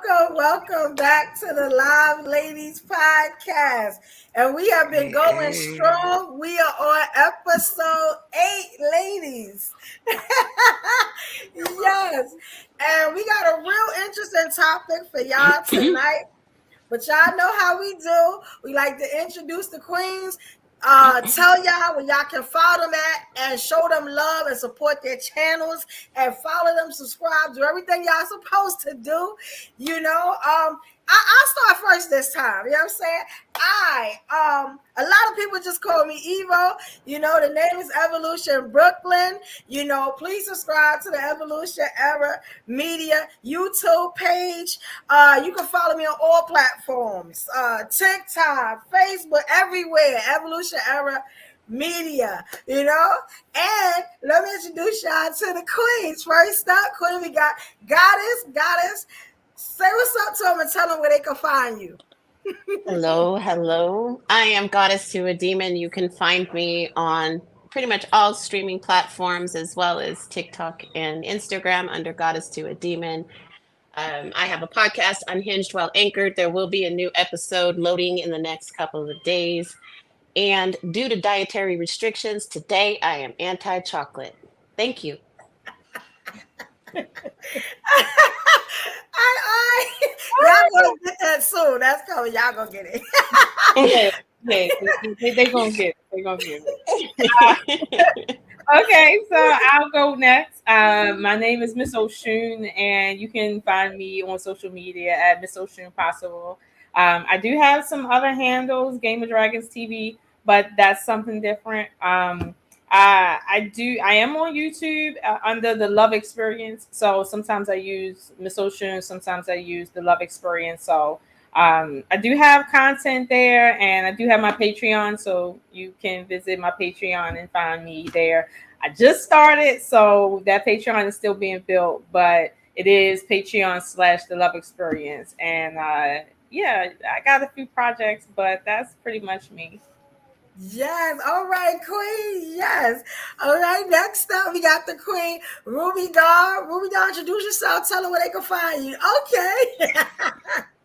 welcome back to the Live Ladies podcast. And we have been going strong. We are on episode 8, ladies. Yes. And we got a real interesting topic for y'all tonight. But y'all know how we do. We like to introduce the queens. Tell y'all where y'all can follow them at and show them love and support their channels and follow them, subscribe, do everything y'all supposed to do. I'll start first this time. You know what I'm saying? A lot of people just call me Evo. The name is Evolution Brooklyn. Please subscribe to the Evolution Era Media YouTube page. You can follow me on all platforms, TikTok, Facebook, everywhere. Evolution Era Media, and let me introduce y'all to the queens. First up, queen, we got Goddess. Say what's up to them and tell them where they can find you. Hello. I am Goddess to a Demon. You can find me on pretty much all streaming platforms as well as TikTok and Instagram under Goddess to a Demon. I have a podcast, Unhinged While Anchored. There will be a new episode loading in the next couple of days. And due to dietary restrictions, today I am anti-chocolate. Thank you. Y'all gonna get that soon. That's coming. Y'all gonna get it. They gonna get it. Okay, so I'll go next. My name is Miss Oshun, and you can find me on social media at Miss Oshun Possible. I do have some other handles, Game of Dragons TV, but that's something different. I am on YouTube under the Love Experience. So sometimes I use Miss Ocean, sometimes I use the Love Experience. So I do have content there, and I do have my Patreon. So you can visit my Patreon and find me there. I just started, so that Patreon is still being built, but it is Patreon / the Love Experience. And I got a few projects, but that's pretty much me. Yes. All right, queen. Yes. All right. Next up, we got the queen, Ruby Doll. Ruby Doll, introduce yourself. Tell them where they can find you. Okay.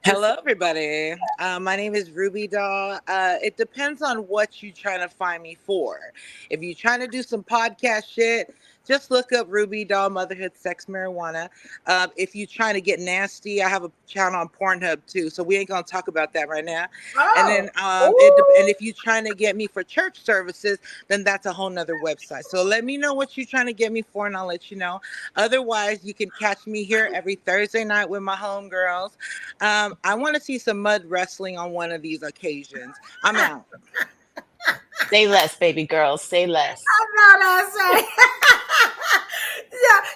Hello, everybody. My name is Ruby Doll. It depends on what you're trying to find me for. If you're trying to do some podcast shit, just look up Ruby Doll Motherhood Sex Marijuana. If you're trying to get nasty, I have a channel on Pornhub too, so we ain't gonna talk about that right now. And then, and if you're trying to get me for church services, then that's a whole nother website. So let me know what you're trying to get me for, and I'll let you know. Otherwise, you can catch me here every Thursday night with my homegirls. I want to see some mud wrestling on one of these occasions. I'm out. Say less, baby girl. Say less. I know that's right.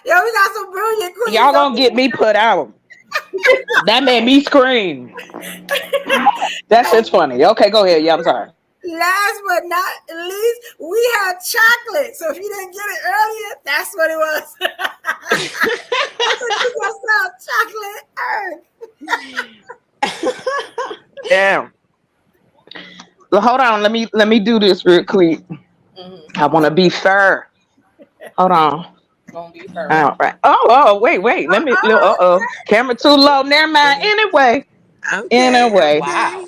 Yeah, we got some brilliant queens. Y'all gonna get me put out. That made me scream. That shit's funny. Okay, go ahead. Yeah, I'm sorry. Last but not least, we have chocolate. So if you didn't get it earlier, that's what it was. Chocolate. Damn. Well, hold on. Let me do this real quick. Mm-hmm. I want to be fair. Hold on. Gonna be fair. All right. Oh, wait. Let me. Camera too low. Never mind. Anyway. Wow.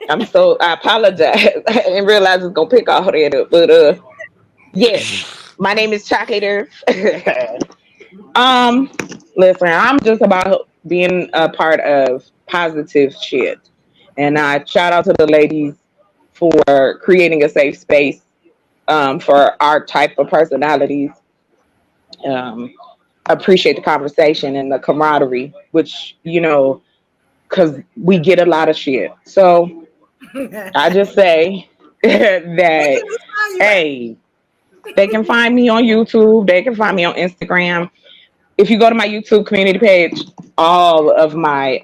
I apologize. I didn't realize it's gonna pick all that up. But yes, my name is Chocolate. Listen, I'm just about being a part of positive shit, and I shout out to the ladies for creating a safe space for our type of personalities. Appreciate the conversation and the camaraderie, which because we get a lot of shit. So I just say that, hey, they can find me on YouTube. They can find me on Instagram. If you go to my YouTube community page, all of my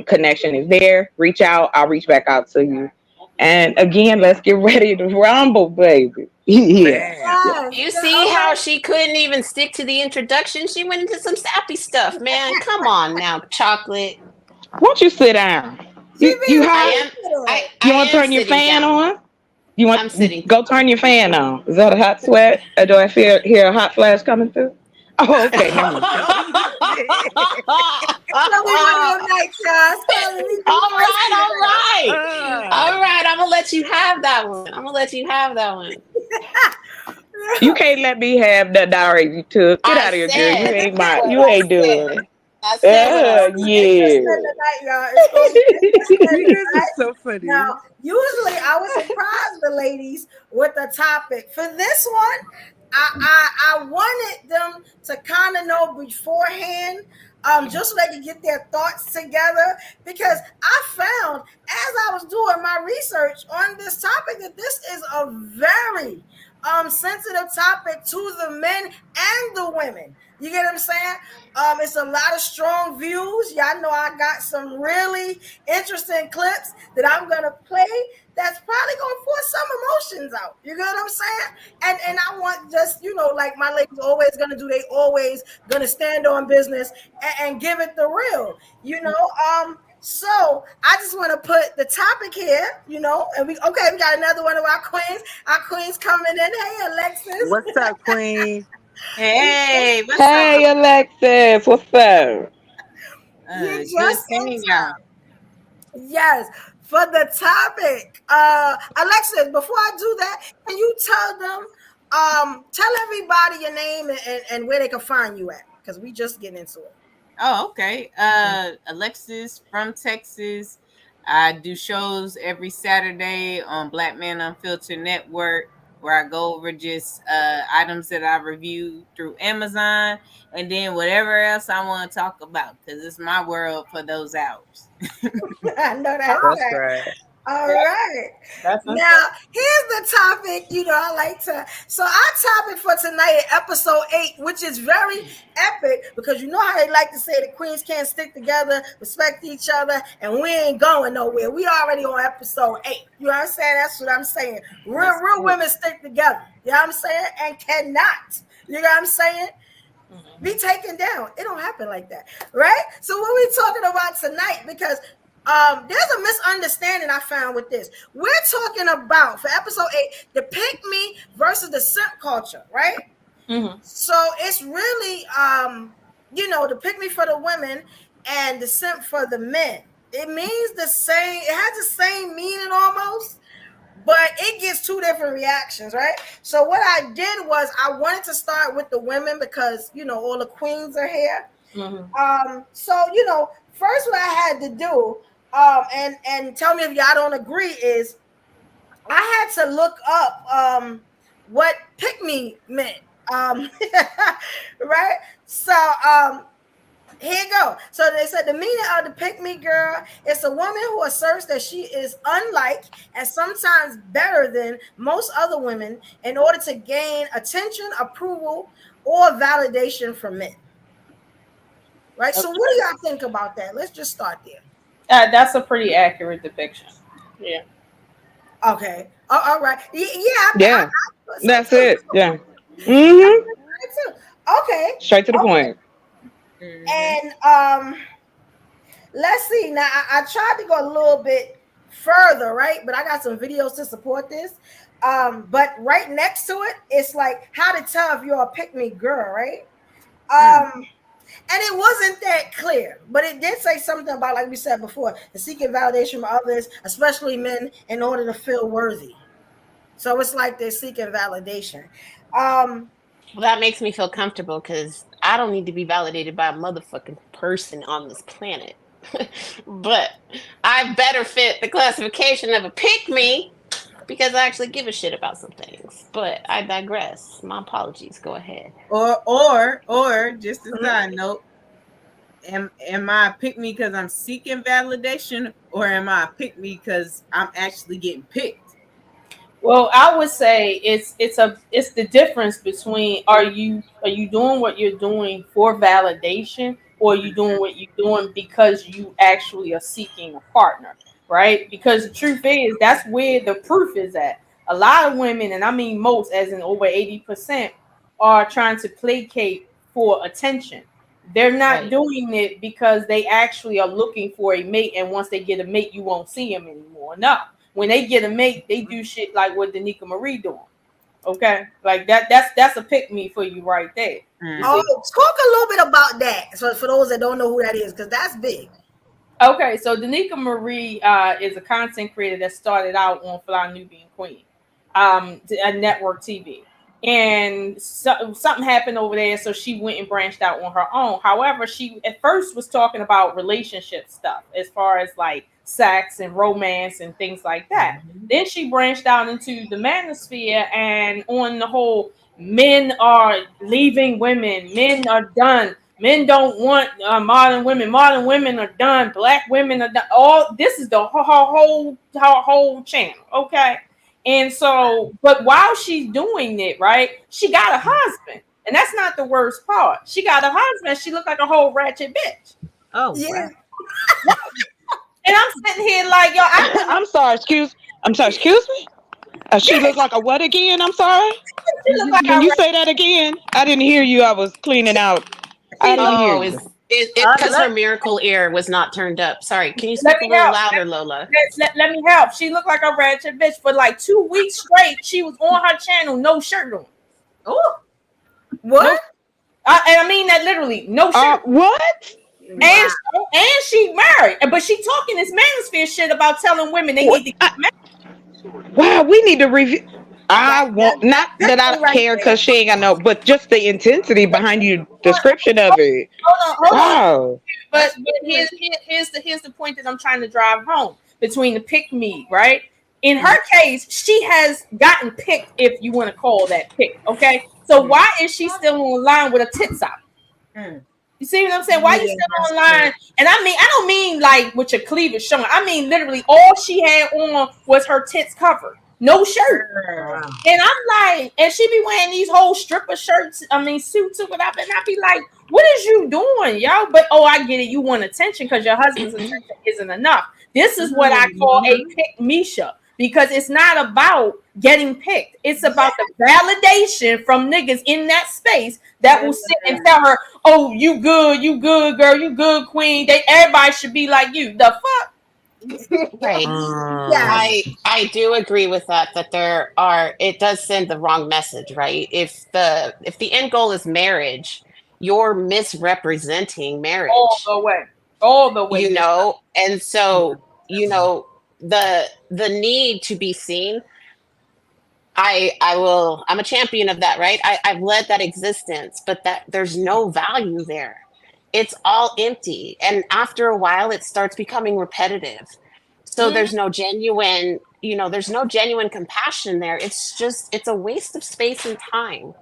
connection is there. Reach out. I'll reach back out to you. And again, let's get ready to rumble, baby. Yeah. You see how she couldn't even stick to the introduction? She went into some sappy stuff, man. Come on now, Chocolate. Won't you sit down? You hot? You want to turn your fan on? I'm sitting. Go turn your fan on. Is that a hot sweat? Or do I hear a hot flash coming through? Oh, okay. Tell me what your night, guys. All right. I'm gonna let you have that one. You can't let me have that direct you took. Get out of here, girl. You ain't doing it. I said what I said. Yeah. Tonight, y'all. It's gonna be You guys are so funny. Now, usually I would surprise the ladies with a topic. For this one, I wanted them to kind of know beforehand, just so they could get their thoughts together. Because I found, as I was doing my research on this topic, that this is a very sensitive topic to the men and the women. You get what I'm saying? It's a lot of strong views. Y'all know I got some really interesting clips that I'm gonna play. That's probably gonna force some emotions out. You get what I'm saying? And I want just, like my ladies always gonna do. They always gonna stand on business and give it the real. So I just want to put the topic here, and we got another one of our queens. Our queen's coming in. Hey, Alexis. What's up, queen? Hey, what's Hey, up? Alexis, what's up? You Good just seeing y'all. Yes, for the topic. Alexis, before I do that, can you tell them, tell everybody your name and where they can find you at? Because we just getting into it. Oh, okay. Alexis from Texas. I do shows every Saturday on Black Man Unfiltered Network, where I go over just items that I review through Amazon, and then whatever else I want to talk about, because it's my world for those hours. I know that's right. All right. Now, here's the topic. I like to. So, our topic for tonight is episode 8, which is very epic because you know how they like to say the queens can't stick together, respect each other, and we ain't going nowhere. We already on episode 8. You know what I'm saying? That's what I'm saying. Real women stick together. You know what I'm saying? And cannot. You know what I'm saying? Be taken down. It don't happen like that, right? So, what we talking about tonight? Because there's a misunderstanding I found with this. We're talking about, for episode 8, the pick me versus the simp culture, right? Mm-hmm. So it's really, the pick me for the women and the simp for the men. It means the same. It has the same meaning almost, but it gets two different reactions, right? So what I did was I wanted to start with the women because, all the queens are here. Mm-hmm. So, first what I had to do, and tell me if y'all don't agree, is I had to look up what pick me meant. Right? So here you go. So they said the meaning of the pick me girl is a woman who asserts that she is unlike and sometimes better than most other women in order to gain attention, approval, or validation from men. Right. Okay. So what do y'all think about that? Let's just start there. That's a pretty accurate depiction. Yeah. Okay. All right. Yeah. That's it. Yeah. Mm-hmm. Okay. Straight to the point. And let's see. Now I tried to go a little bit further, right? But I got some videos to support this. But right next to it, it's like how to tell if you're a pick me girl, right? And it wasn't that clear, but it did say something about, like we said before, the seeking validation from others, especially men, in order to feel worthy. So it's like they're seeking validation. Well, that makes me feel comfortable because I don't need to be validated by a motherfucking person on this planet. But I better fit the classification of a pick-me because I actually give a shit about some things. But I digress. My apologies. Go ahead. Or just a side note, am I a pick-me because I'm seeking validation, or am I a pick-me because I'm actually getting picked? Well, I would say it's the difference between are you doing what you're doing for validation, or are you doing what you're doing because you actually are seeking a partner, right? Because the truth is that's where the proof is at. A lot of women, and I mean most, as in over 80%, are trying to placate for attention. They're not doing it because they actually are looking for a mate, and once they get a mate, you won't see them anymore. No. When they get a mate, they do shit like what Danica Marie doing. Okay, like that's a pick me for you right there. Oh, talk a little bit about that. So for those that don't know who that is, because that's big. Okay, so Danica Marie is a content creator that started out on Fly Nubian Queen, a network TV. And something happened over there, so she went and branched out on her own. However, she at first was talking about relationship stuff as far as like sex and romance and things like that. Then she branched out into the manosphere and on the whole, men are leaving women, men are done. Men don't want modern women. Modern women are done. Black women are done. All this is the whole channel. Okay. And so, but while she's doing it, right, she got a husband. And that's not the worst part. She got a husband. She looked like a whole ratchet bitch. Oh, yeah. Wow. And I'm sitting here like, yo, I'm sorry, excuse me. She looked like a what again? I'm sorry. Can you say that again? I didn't hear you. I was cleaning out. I didn't hear you. It's because her miracle ear was not turned up. Sorry. Can you speak a little louder, Lola? Let me help. She looked like a ratchet bitch for like 2 weeks straight. She was on her channel, no shirt on. Oh, what? No, I mean that literally, no shirt. What? And she married, but she talking this manosphere shit about telling women they need to get married. Wow, we need to review. I want not that I care because she ain't got no, but just the intensity behind your description of it. Hold on. Wow. But here's the point that I'm trying to drive home between the pick me, right? In her case, she has gotten picked, if you want to call that pick. Okay, so why is she still online with a tits out? You see what I'm saying? Why you still online? And I don't mean like with your cleavage showing. I mean literally all she had on was her tits covered. No shirt. And I'm like, and she be wearing these whole stripper shirts, suits or whatever. And I be like, what is you doing, yo? But I get it. You want attention because your husband's attention isn't enough. This is what I call a pick Misha, because it's not about getting picked. It's about the validation from niggas in that space that will sit and tell her, oh, you good, girl, you good, queen. Everybody should be like you. The fuck? Right. I do agree with that it does send the wrong message, right? If the end goal is marriage, you're misrepresenting marriage all the way, you know. And so the need to be seen, I'm a champion of that, right? I've led that existence, but that there's no value there. It's all empty. And after a while, it starts becoming repetitive. So there's no genuine, there's no genuine compassion there. It's a waste of space and time.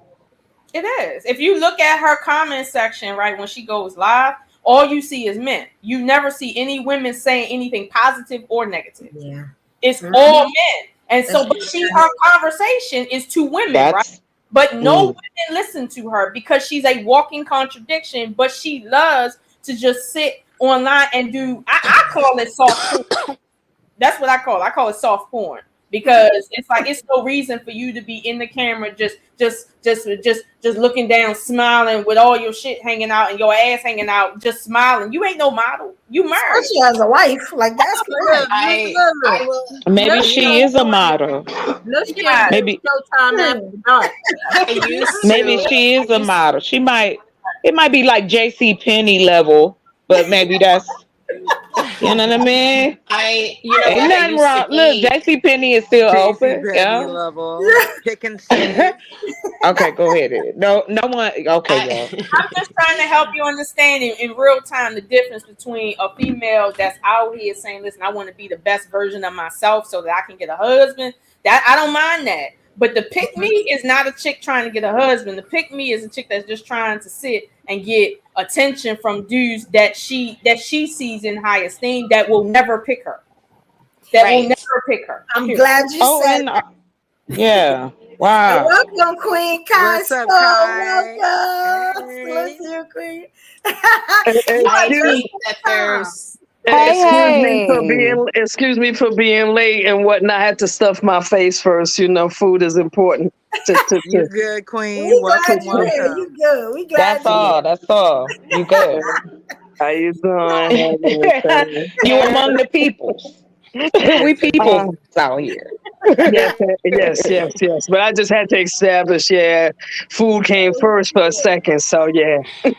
It is. If you look at her comment section, right, when she goes live, all you see is men. You never see any women saying anything positive or negative. Yeah. It's all men. And so, but her conversation is to women, right? But no women listen to her because she's a walking contradiction, but she loves to just sit online and do, I call it soft porn. That's what I call it. I call it soft porn because it's like, it's no reason for you to be in the camera, just looking down, smiling with all your shit hanging out and your ass hanging out, just smiling. You ain't no model. You married. She has a wife. Like that's crazy. Maybe she is a model. Maybe she is a model. It might be like JC Penney level, but maybe that's, you know what I mean? Ain't nothing wrong. Look, JC Penney is still open. Level. Pick and see. Okay, go ahead. No one. Okay, y'all. I'm just trying to help you understand in real time the difference between a female that's out here saying, "Listen, I want to be the best version of myself so that I can get a husband." That I don't mind that. But the pick me is not a chick trying to get a husband. The pick me is a chick that's just trying to sit and get attention from dudes that she sees in high esteem that will never pick her. Will never pick her. I'm glad you said that. Yeah. Wow. Welcome, Queen Kai. What's up, Kai? Welcome. Let's see you, Queen. I think that there's Excuse me for being late and whatnot. I had to stuff my face first. Food is important. You good, Queen? Welcome. You good. We glad That's all. You good. How you doing? You among the people. We people. out here. yes. But I just had to establish, food came first for a second. So yeah, I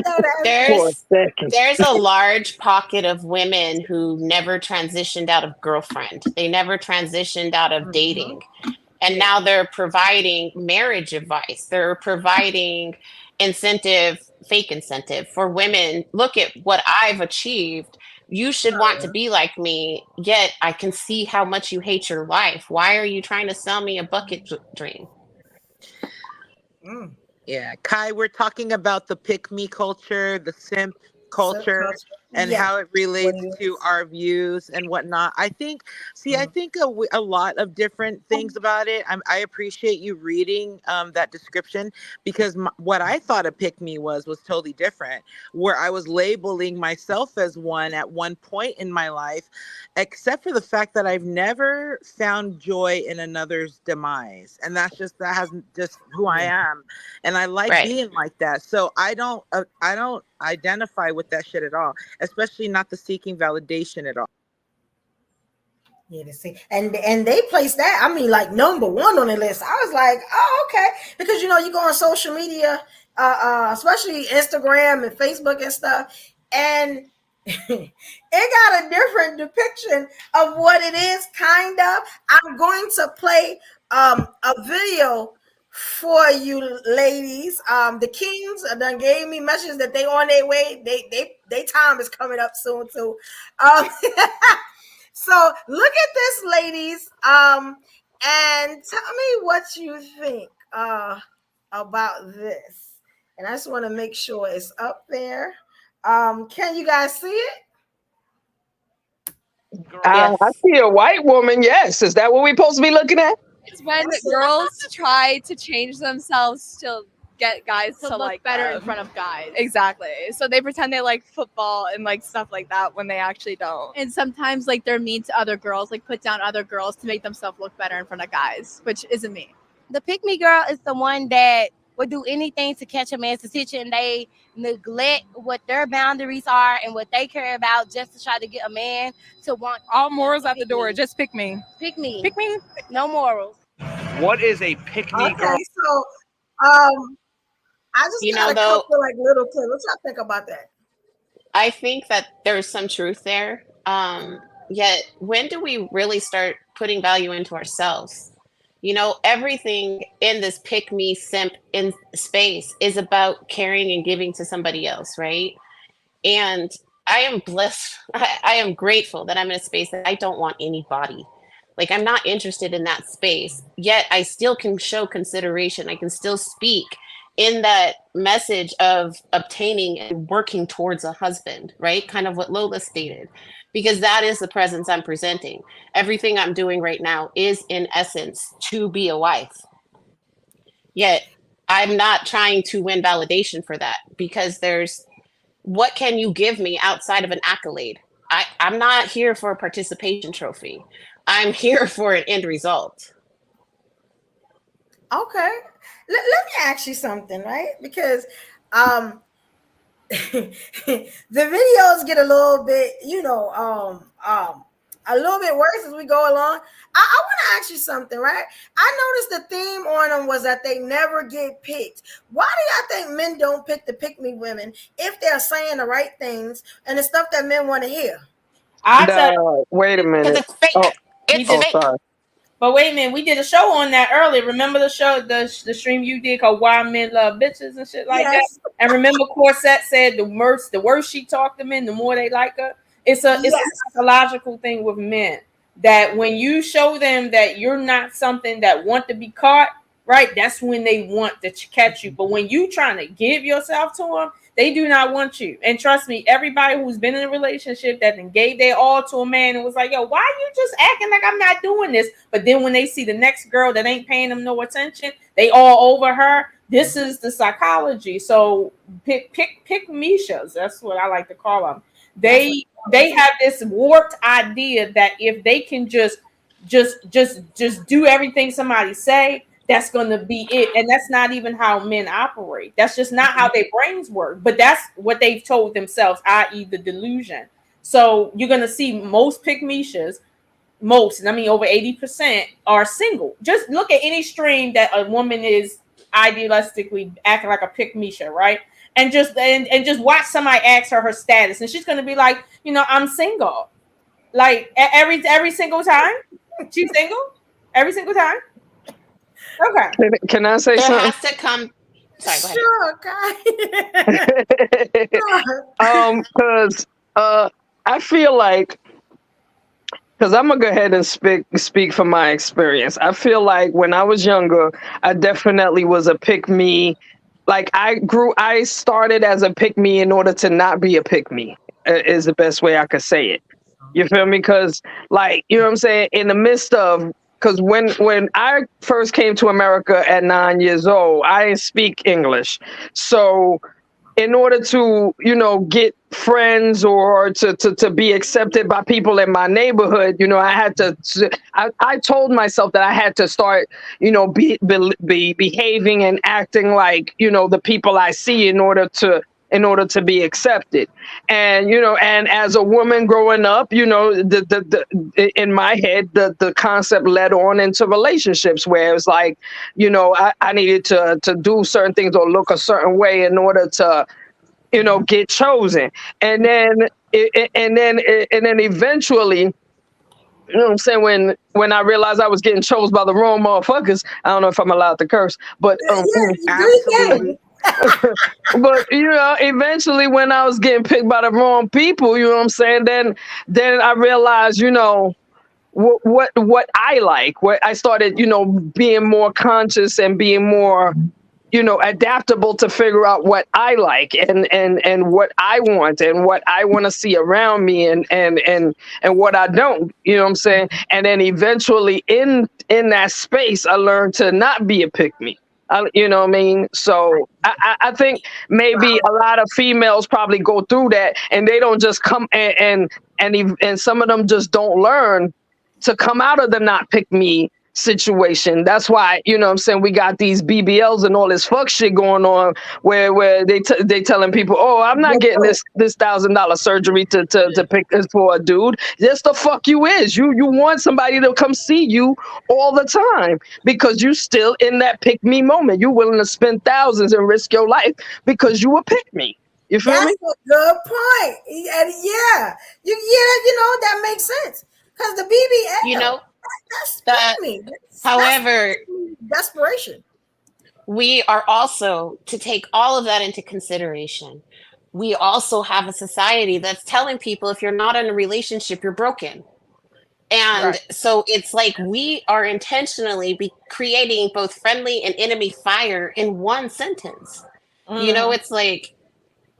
know that's for a There's second. there's a large pocket of women who never transitioned out of girlfriend. They never transitioned out of dating. And now they're providing marriage advice. They're providing fake incentive for women. Look at what I've achieved. You should want to be like me, yet I can see how much you hate your life. Why are you trying to sell me a bucket dream? Yeah, Kai, we're talking about the pick me culture, the simp culture, and how it relates to our views and whatnot. I think, I think a lot of different things about it. I appreciate you reading that description, because what I thought a pick me was totally different, where I was labeling myself as one at one point in my life, except for the fact that I've never found joy in another's demise. And that hasn't just who I am. And I like being like that. So I don't identify with that shit at all, especially not the seeking validation at all. Yeah, to see, and they placed that. I mean, like number one on the list. I was like, oh, okay, because you go on social media, especially Instagram and Facebook and stuff, and it got a different depiction of what it is. Kind of. I'm going to play a video for you ladies. The Kings done gave me messages that they on their way. They time is coming up soon too. So look at this, ladies, and tell me what you think about this. And I just want to make sure it's up there. Can you guys see it? I see a white woman. Yes, is that what we're supposed to be looking at? It's when girls try to change themselves to get guys to look like better them. in front of guys. Exactly. So they pretend they like football and like stuff like that when they actually don't. And sometimes like they're mean to other girls, like put down other girls to make themselves look better in front of guys, which isn't me. The pick me girl is the one that would do anything to catch a man's attention. They neglect what their boundaries are and what they care about just to try to get a man to want. All morals out the door. Just pick me. Pick me. Pick me. No morals. What is a pick me girl? Okay, so I just got a couple like little clips. What y'all think about that? I think that there's some truth there. Yet when do we really start putting value into ourselves? Everything in this pick me simp in space is about caring and giving to somebody else, right? And I am blessed. I am grateful that I'm in a space that I don't want anybody. Like, I'm not interested in that space, yet I still can show consideration. I can still speak in that message of obtaining and working towards a husband, right? Kind of what Lola stated, because that is the presence I'm presenting. Everything I'm doing right now is in essence to be a wife. Yet I'm not trying to win validation for that, because what can you give me outside of an accolade? I'm not here for a participation trophy. I'm here for an end result. Okay. Let me ask you something, right? Because the videos get a little bit, a little bit worse as we go along. I want to ask you something, right? I noticed the theme on them was that they never get picked. Why do y'all think men don't pick the pick me women if they're saying the right things and the stuff that men want to hear? Wait a minute. Because it's fake. It's fake. Sorry. But wait a minute, we did a show on that earlier. Remember the show, the stream you did called "Why Men Love Bitches" and shit like that. And remember, Corsette said the worse she talked to men, the more they like her. It's a psychological thing with men that when you show them that you're not something that want to be caught, right? That's when they want to catch you. But when you trying to give yourself to them, they do not want you. And trust me, everybody who's been in a relationship that then gave their all to a man and was like, yo, why are you just acting like I'm not doing this? But then when they see the next girl that ain't paying them no attention, they all over her. This is the psychology. So pick Mishas. That's what I like to call them. They have this warped idea that if they can just do everything somebody say, that's going to be it. And that's not even how men operate. That's just not how their brains work. But that's what they've told themselves, i.e. the delusion. So you're gonna see most pick-me-shas, most, and I mean over 80% are single. Just look at any stream that a woman is idealistically acting like a pick-me-sha, right? And just watch somebody ask her status, and she's gonna be like, I'm single. Like every single time, she's single. Every single time. Okay. Can I say there something? has to come. Sorry, go ahead. Sure, okay. Because I feel like, because I'm gonna go ahead and speak from my experience. I feel like when I was younger, I definitely was a pick me. Like I started as a pick me in order to not be a pick me. Is the best way I could say it. You feel me? Because, like, you know what I'm saying? In the midst of, because when I first came to America at 9 years old, I didn't speak English. So in order to, get friends or to be accepted by people in my neighborhood, I had to, I told myself that I had to start, be behaving and acting like, the people I see in order to be accepted. And and as a woman growing up, the in my head, the concept led on into relationships where it was like, I needed to do certain things or look a certain way in order to get chosen. And then eventually, you know what I'm saying, when I realized I was getting chosen by the wrong motherfuckers, I don't know if I'm allowed to curse, but Absolutely. but eventually when I was getting picked by the wrong people, you know what I'm saying, then I realized, what I like, what I started, being more conscious and being more, adaptable to figure out what I like and what I want and what I want to see around me and what I don't, you know what I'm saying? And then eventually in that space, I learned to not be a pick me. You know what I mean? So I think maybe a lot of females probably go through that and they don't just come and some of them just don't learn to come out of the not pick me situation. That's why, you know what I'm saying, we got these BBLs and all this fuck shit going on where they telling people, oh, I'm not getting this $1,000 surgery to pick for a dude. Yes, the fuck you is. You want somebody to come see you all the time because you still in that pick me moment. You willing to spend thousands and risk your life because you a pick me. You feel me? That's a good point. And yeah, that makes sense. Because the BBL, that's me. However, desperation. We are also, to take all of that into consideration, we also have a society that's telling people if you're not in a relationship, you're broken. And so it's like we are intentionally creating both friendly and enemy fire in one sentence. It's like,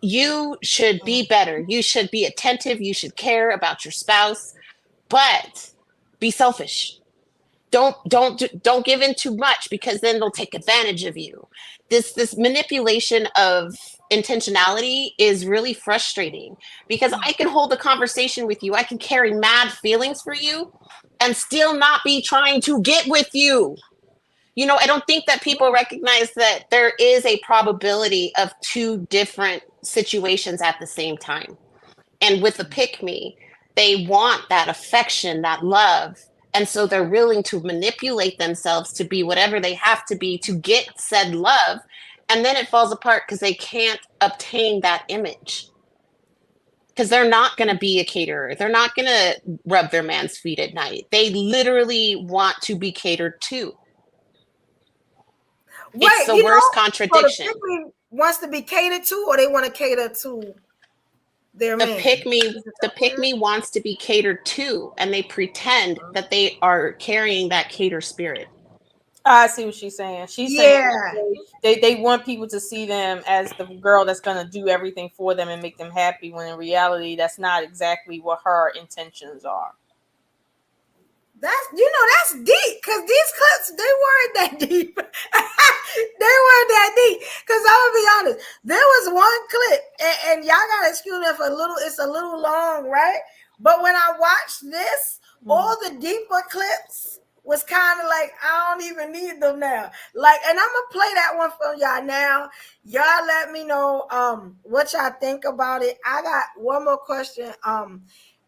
you should be better. You should be attentive. You should care about your spouse, but be selfish. Don't give in too much because then they'll take advantage of you. This manipulation of intentionality is really frustrating because I can hold a conversation with you. I can carry mad feelings for you and still not be trying to get with you. I don't think that people recognize that there is a probability of two different situations at the same time. And with the pick me, they want that affection, that love. And so they're willing to manipulate themselves to be whatever they have to be to get said love. And then it falls apart because they can't obtain that image. Because they're not going to be a caterer. They're not going to rub their man's feet at night. They literally want to be catered to. It's the worst contradiction. So the pick me wants to be catered to, or they want to cater to their man? The pick me wants to be catered to, and they pretend that they are carrying that cater spirit. I see what she's saying. She's saying they want people to see them as the girl that's going to do everything for them and make them happy, when in reality, that's not exactly what her intentions are. That's deep, because these clips, they weren't that deep. They weren't that deep. Because I'm gonna be honest, there was one clip, and y'all gotta excuse me for it's a little long, right? But when I watched this, all the deeper clips was kind of like, I don't even need them now. Like, and I'm gonna play that one for y'all now. Y'all let me know what y'all think about it. I got one more question.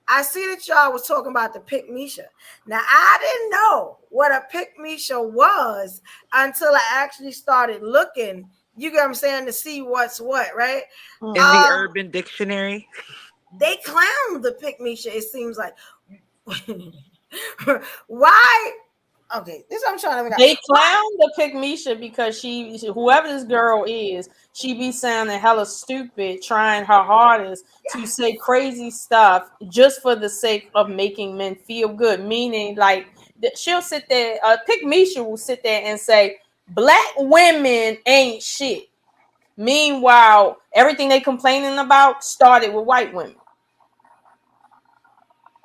I see that y'all was talking about the Pick Misha. Now, I didn't know what a Pick Misha was until I actually started looking, you get what I'm saying, to see what's what, right? In the Urban Dictionary. They clown the Pick Misha, it seems like. Why? Okay, this is what I'm trying to figure out. They clown the Pick Misha because she, whoever this girl is, she be sounding hella stupid, trying her hardest to say crazy stuff just for the sake of making men feel good. Meaning, like, she'll sit there, Pick Misha will sit there and say, black women ain't shit. Meanwhile, everything they complaining about started with white women.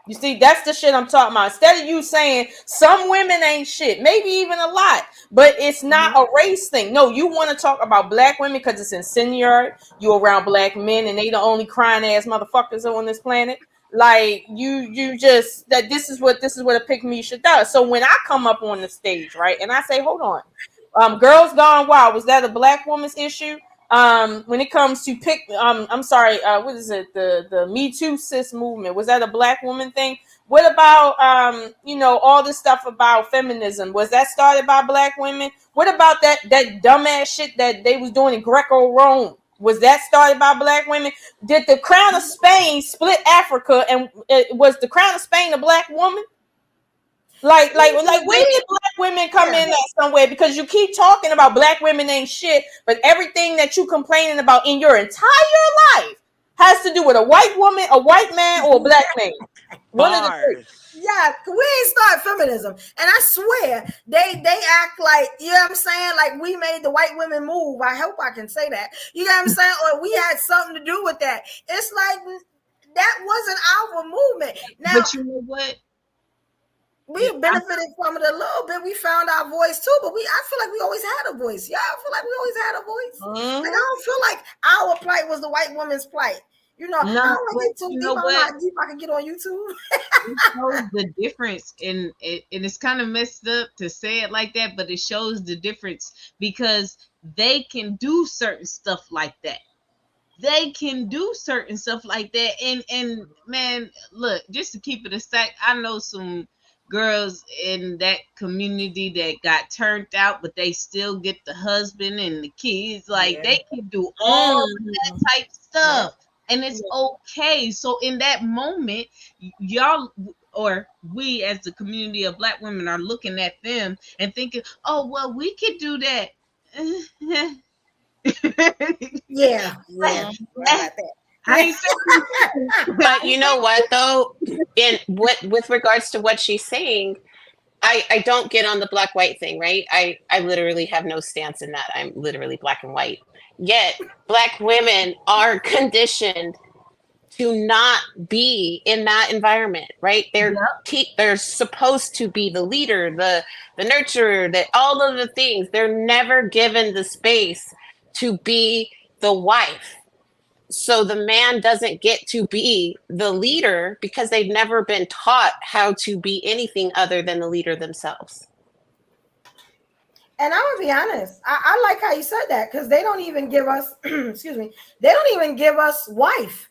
You see, that's the shit I'm talking about. Instead of you saying some women ain't shit, maybe even a lot, but it's not a race thing. No, you want to talk about black women because it's incendiary. You around black men and they the only crying ass motherfuckers on this planet. Like you just that this is what a Pick Misha does. So when I come up on the stage, right, and I say, hold on, Girls Gone Wild, was that a black woman's issue? When it comes to I'm sorry, what is it? The Me Too cis movement, was that a black woman thing? What about all this stuff about feminism? Was that started by black women? What about that dumbass shit that they was doing in Greco-Rome? Was that started by black women? Did the Crown of Spain split Africa, and was the Crown of Spain a black woman? Like where did black women come in at somewhere? Because you keep talking about black women ain't shit, but everything that you complaining about in your entire life has to do with a white woman, a white man, or a black man. One of the three. Yeah, we ain't start feminism. And I swear, they act like, you know what I'm saying? Like we made the white women move. I hope I can say that. You know what I'm saying? Or we had something to do with that. It's like, that wasn't our movement. Now, but you know what? We benefited from it a little bit. We found our voice too, but I feel like we always had a voice. Y'all feel like we always had a voice. Like, I don't feel like our plight was the white woman's plight. You know, I don't want to get too deep. I don't know how deep I can get on YouTube. It shows the difference, and it's kind of messed up to say it like that, but it shows the difference because they can do certain stuff like that. They can do certain stuff like that, and man, look, just to keep it a sec, I know some girls in that community that got turned out, but they still get the husband and the kids. Like they can do all that type stuff, and it's okay. So in that moment, y'all or we as the community of black women are looking at them and thinking, oh well, we could do that. Yeah. But you know what though, with regards to what she's saying, I don't get on the black white thing, right? I literally have no stance in that. I'm literally black and white. Yet black women are conditioned to not be in that environment, right? They're supposed to be the leader, the nurturer, all of the things. They're never given the space to be the wife. So the man doesn't get to be the leader because they've never been taught how to be anything other than the leader themselves. And I'm gonna be honest, I like how you said that because they don't even give us, excuse me, they don't even give us wife.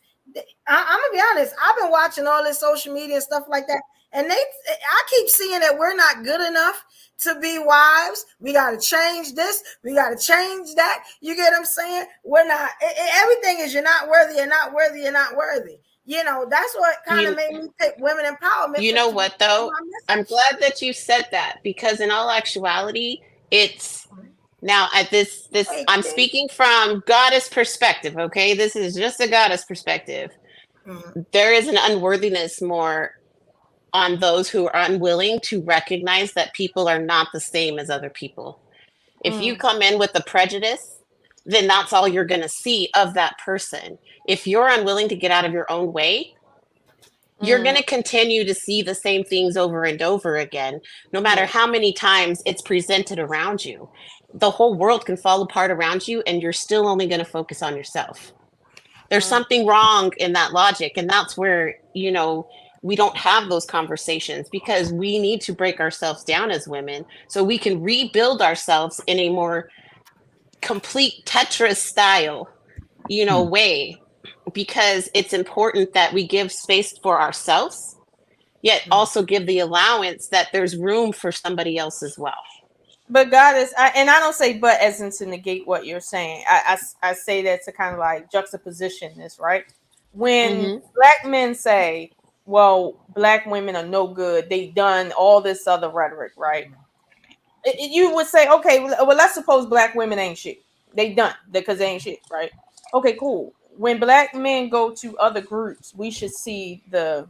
I'm gonna be honest, I've been watching all this social media and stuff like that, and I keep seeing that we're not good enough to be wives. We got to change this. We got to change that. You get what I'm saying? We're not, everything is you're not worthy, you're not worthy, you're not worthy. You know, that's what kind of made me pick women empowerment. You know what, though? I'm glad that you said that because in all actuality, it's now at this I'm speaking from goddess perspective, okay? This is just a goddess perspective. There is an unworthiness more on those who are unwilling to recognize that people are not the same as other people. If you come in with a prejudice, then that's all you're going to see of that person. If you're unwilling to get out of your own way, you're going to continue to see the same things over and over again, no matter how many times it's presented around you. The whole world can fall apart around you, and you're still only going to focus on yourself. There's something wrong in that logic, and that's where, you know, we don't have those conversations because we need to break ourselves down as women so we can rebuild ourselves in a more complete Tetris style, way, because it's important that we give space for ourselves, yet also give the allowance that there's room for somebody else as well. But Goddess, and I don't say but as in to negate what you're saying. I say that to kind of like juxtaposition this, right? When black men say, well, black women are no good, they done all this other rhetoric, right? You would say, okay, well, let's suppose black women ain't shit. They done because they ain't shit, right? Okay, cool. When black men go to other groups, we should see the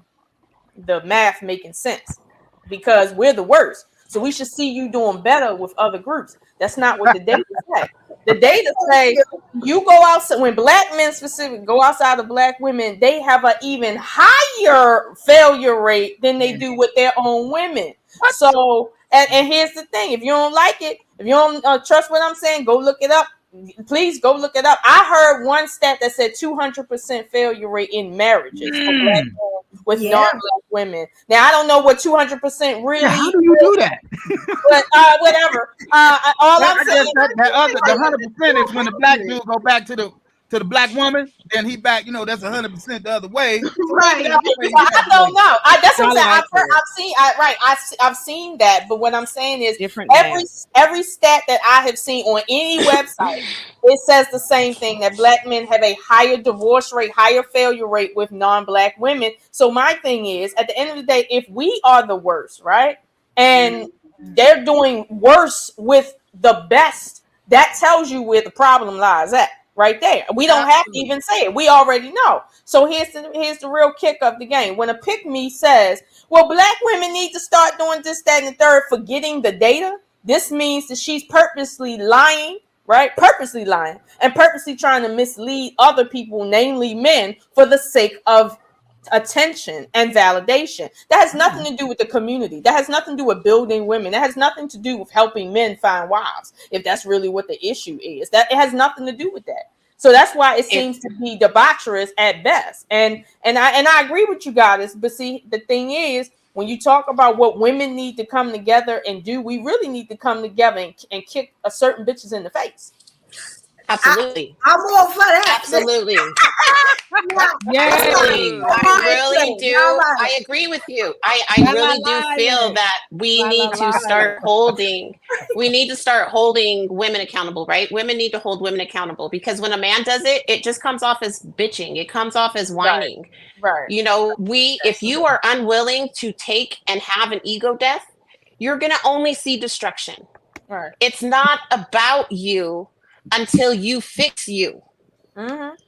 math making sense because we're the worst. So we should see you doing better with other groups. That's not what the data say. The data say you go outside, when black men specifically go outside of black women, they have an even higher failure rate than they do with their own women. So, and here's the thing: if you don't like it, if you don't trust what I'm saying, go look it up. Please go look it up. I heard one stat that said 200% failure rate in marriages for black men with non-black women. Now I don't know what 200% really. Yeah, how do you do that? But whatever. All I'm saying the 100% is when the black dude go back to the black woman, then he back. That's 100% the other way. Right. I don't know. That's what I'm saying. I've seen that. But what I'm saying is every stat that I have seen on any website, it says the same thing, that black men have a higher divorce rate, higher failure rate with non-black women. So my thing is, at the end of the day, if we are the worst, right, and they're doing worse with the best, that tells you where the problem lies at. Right there. We don't have to even say it. We already know. So here's the real kick of the game. When a pick-me says, well, black women need to start doing this, that, and the third, forgetting the data, this means that she's purposely lying, right? Purposely lying and purposely trying to mislead other people, namely men, for the sake of attention and validation. That has nothing to do with the community. That has nothing to do with building women. That has nothing to do with helping men find wives, if that's really what the issue is. That it has nothing to do with that. So that's why it seems to be debaucherous at best. And I agree with you guys. But see, the thing is, when you talk about what women need to come together and do, we really need to come together and kick a certain bitches in the face. Absolutely. I'm all for that. Absolutely. Yeah. I really do. I agree with you. I really do feel that we need to start holding women accountable, right? Women need to hold women accountable, because when a man does it, it just comes off as bitching. It comes off as whining. Right. If you are unwilling to take and have an ego death, you're going to only see destruction. Right. It's not about you until you fix you. And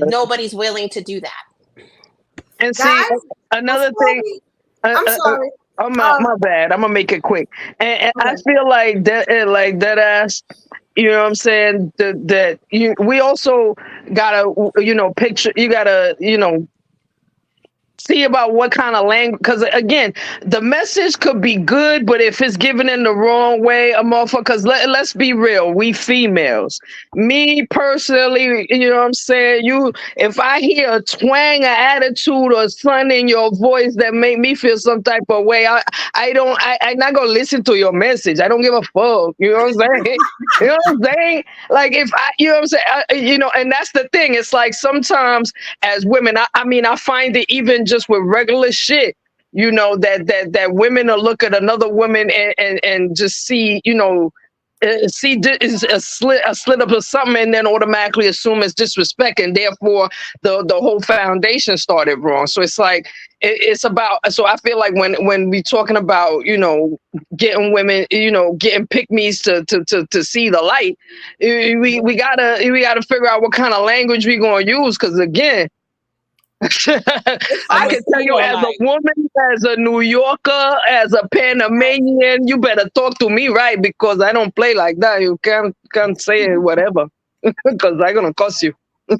nobody's willing to do that. And see, another thing. I'm sorry. My bad. I'm gonna make it quick. And I feel like that ass. You know what I'm saying? We also gotta, picture. You gotta, see about what kind of language, because again, the message could be good, but if it's given in the wrong way, because let's be real, we females, me personally, you know what I'm saying, if I hear a twang, an attitude, or something in your voice that make me feel some type of way, I'm not gonna listen to your message. I don't give a fuck. You know what I'm saying? You know what I'm saying? Like, if I, you know what I'm saying, and that's the thing. It's like sometimes as women, I find it even just with regular shit, that women will look at another woman and just see, see a slit up or something, and then automatically assume it's disrespect, and therefore the whole foundation started wrong. So it's like it's about. So I feel like when we talking about getting women, getting pick-me's to see the light, we gotta figure out what kind of language we gonna use, because again. I can tell you, as a woman, as a New Yorker, as a Panamanian, you better talk to me right, because I don't play like that. You can't say whatever, because I'm gonna cuss you.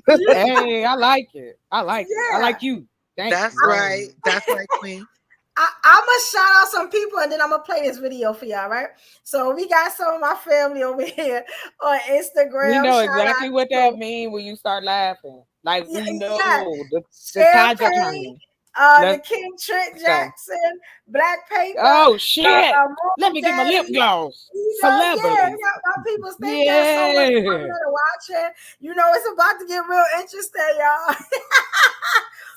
Hey, I like it. I like you. That's right, Queen. I'm gonna shout out some people, and then I'm gonna play this video for y'all, right? So we got some of my family over here on Instagram. You know exactly what that means when you start laughing. Like, we know the context. The King Trent Jackson, Black Paper. Oh shit! Let me get my lip gloss. Celebrity. Yeah, my people think there's so much fun to watching. You know, it's about to get real interesting, y'all.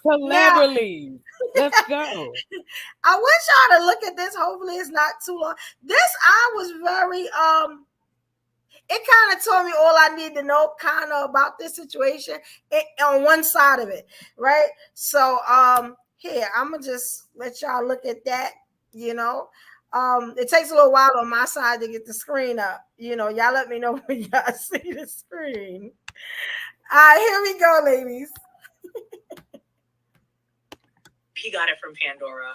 Celebrities. Let's go. I want y'all to look at this. Hopefully, it's not too long. This I was very it kind of told me all I need to know kind of about this situation on one side of it, right? So here, I'm gonna just let y'all look at that. You know, it takes a little while on my side to get the screen up. You know, y'all let me know when y'all see the screen. All right, here we go, ladies. He got it from Pandora.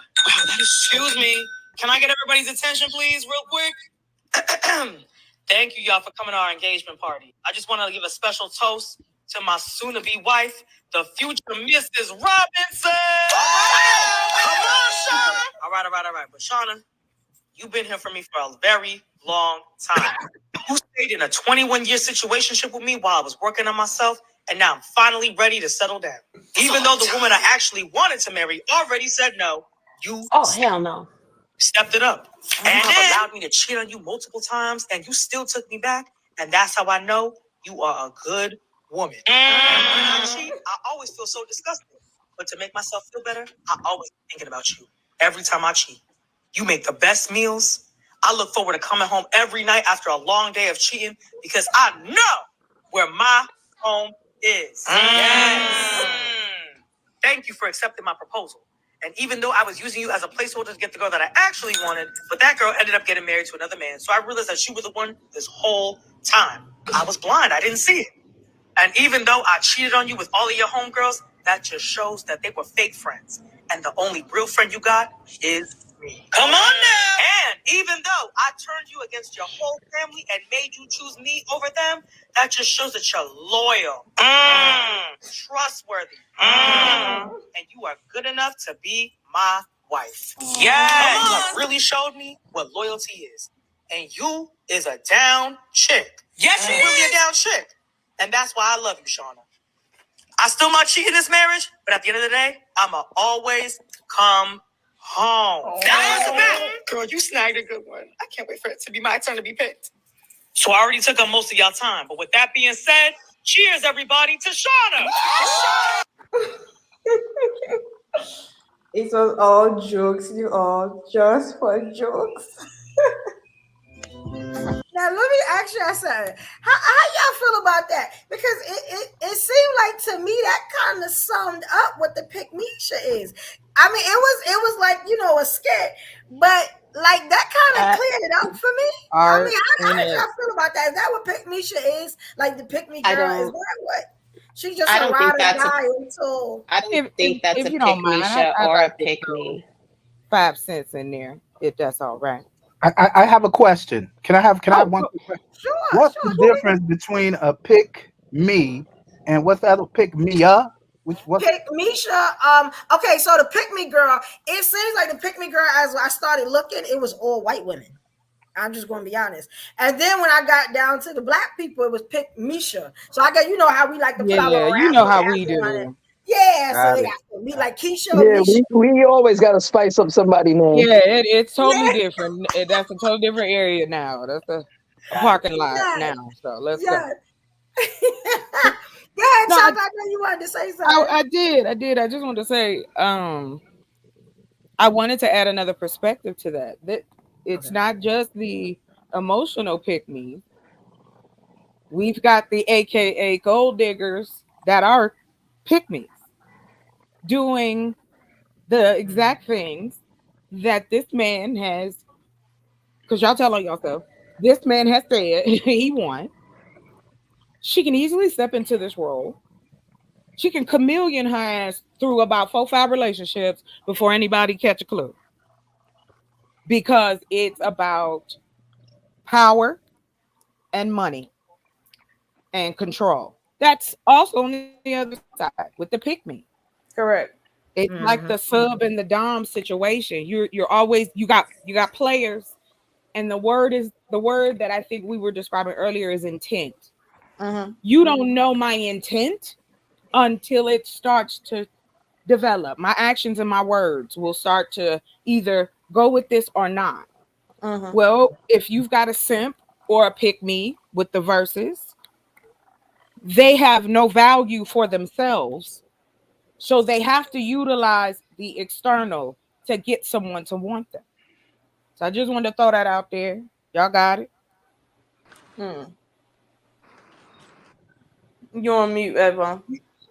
Excuse me. Can I get everybody's attention, please, real quick? Thank you, y'all, for coming to our engagement party. I just want to give a special toast to my soon-to-be wife, the future Mrs. Robinson. Come on, Shauna. All right. But Shauna, you've been here for me for a very long time. You stayed in a 21-year situationship with me while I was working on myself, and now I'm finally ready to settle down. Even though the woman I actually wanted to marry already said no, you hell no. Stepped it up. And allowed me to cheat on you multiple times, and you still took me back, and that's how I know you are a good woman. When I cheat, I always feel so disgusted. But to make myself feel better, I always thinking about you. Every time I cheat, you make the best meals. I look forward to coming home every night after a long day of cheating because I know where my home is. Yes. Thank you for accepting my proposal. And even though I was using you as a placeholder to get the girl that I actually wanted, but that girl ended up getting married to another man. So I realized that you were the one this whole time. I was blind. I didn't see it. And even though I cheated on you with all of your homegirls, that just shows that they were fake friends. And the only real friend you got is me. Come on now. And even though I turned you against your whole family and made you choose me over them, that just shows that you're loyal, trustworthy, and you are good enough to be my wife. Yeah, you have really showed me what loyalty is. And you is a down chick. Yes, you're really a down chick. And that's why I love you, Shauna. I still might cheat in this marriage, but at the end of the day, I'ma always come home. Girl, you snagged a good one. I can't wait for it to be my turn to be picked. So I already took up most of y'all time. But with that being said, cheers, everybody, to Shauna. It was all jokes, you all, just for jokes. Now let me ask you something. How y'all feel about that? Because it seemed like to me that kind of summed up what the Pick Misha is. I mean, it was like, you know, a skit, but like that kind of cleared it up for me. I mean, how y'all feel about that? Is that what Pick Misha is? Like the Pick Me girl? Is that what? She just a ride or die until. I don't think that's a Pick Misha or a Pick Me. 5 cents in there, if that's all right. I have a question. Can I have one question? Sure. What's the difference between a Pick Me and what's the other Pick Me Up? Pick Misha. Okay, so the Pick Me girl, it seems like the Pick Me girl, as I started looking, it was all white women. I'm just going to be honest. And then when I got down to the black people, it was Pick Misha. So I got, you know how we like to put our little you know how we do. Yeah, so they got to be like Keisha. Yeah, we always got to spice up somebody's name. Yeah, it's totally different. That's a totally different area now. That's a parking lot now. So let's go. Yeah, I know you wanted to say something. I did. I just wanted to say, I wanted to add another perspective to that. That it's not just the emotional pick me. We've got the AKA gold diggers that are pick me, doing the exact things that this man has, because y'all tell on yourself, this man has said he won. She can easily step into this role. She can chameleon her ass through about 4-5 relationships before anybody catch a clue. Because it's about power and money and control. That's also on the other side with the pick me. Correct. It's like the sub and the dom situation. You're always you got players, and the word that I think we were describing earlier is intent. You don't know my intent until it starts to develop. My actions and my words will start to either go with this or not. Well, if you've got a simp or a pick me with the verses, they have no value for themselves. So they have to utilize the external to get someone to want them. So I just wanted to throw that out there. Y'all got it? You on mute, Eva.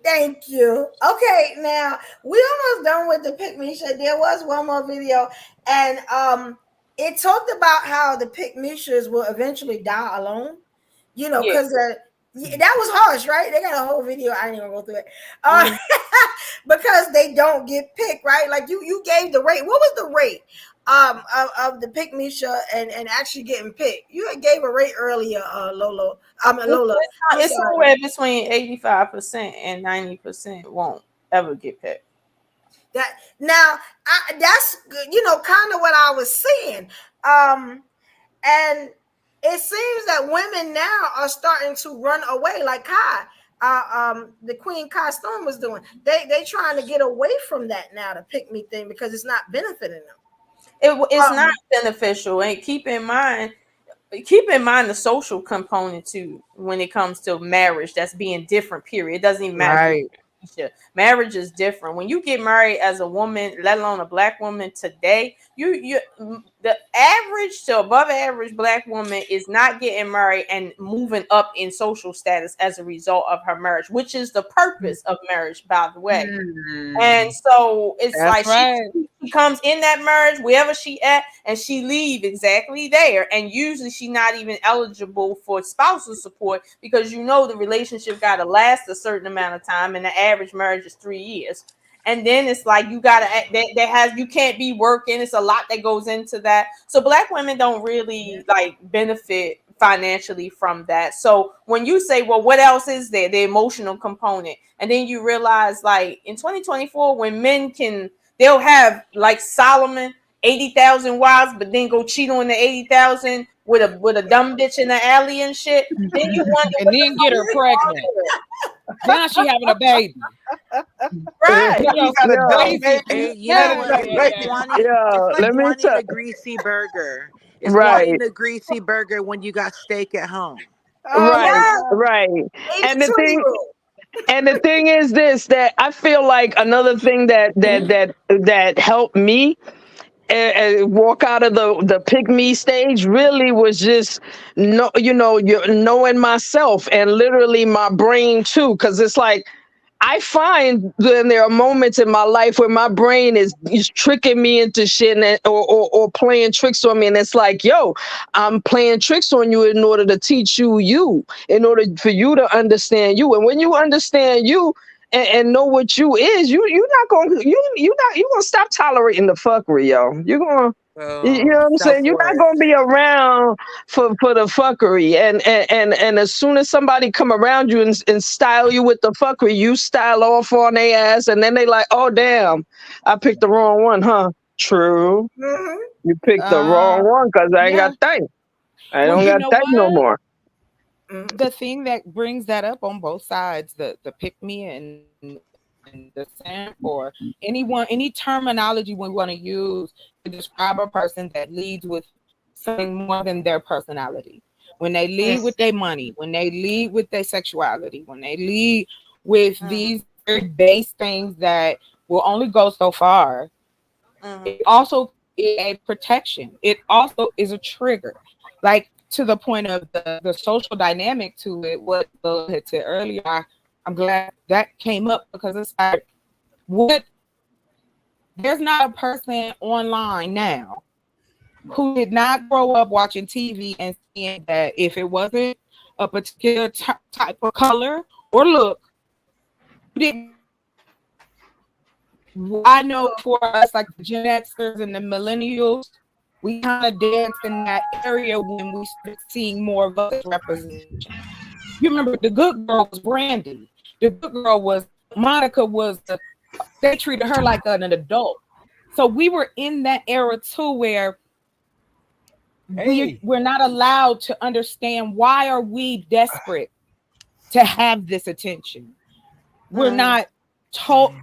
Thank you. Okay, now we almost done with the pick me shit. There was one more video, and it talked about how the pick me shits will eventually die alone. You know, because that was harsh, right? They got a whole video. I didn't even go through it. Because they don't get picked, right? Like you gave the rate. What was the rate of the pick me shit and actually getting picked? You had gave a rate earlier, Lola. Lola. It's somewhere between 85% and 90% won't ever get picked. That now that's kind of what I was saying. And it seems that women now are starting to run away, like Kai, the Queen Kai Storm was doing. They trying to get away from that now, the pick me thing, because it's not benefiting them. It's not beneficial. And keep in mind the social component too when it comes to marriage. That's being different. Period. It doesn't even matter. Right. Marriage is different. When you get married as a woman, let alone a black woman today, you the average to above average black woman is not getting married and moving up in social status as a result of her marriage, which is the purpose of marriage, by the way. And so it's she comes in that marriage wherever she at, and she leave exactly there. And usually she not even eligible for spousal support, because the relationship got to last a certain amount of time, and the average marriage is 3 years. And then it's like you can't be working. It's a lot that goes into that. So black women don't really benefit financially from that. So when you say, well, what else is there? The emotional component. And then you realize, like, in 2024, when men they'll have, like Solomon, 80,000 wives, but then go cheat on the 80,000 with a dumb bitch in the alley and shit. Then you wonder, and then get her pregnant. Now she having a baby. Right. You got a baby. Let me wanting a greasy burger. It's right. wanting a greasy burger when you got steak at home. Right. And the thing is this, that I feel like another thing that helped me walk out of the pick me stage really was just knowing myself, and literally my brain too, because it's like I find that there are moments in my life where my brain is tricking me into shit or playing tricks on me. And it's like, yo, I'm playing tricks on you in order to teach you, in order for you to understand you. And when you understand you and know what you is, you're gonna stop tolerating the fuckery, yo. You're gonna, you know what I'm saying? You're not gonna be around for the fuckery, and as soon as somebody come around you and style you with the fuckery, you style off on their ass, and then they like, oh damn, I picked the wrong one, huh? True, you picked the wrong one because I ain't got thank. I don't got thank no more. The thing that brings that up on both sides, the pick me and the simp, or any terminology we want to use to describe a person that leads with something more than their personality. When they lead with their money, when they lead with their sexuality, when they lead with these very base things that will only go so far, it also is a protection. It also is a trigger. Like, to the point of the social dynamic to it, what Bill had said earlier, I'm glad that came up, because it's like, there's not a person online now who did not grow up watching TV and seeing that if it wasn't a particular type of color or look, I know for us, like the Gen Xers and the millennials, we kind of danced in that area when we started seeing more of us representation. You remember the good girl was Brandy. The good girl was Monica. They treated her like an adult. So we were in that era too, where we're not allowed to understand, why are we desperate to have this attention? We're not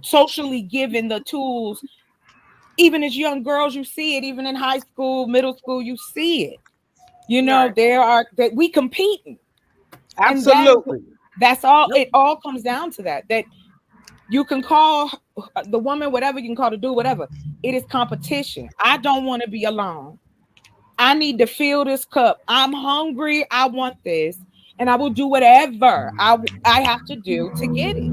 socially given the tools. Even as young girls, you see it. Even in high school, middle school, you see it. You know, there are that we competing. Absolutely. And that's all. It all comes down to that you can call the woman whatever, you can call the dude whatever. It is competition. I don't want to be alone. I need to fill this cup. I'm hungry. I want this, and I will do whatever I have to do to get it.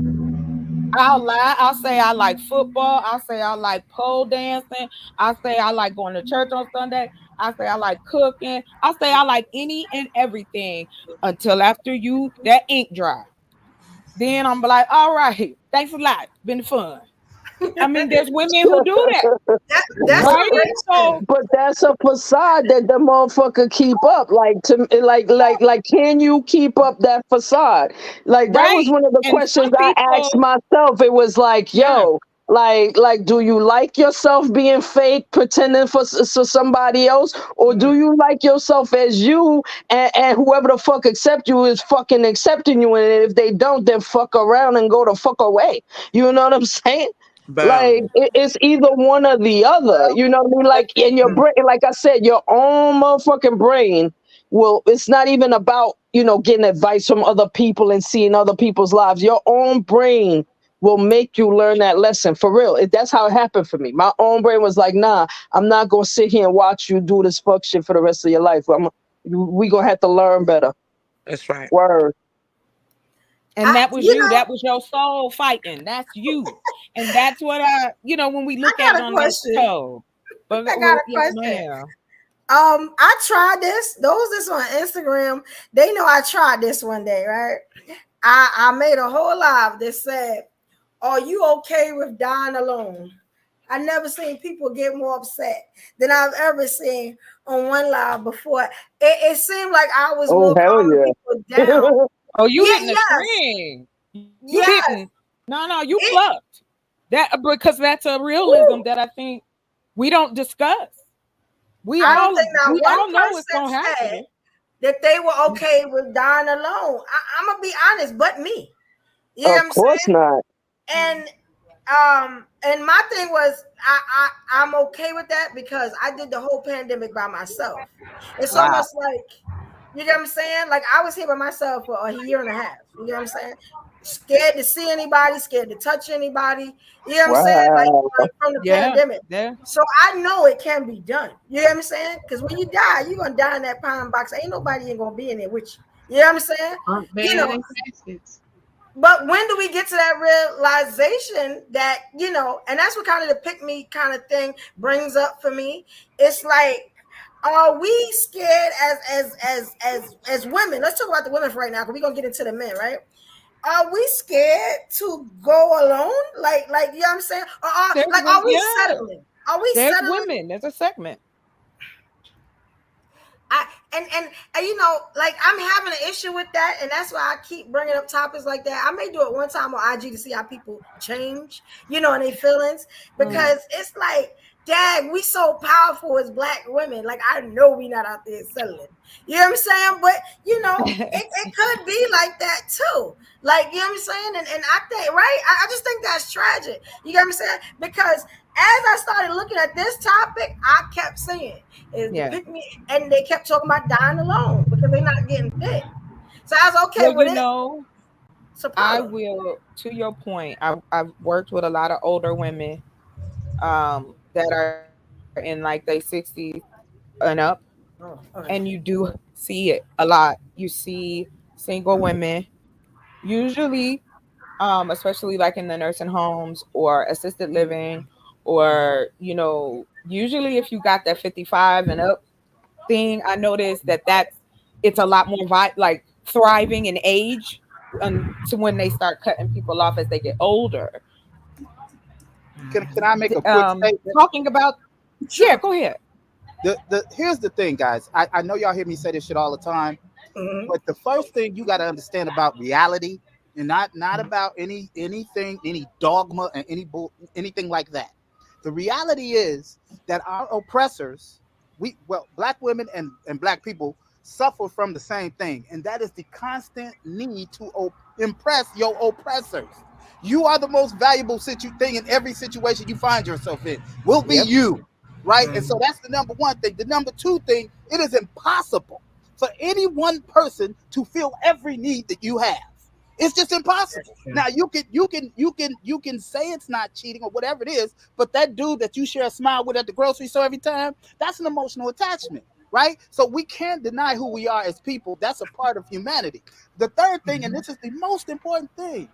I'll lie. I'll say I like football. I'll say I like pole dancing. I'll say I like going to church on Sunday. I'll say I like cooking. I'll say I like any and everything until after that ink dry. Then I'm like, all right, thanks a lot. Been fun. I mean, there's women who do that. That's right? So, but that's a facade that the motherfucker keep up. Like, can you keep up that facade? Like, that was one of the questions I asked myself. It was like, yo, like, do you like yourself being fake, pretending for somebody else, or do you like yourself as you, and whoever the fuck accept you is fucking accepting you, and if they don't, then fuck around and go the fuck away. You know what I'm saying? Like it's either one or the other, you know what I mean? Like in your brain, like I said, your own motherfucking brain it's not even about, getting advice from other people and seeing other people's lives. Your own brain will make you learn that lesson for real. That's how it happened for me. My own brain was like, nah, I'm not gonna sit here and watch you do this fuck shit for the rest of your life. We gonna have to learn better. That's right. Word. And that was you. That was your soul fighting. That's you. And that's what when we look at it on this show. I got a question. I tried this. Those that's on Instagram, they know I tried this one day, right? I made a whole live that said, "Are you okay with dying alone?" I never seen people get more upset than I've ever seen on one live before. It seemed like I was more calming people down. Oh, you hitting the string. You hitting. No, you plucked. That because that's a realism that I think we don't discuss. We all know it's gonna happen. That they were okay with dying alone. I'm gonna be honest, but me. You know what I'm saying? Of course not. And my thing was I'm okay with that because I did the whole pandemic by myself. It's almost like, you know what I'm saying? Like I was here by myself for a year and a half. You know what I'm saying? Scared to see anybody, scared to touch anybody. You know what I'm saying? Like from the pandemic. Yeah. So I know it can be done. You know what I'm saying? Because when you die, you're gonna die in that pine box. Ain't nobody gonna be in there with you. You know what I'm saying? But when do we get to that realization that, and that's what kind of the pick me kind of thing brings up for me. It's like, are we scared as women? Let's talk about the women for right now, because we're gonna get into the men, right? Are we scared to go alone? Like you know what I'm saying? Are we settling? Are we settling? Women, there's a segment. And like I'm having an issue with that, and that's why I keep bringing up topics like that. I may do it one time on IG to see how people change, and their feelings, because it's like, dang, we so powerful as Black women. Like I know we not out there settling. You know what I'm saying? But it could be like that too. Like, you know what I'm saying? And I think, right? I just think that's tragic. You know what I'm saying? Because as I started looking at this topic, I kept saying, pick me, and they kept talking about dying alone because they're not getting fit. So I was okay with it. I will, to your point, I've worked with a lot of older women that are in like their 60s and up. And you do see it a lot. You see single women, usually, especially like in the nursing homes or assisted living, or usually if you got that 55 and up thing, I noticed it's a lot more like thriving in age to when they start cutting people off as they get older. Can I make a quick statement? Talking about, go ahead. Here's the thing, guys. I know y'all hear me say this shit all the time, but the first thing you got to understand about reality, and not about anything, any dogma, and anything like that. The reality is that our oppressors, Black women and Black people, suffer from the same thing, and that is the constant need to impress your oppressors. You are the most valuable thing in every situation you find yourself in. Will be you, right? And so that's the number one thing. The number two thing, it is impossible for any one person to fill every need that you have. It's just impossible. Now you can say it's not cheating or whatever it is, but that dude that you share a smile with at the grocery store every time, that's an emotional attachment, right? So we can't deny who we are as people. That's a part of humanity. The third thing, and this is the most important thing,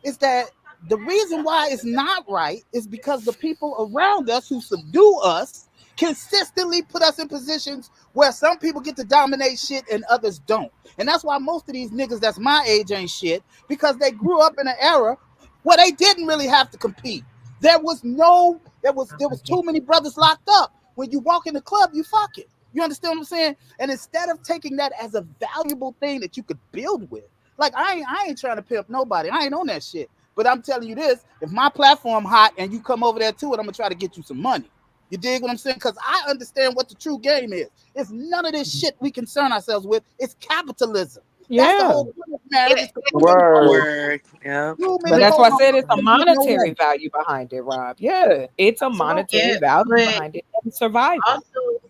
is that the reason why it's not right is because the people around us who subdue us consistently put us in positions where some people get to dominate shit and others don't. And that's why most of these niggas that's my age ain't shit, because they grew up in an era where they didn't really have to compete. There was too many brothers locked up. When you walk in the club, you fuck it. You understand what I'm saying? And instead of taking that as a valuable thing that you could build with, like I ain't trying to pimp nobody. I ain't on that shit. But I'm telling you this, if my platform hot and you come over there too, and I'm gonna try to get you some money. You dig what I'm saying? Because I understand what the true game is. It's none of this shit we concern ourselves with. It's capitalism. That's the whole point of marriage. Word. Yeah. But that's why I said it's a monetary value behind it, Rob. Yeah, it's a monetary value behind it and survival. Also,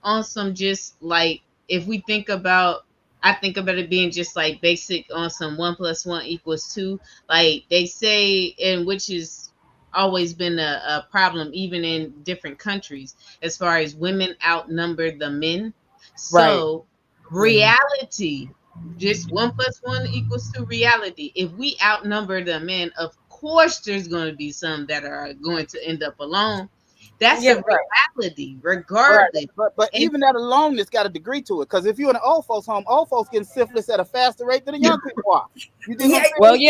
on some just like if we think about, I think about it being just like basic on some 1 + 1 = 2. Like they say, and which is always been a problem even in different countries as far as women outnumber the men. So reality, just 1 + 1 = 2 reality. If we outnumber the men, of course there's going to be some that are going to end up alone. That's a reality, regardless. But even that alone, it's got a degree to it. Because if you're in an old folks' home, old folks getting syphilis at a faster rate than the young people are. You think that was I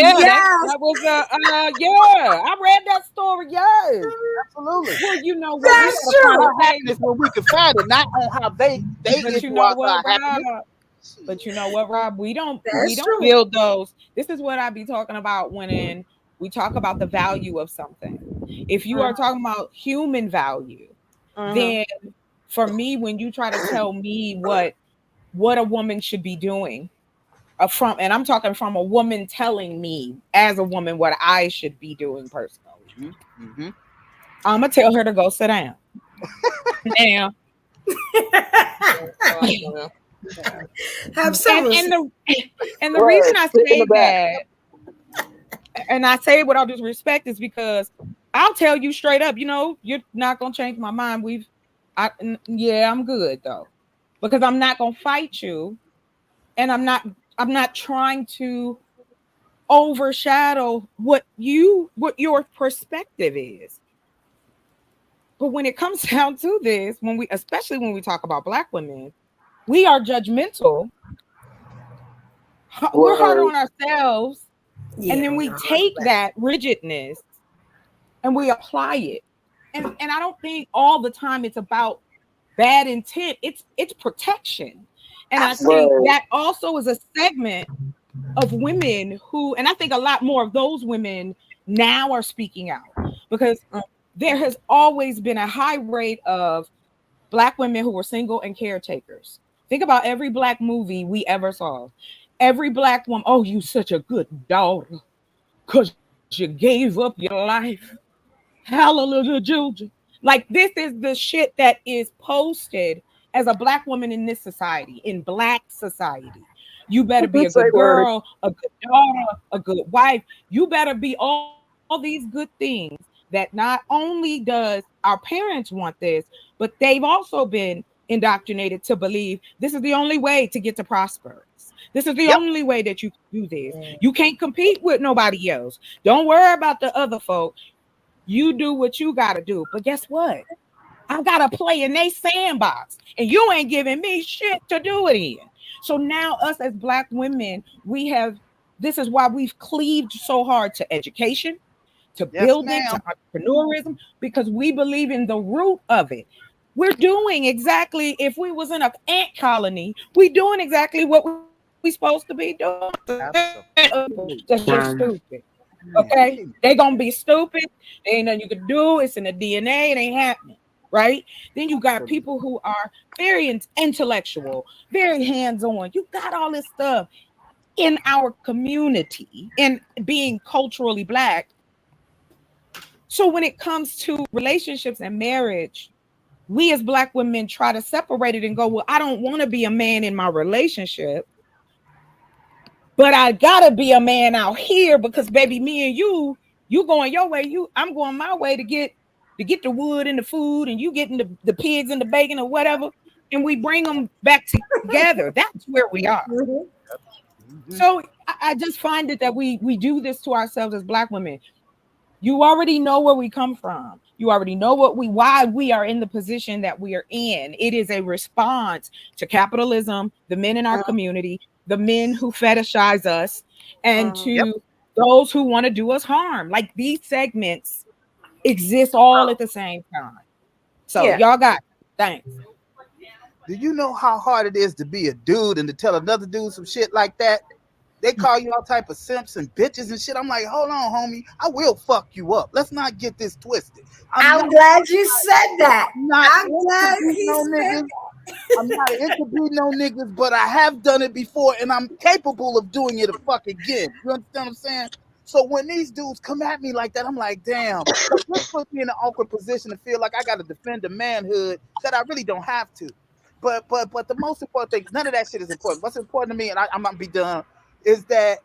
read that story. Yes, absolutely. Well, you know what? That's true. Happiness when we can find it, not on how they But you know what, Rob? But you know what, Rob? We don't build those. This is what I be talking about when we talk about the value of something. If you are talking about human value, then for me, when you try to tell me what a woman should be doing, and I'm talking from a woman telling me as a woman what I should be doing personally, I'm gonna tell her to go sit down. Now, have some and the reason I say that, and I say it with all due respect, is because I'll tell you straight up, you're not gonna change my mind. I'm good though, because I'm not gonna fight you, and I'm not trying to overshadow what your perspective is. But when it comes down to this, especially when we talk about Black women, we are judgmental. We're hard on ourselves, and then we take that rigidness and we apply it. And I don't think all the time it's about bad intent. It's protection. And I think that also is a segment of women who, and I think a lot more of those women now are speaking out, because there has always been a high rate of Black women who were single and caretakers. Think about every Black movie we ever saw. Every Black woman, oh, you such a good daughter because you gave up your life. Hallelujah, children. Like, this is the shit that is posted as a Black woman in this society, in Black society. You better be a good girl, a good daughter, a good wife. You better be all these good things that not only does our parents want this, but they've also been indoctrinated to believe this is the only way to get to prosperous. This is the only way that you can do this. You can't compete with nobody else. Don't worry about the other folk. You do what you got to do. But guess what? I got to play in they sandbox, and you ain't giving me shit to do it in. So now us as Black women, this is why we've cleaved so hard to education, to building, to entrepreneurism, because we believe in the root of it. We're doing exactly, if we was in an ant colony, we doing exactly what we supposed to be doing. Just stupid. Okay? They're going to be stupid. There ain't nothing you can do. It's in the DNA. It ain't happening. Right? Then you got people who are very intellectual, very hands-on. You got all this stuff. in our community and being culturally black. So when it comes to relationships and marriage, we as black women try to separate it and go, well, I don't want to be a man in my relationship, but I gotta be a man out here because baby, me and you going your way, I'm going my way to get the wood and the food, and you getting the pigs and the bacon or whatever, and we bring them back together. That's where we are. So I just find it that we do this to ourselves as black women. You already know where we come from. You already know why we are in the position that we are in. It is a response to capitalism, the men in our community, the men who fetishize us, and to those who want to do us harm. Like these segments exist all at the same time. So y'all got it. Thanks. Do you know how hard it is to be a dude and to tell another dude some shit like that? They call you all type of simps and bitches and shit. I'm like, hold on, homie. I will fuck you up. Let's not get this twisted. I'm glad you said that. I'm glad he no said niggas. I'm not into be no niggas, but I have done it before and I'm capable of doing it again. You understand what I'm saying? So when these dudes come at me like that, I'm like, damn, this puts me in an awkward position to feel like I got to defend the manhood that I really don't have to. But the most important thing, none of that shit is important. What's important to me, and I'm gonna be done, is that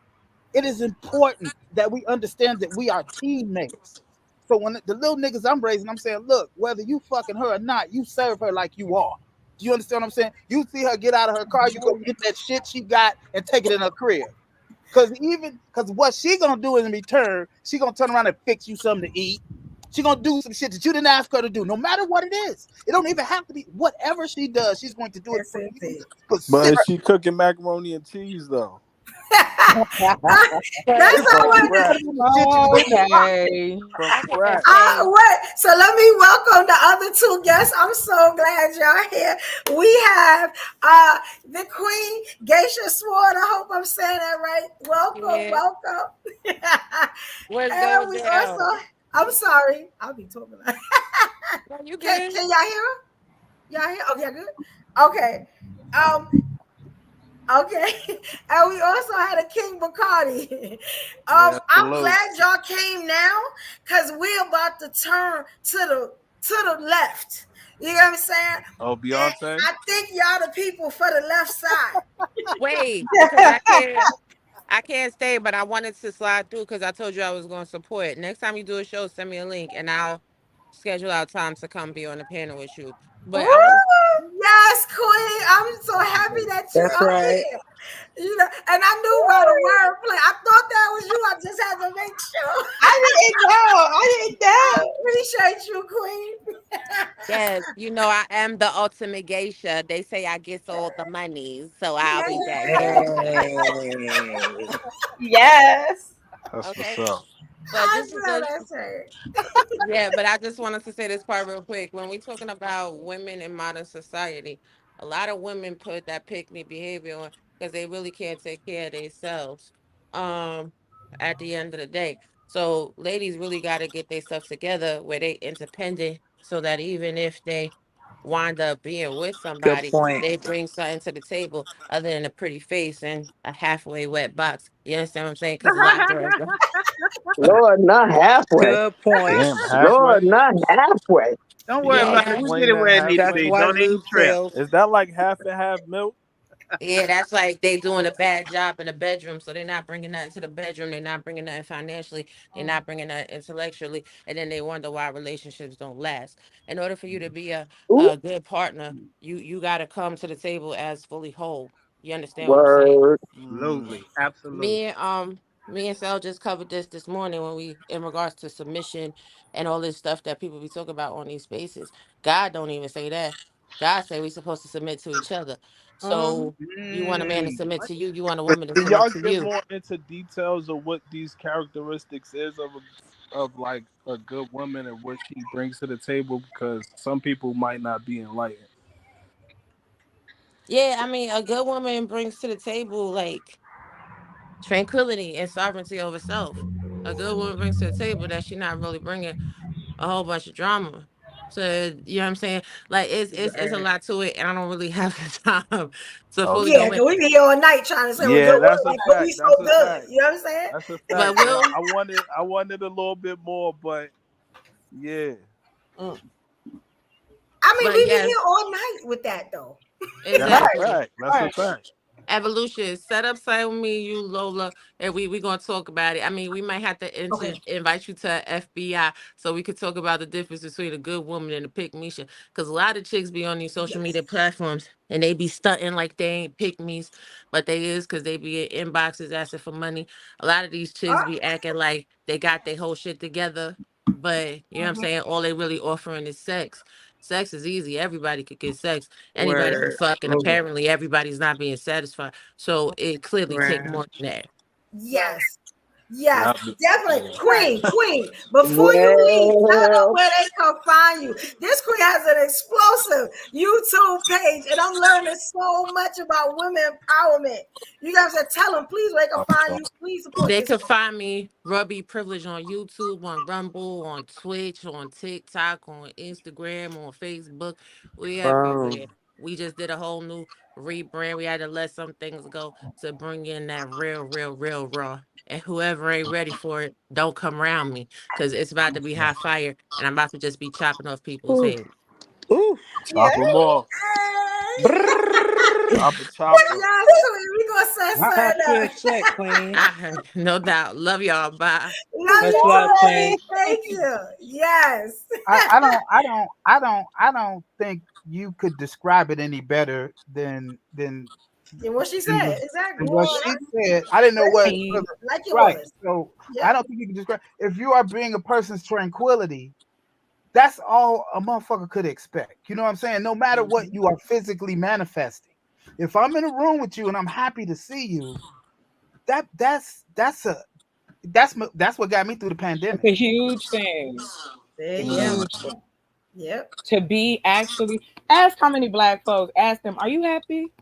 it is important that we understand that we are teammates. So when the little niggas I'm raising, I'm saying, look, whether you fucking her or not, you serve her like you are. Do you understand what I'm saying? You see her get out of her car, you go get that shit she got and take it in her crib. Because what she gonna do in return, she gonna turn around and fix you something to eat. She gonna do some shit that you didn't ask her to do, no matter what it is. It don't even have to be whatever she does. She's going to do it for you. But is she cooking macaroni and cheese though? That's how okay. Wait, so let me welcome the other two guests. I'm so glad y'all here. We have the Queen Geisha Sword. I hope I'm saying that right. Welcome. And we also, I'm sorry, I'll be talking like you can y'all hear her? Y'all hear? Okay, good. Okay. Okay, and we also had a King Bacardi. I'm glad y'all came now because we're about to turn to the left. You know what I'm saying? Oh, Beyonce. And I think y'all the people for the left side. Wait, because I can't stay, but I wanted to slide through because I told you I was going to support. Next time you do a show, send me a link and I'll schedule out time to come be on the panel with you. But yes, Queen. I'm so happy that you are here. You know, and I knew about the wordplay. I thought that was you. I just had to make sure. I didn't know. Appreciate you, Queen. yes, you know I am the ultimate geisha. They say I get all the money, so I'll be back. Yes. That's Okay. what's up. But this is yeah, but I just wanted to say this part real quick. When we're talking about women in modern society, a lot of women put that pick me behavior on because they really can't take care of themselves. Um, at the end of the day. So ladies really got to get their stuff together where they independent so that even if they wind up being with Good somebody, point. they bring something to the table other than a pretty face and a halfway wet box. You understand what I'm saying? Because a lot of girls Lord, not halfway. Good point. Damn, Lord, halfway. not halfway. Don't worry Y'all about it. We explain get it that where it needs to That's be. halfway. why Don't even lube trip. sales. Is that like half and half milk? Yeah, that's like they doing a bad job in the bedroom, so they're not bringing nothing to the bedroom. They're not bringing nothing financially. They're not bringing nothing intellectually, and then they wonder why relationships don't last. In order for you to be a good partner, you got to come to the table as fully whole. You understand what I'm saying? Word. Absolutely. Absolutely. Me and Sal just covered this morning when we in regards to submission and all this stuff that people be talking about on these spaces. God don't even say that. God say we supposed to submit to each other. So you want a man to submit to you, you want a woman to Can submit y'all to get you. more into details of what these characteristics is of like a good woman and what she brings to the table? Because some people might not be enlightened. Yeah, I mean, a good woman brings to the table like tranquility and sovereignty over self. A good woman brings to the table that she's not really bringing a whole bunch of drama. to, you know what I'm saying? Like it's a lot to it, and I don't really have the time to fully Yeah, go in. because we be here all night trying to say we're Yeah, good that's women. a Like, but we fact. so That's a good. fact. You know what I'm saying? That's a But fact. we'll I wanted a little bit more, but yeah. I mean, but we be yes, here all night with that though. That's a exactly. fact. That's a fact. Evolution, set up something with me, you Lola, and we gonna talk about it. I mean, we might have to Okay. invite you to FBI so we could talk about the difference between a good woman and a pick Misha. Because a lot of chicks be on these social media platforms and they be stunting like they ain't pick me's, but they is because they be in inboxes asking for money. A lot of these chicks be acting like they got their whole shit together, but you know what I'm saying? All they really offering is sex. Sex is easy. Everybody could get sex. Anybody can Word. fuck, and apparently everybody's not being satisfied. So it clearly take Word. more than that. Yes. Yes, Yeah. definitely. Queen, before you leave, tell them Well, where they can find you. This queen has an explosive YouTube page, and I'm learning so much about women empowerment. You guys are tell them, please, where they can find you. Please support They this could queen. find me, Ruby Privilege, on YouTube, on Rumble, on Twitch, on TikTok, on Instagram, on Facebook. We everywhere. Boom. We just did a whole new rebrand. We had to let some things go to bring in that real raw. And whoever ain't ready for it, don't come around me because it's about to be hot fire, and I'm about to just be chopping off people's ooh, heads. Ooh. Chop them off. Chopper, chopper. Yes, queen. We gonna set Talk something your up. shit, Queen. No doubt. Love y'all. Bye. Love Much you, love, queen. Queen. Thank you. Yes. I don't think you could describe it any better than Yeah, what she than, said. Exactly. than what she said. I didn't know what Like it right. was. So Yep. I don't think you can describe if you are bringing a person's tranquility. That's all a motherfucker could expect. You know what I'm saying? No matter what you are physically manifesting. If I'm in a room with you and I'm happy to see you, that's what got me through the It's pandemic. a huge thing. There It's you a go. huge thing. Yep. To be actually ask how many black folks ask them, are you happy?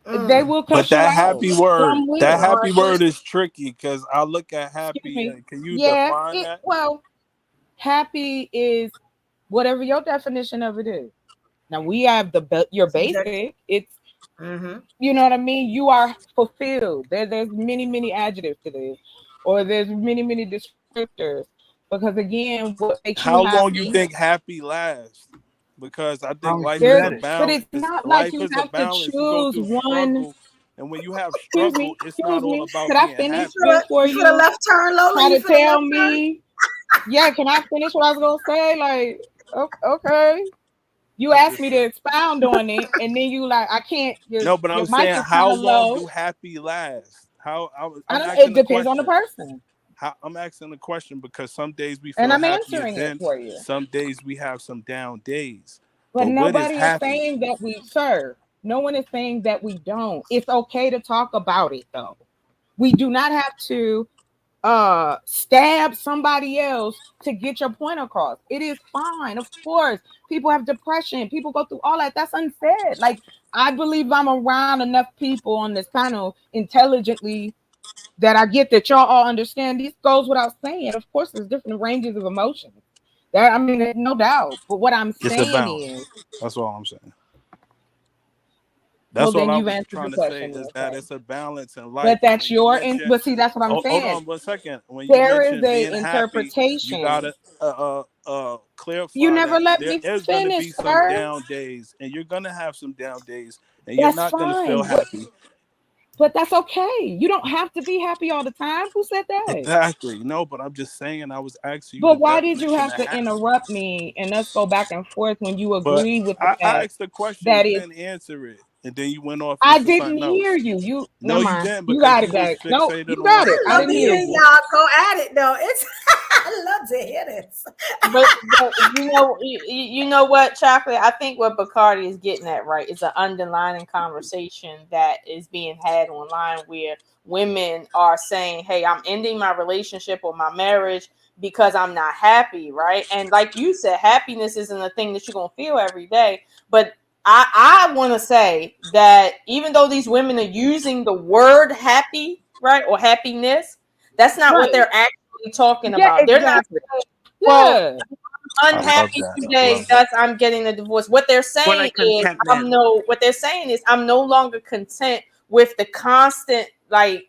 They will But cuss you out. Some that will. happy word is tricky because I look at Excuse happy. me. Can you Yeah, define that? well, happy is whatever your definition of it is. Now we have your Subjective. basic. It's Mm-hmm. you know what I mean. You are fulfilled. There's many adjectives to this, or there's many descriptors. Because again, what makes you How long you happy? think happy lasts? Because I think life You is There's, a said it. but balance. it's not like Life you is a have to balance. You go choose through one. struggle, and when you have Excuse struggle, me. it's Excuse not all me. about Could I being finish happy. before You for the you left turn, Lola? try You to for the tell left turn? me? Yeah, can I finish what I was gonna say? Like, okay. You I'm asked just me to saying. expound on it, and then you like, I can't. No, but Your I'm mic saying, is kind how of long low. do happy last? I I'm don't. asking It the depends on the question. person, I'm asking the question because some days we and feel I'm happy and answering it then for you. some days we have some down days. But But what is nobody is happy? saying that we, sir. No one is saying that we don't. It's okay to talk about it, though. We do not have to stab somebody else to get your point across. It is fine. Of course, people have depression, people go through all that. That's unsaid. Like, I believe I'm around enough people on this panel intelligently that I get that y'all all understand. This goes without saying. Of course, there's different ranges of emotions. That, I mean, there's no doubt. But what I'm It's a saying balance. is, That's all I'm saying. well, That's all then I you've was answered the trying to say question, is then, that sir. it's a balance in life. But And that's when you your mention, but see, that's what I'm hold saying. on 1 second. When you There is mention a being happy, you interpretation. gotta You clarify never that let there me is gonna finish, be some sir. down days, and you're gonna have some down days, and you're That's not gonna feel fine. happy. But that's okay. You don't have to be happy all the time. Who said that? Exactly. No, but I'm just saying. I was asking you the But why did you definition have of to happy. interrupt me and us go back and forth when you But agree with the I fact asked the question, that you is didn't answer it, and then you went off I into didn't something hear else. you. You No, never you mind. didn't You because got you it, was back. No, fixated you got on. it. I I love didn't to hear hear you. y'all go at it though. It's I love to hear this. But you know what, Chocolate? I think what Bacardi is getting at right is an underlying conversation that is being had online where women are saying, "Hey, I'm ending my relationship or my marriage because I'm not happy," right? And like you said, happiness isn't a thing that you're gonna feel every day. But I want to say that even though these women are using the word happy, right, or happiness, that's not what Right. they're actually talking Yeah, about. They're not exactly. well, Yeah. unhappy today, thus I'm getting a divorce. What they're saying is I'm no longer content with the constant like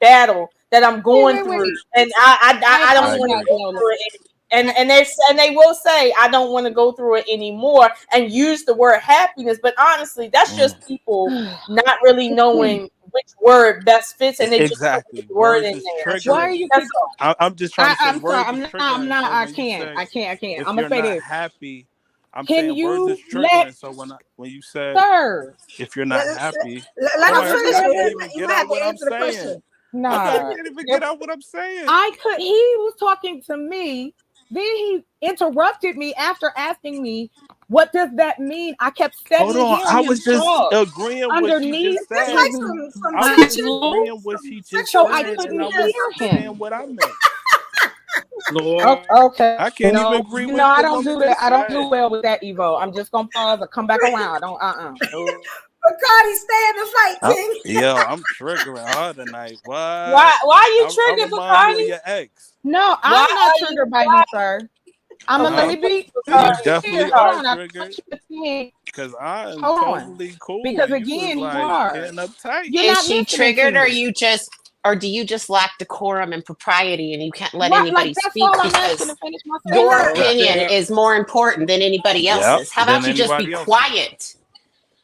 battle that I'm going through, and I don't want to go through it. And they will say I don't want to go through it anymore and use the word happiness, but honestly, that's just people not really knowing which word best fits, and they just put the word in there. Why are you? I'm just trying to say I'm sorry. words. I'm not. I can't. If I'm you're gonna say not this. happy, I'm Can saying words is you triggering. let, So when you said, sir, if you're not happy, let him finish. I can't even You get might have out to what I'm answer the saying. question. nah, I can't even get out what I'm saying. He was talking to me. Then he interrupted me after asking me, "What does that mean?" I kept Hold steadily on, hearing I him was just talk agreeing what she underneath. just said. Like some I was just tension. agreeing what she just So I said, couldn't and I was hear saying him. what I meant. Okay. I can't No, even agree you with know I the don't woman do that. just I don't said. do well with that, Evo. I'm just gonna pause and come back around. I don't. Bacardi, stay in the fight, King. Yo, I'm triggering her tonight. What? Why are you triggered, I remind you of Bacardi? your ex. No, I'm not triggered by you, sir. Let me be. You definitely are Hold on. triggered. Because I am Hold on. totally cool. Because And you was again, you like are. getting uptight. You're Is not she listening to triggered, me. or do you just lack decorum and propriety, and you can't let Right, anybody like that's speak all I'm asking because to finish my your sentence. opinion is more important than anybody else's? How about you just be quiet?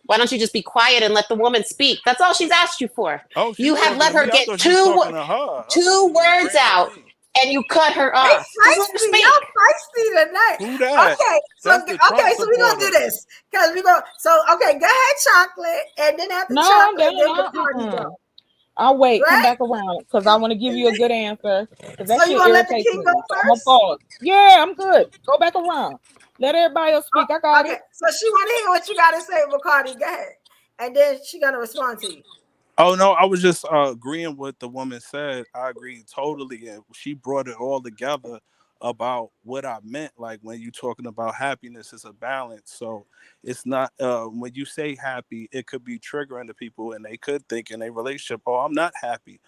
Why don't you just be quiet and let the woman speak? That's all she's asked you for. Oh, You have let her I get thought she was talking to her. two words out, and you cut her off. Just let her Feisty, speak. y'all feisty tonight. Who that? Okay, so we're gonna do this because we go. So go ahead, Chocolate, and then after Chocolate, then the party go. I'll wait. Right? Come back around because I want to give you a good answer. Because that So you shit gonna let the irritates king me. go So I'm gonna first? pause. Yeah, I'm good. Go back around. Let everybody else speak. I got Okay, it. so she want to hear what you got to say, Bacardi. Go ahead, and then she gonna respond to you. Oh no, I was just agreeing with the woman said. I agree totally, and she brought it all together about what I meant. Like when you talking about happiness, it's a balance. So it's not when you say happy, it could be triggering to people, and they could think in a relationship, "Oh, I'm not happy,"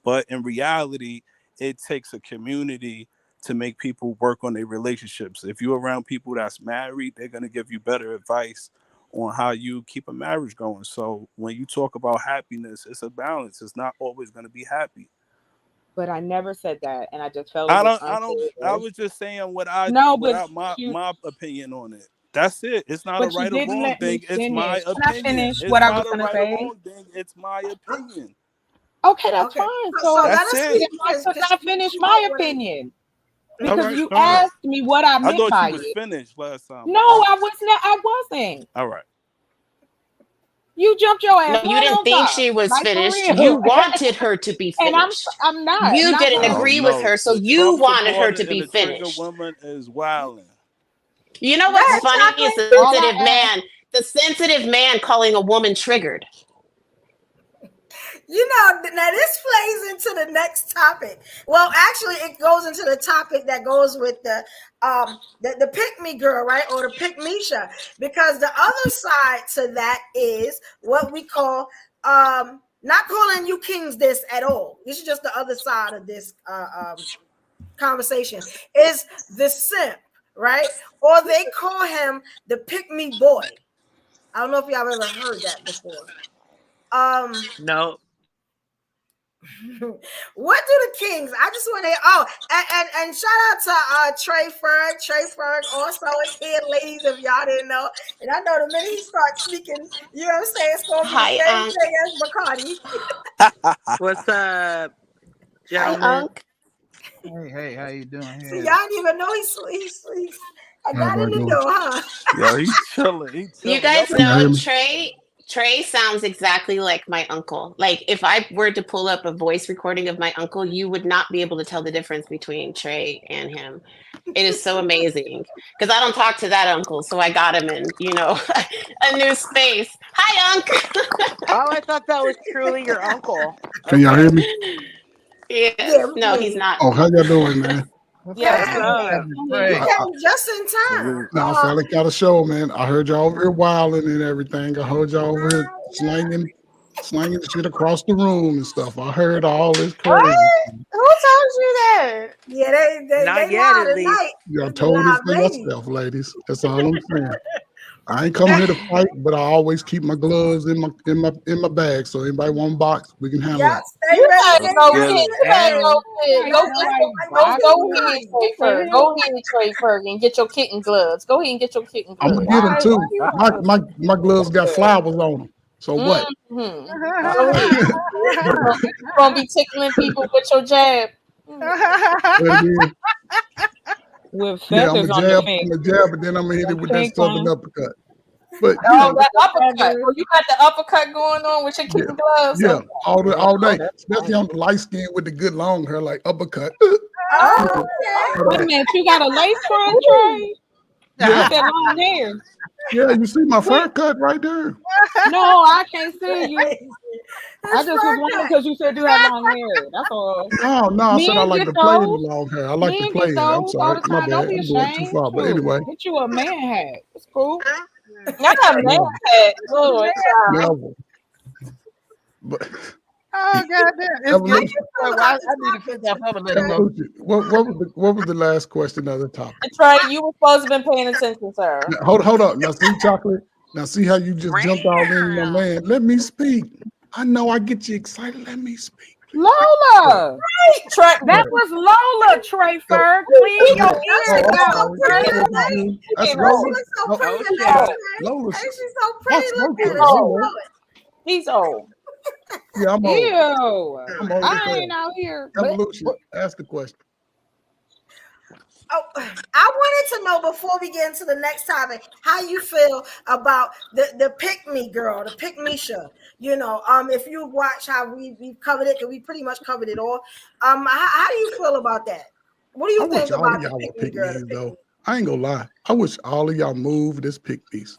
but in reality, it takes a community to make people work on their relationships. If you're around people that's married, they're gonna give you better advice on how you keep a marriage going. So when you talk about happiness, it's a balance. It's not always going to be happy. But I never said that, and I just felt it was unfair. I was just saying my opinion on it. That's it. It's not a But you right or didn't wrong let me thing. It's my finish. Can I opinion. finish It's what I was not a gonna right say? or wrong thing. It's my opinion. Okay, that's fine. So that's it. I could not finish my opinion because All right, you go ahead. asked me what I meant thought by you was it. finished last time. No, I was not. I wasn't. All right. You jumped your ass. No, you didn't think she was finished. You wanted her to be And finished. I'm not. You I'm didn't not agree with No, her, so the you Trump wanted her supporter to be and the trigger finished. woman is wilding. You know what's funny is the sensitive man calling a woman triggered. You know, now this plays into the next topic. Well, actually, it goes into the topic that goes with the pick me girl, right, or the pick Misha, because the other side to that is what we call not calling you kings this at all. This is just the other side of this conversation is the simp, right, or they call him the pick me boy. I don't know if y'all have ever heard that before. No. What do the kings? I just want to and shout out to Trey Ferg also is here, ladies, if y'all didn't know. And I know the minute he starts speaking, you know what I'm saying, it's gonna be the same thing as Bacardi. What's up, gentlemen? Hi, Unc. Hey, how you doing? See, y'all didn't even know he's I got in the door, huh? Yo, he's chilling. You guys know Trey sounds exactly like my uncle. Like if I were to pull up a voice recording of my uncle, you would not be able to tell the difference between Trey and him. It is so amazing because I don't talk to that uncle, so I got him in, a new space. Hi, Unc. Oh, I thought that was truly your uncle. Can y'all hear me? Yeah. No, he's not. Oh, how y'all doing, man? Yeah, you came just in time. No, I felt like y'all a show, man. I heard y'all over here wilding and everything. I heard y'all over here slanging slanging the shit across the room and stuff. I heard all this What? crazy. Who told you that? Yeah, they Not yet, loud at at least. night. Y'all told it for yourself, ladies. That's all I'm saying. I ain't come here to fight, but I always keep my gloves in my bag. So anybody want box, we can handle Yeah, it. stay You ready. better go get. You better go get. Go ahead, Trey Ferg. Go ahead, Trey Ferg, and get your kitten gloves. Go ahead and get your kitten I'm gloves. gonna get them too. My gloves got flowers on them. So what? Mm-hmm. Go ahead. You gonna be tickling people with your jab. With Yeah, I'm feathers a on the jab, finger. but then I'm gonna hit it with that Pink southern one. uppercut. But Oh, that uppercut. Oh, you got the uppercut going on with your kitten gloves. yeah, Okay. all day, especially on the light skin with the good long hair, like uppercut. Oh, Wait a minute, you got a lace front, Trey? Yeah. With that long hair. Yeah, you see my fur cut right there. No, I can't see you. I just was wondering because you said you had long hair. That's all. No, I said I Men like get to play in the those. long hair. I like to Men play get in it. I'm those all sorry, the my time. bad. Don't be I'm going too ashamed. far. But Shoot. anyway, Get you a man hat. It's cool. Not a man hat. Lord, child. never. But Oh goddamn! It's Evolution. getting. I need to figure out how to let him know. Evolution. What was the last question of the topic? Trey, you were supposed to have been paying attention, sir. Now, hold up. Now see chocolate. Now see how you just jumped all in, my man. Let me speak. I know I get you excited. Let me speak. Lola. Trey, that was Lola, Trey Ferg. Clean your ears out, Trey. That's She Lola. looks so pretty. Lola. Hey, she's so pretty looking. He's old. He's old. Yeah, I'm old. Ew. I'm old. I ain't out here. Evolution. Ask the question. Oh, I wanted to know before we get into the next topic how you feel about the pick me girl, the pick me show. You know, if you watch how we've covered it, because we pretty much covered it all. How do you feel about that? What do you think about the pick me girl? Though I ain't gonna lie, I wish all of y'all move this pick piece.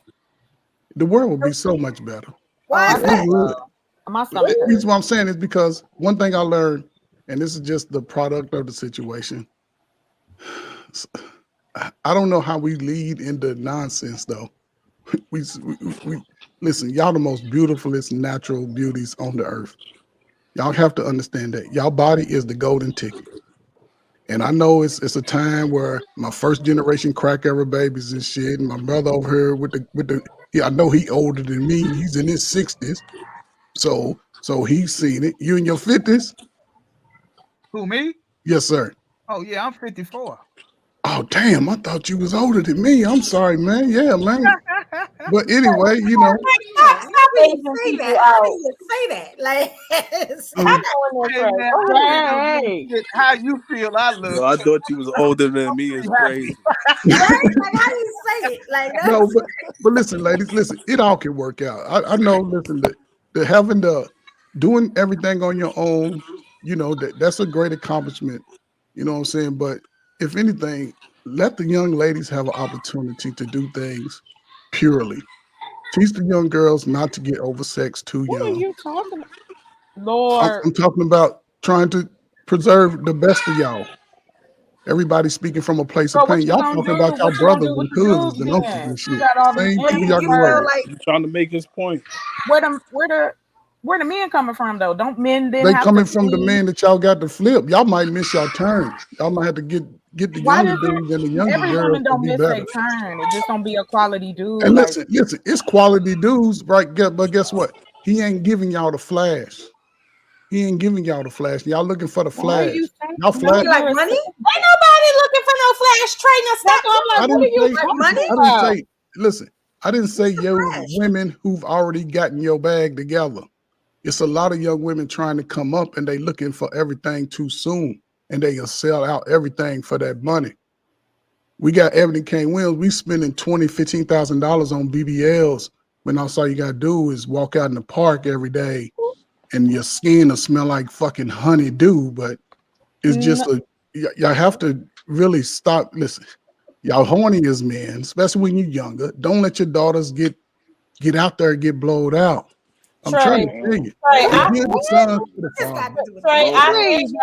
The world would be so much better. Why is that? My stomach The reason why I'm saying is because one thing I learned, and this is just the product of the situation. I don't know how we lead into nonsense though. We listen, y'all the most beautifulest natural beauties on the earth. Y'all have to understand that y'all body is the golden ticket. And I know it's a time where my first generation crack era babies and shit, and my brother over here with the I know he older than me. He's in his 60s. So he's seen it. You in your 50s? Who, me? Yes, sir. Oh yeah, I'm 54. Oh damn, I thought you was older than me. I'm sorry, man. Yeah, man. But anyway, you know. Stop even say that. How do you say that? Like, how you feel? I look. Yo, I thought you was older than me. It's crazy. right? Like, how do you say it? Like, that's No, but listen, ladies, listen. It all can work out. I know. Listen, the having doing everything on your own. You know that's a great accomplishment. You know what I'm saying? But if anything, let the young ladies have an opportunity to do things purely. Teach the young girls not to get oversexed too young. What are you talking about? Lord. I'm talking about trying to preserve the best of y'all. Everybody speaking from a place of pain. Y'all talking about y'all brothers and cousins and uncles and shit. Same people y'all grew up with. I'm trying to make his point. Where the men coming from though? Don't men then They have coming to from the men that y'all got to flip. Y'all might miss your turn. Y'all might have to get the younger dudes and the younger every girls woman to don't be miss better. their turn? It just don't be a quality dude. And listen, it's quality dudes, right? But guess what? He ain't giving y'all the flash. He ain't giving y'all the flash. Y'all looking for the flash. Y'all flash. like money? Ain't nobody looking for no flash train. Now stop. I'm like, what are you talking about? I didn't say, listen, I didn't say yo women who've already gotten your bag together. It's a lot of young women trying to come up and they looking for everything too soon. And they will sell out everything for that money. We got Everything Can't Win. We spending $20,000, $15,000 on BBLs when all you gotta do is walk out in the park every day and your skin will smell like fucking honeydew. But it's just y'all have to really stop. Listen, y'all horny as men, especially when you're younger. Don't let your daughters get out there and get blowed out. I'm trying to tell you. Please,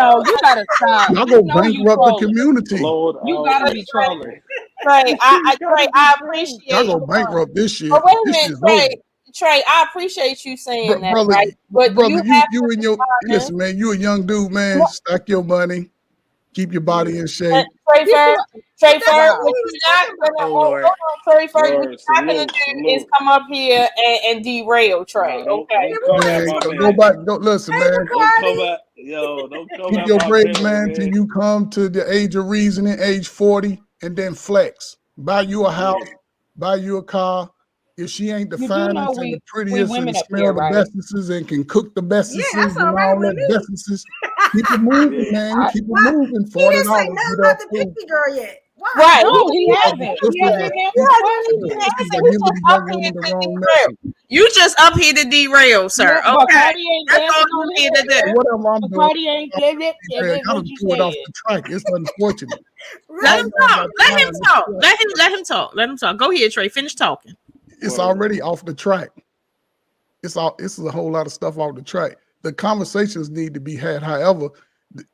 no, you gotta stop. Y'all go bankrupt the community. You gotta be trolling. Trey, I appreciate. Y'all go bankrupt this shit. Oh, wait a This minute, shit's Trey. over. Trey, I appreciate you saying that, brother, right? But brother, you have you and your to listen, man. You a young dude, man. Stack your money, keep your body in shape. Trey Fur, That's what what we you're was not talking gonna about. hold on, Trey Fur, what Lord, you're not gonna do is come up here and derail Trey. Nah, Okay. don't come at Man, my go man. back. Go listen, man. Don't come at don't come Keep at your my breaks, man, man, till you come to the age of reasoning, age 40, and then flex. Buy you a house, buy you a car. If she ain't the You do know finest and the we prettiest and women up smell here, the right? bestest and can cook the bestest Yeah, that's all and right all with that me. bestest, keep it moving, man. Keep it moving. He didn't say $40. nothing Get about up the cool. picky girl yet. Why? Right. No, He hasn't. sisters He hasn't are, answered the question. He sisters hasn't. are We giving just the up young here women the to wrong derail. message. You just up here to derail, sir. Yeah, but Okay. Cardi ain't That's all dancing you on need to do. Whatever I'm But doing, Cardi ain't did it. y'all What done you threw it off said? the track. It's unfortunate. Let I him ain't never talk. got Let him time to talk. stress. Let him talk. Let him talk. Go ahead, Trey. Finish talking. It's already off the track. It's a whole lot of stuff off the track. The conversations need to be had. However,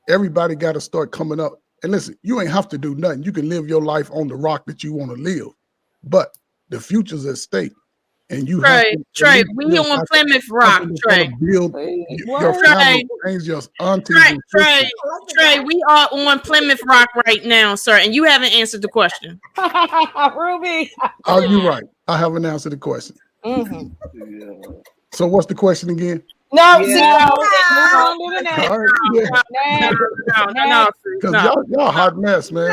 everybody got to start coming up. And listen, you ain't have to do nothing. You can live your life on the rock that you want to live. But the future's at stake. And you have to Trey, we here on Plymouth Rock, Trey. build your family, change your aunties and sisters. Trey, we are on Plymouth Rock right now, sir, and you haven't answered the question. Ruby. Oh, you're right. I haven't answered the question. So what's the question again? No, see, no, move on to the next. All right, yeah. Next. Because y'all hot mess, man.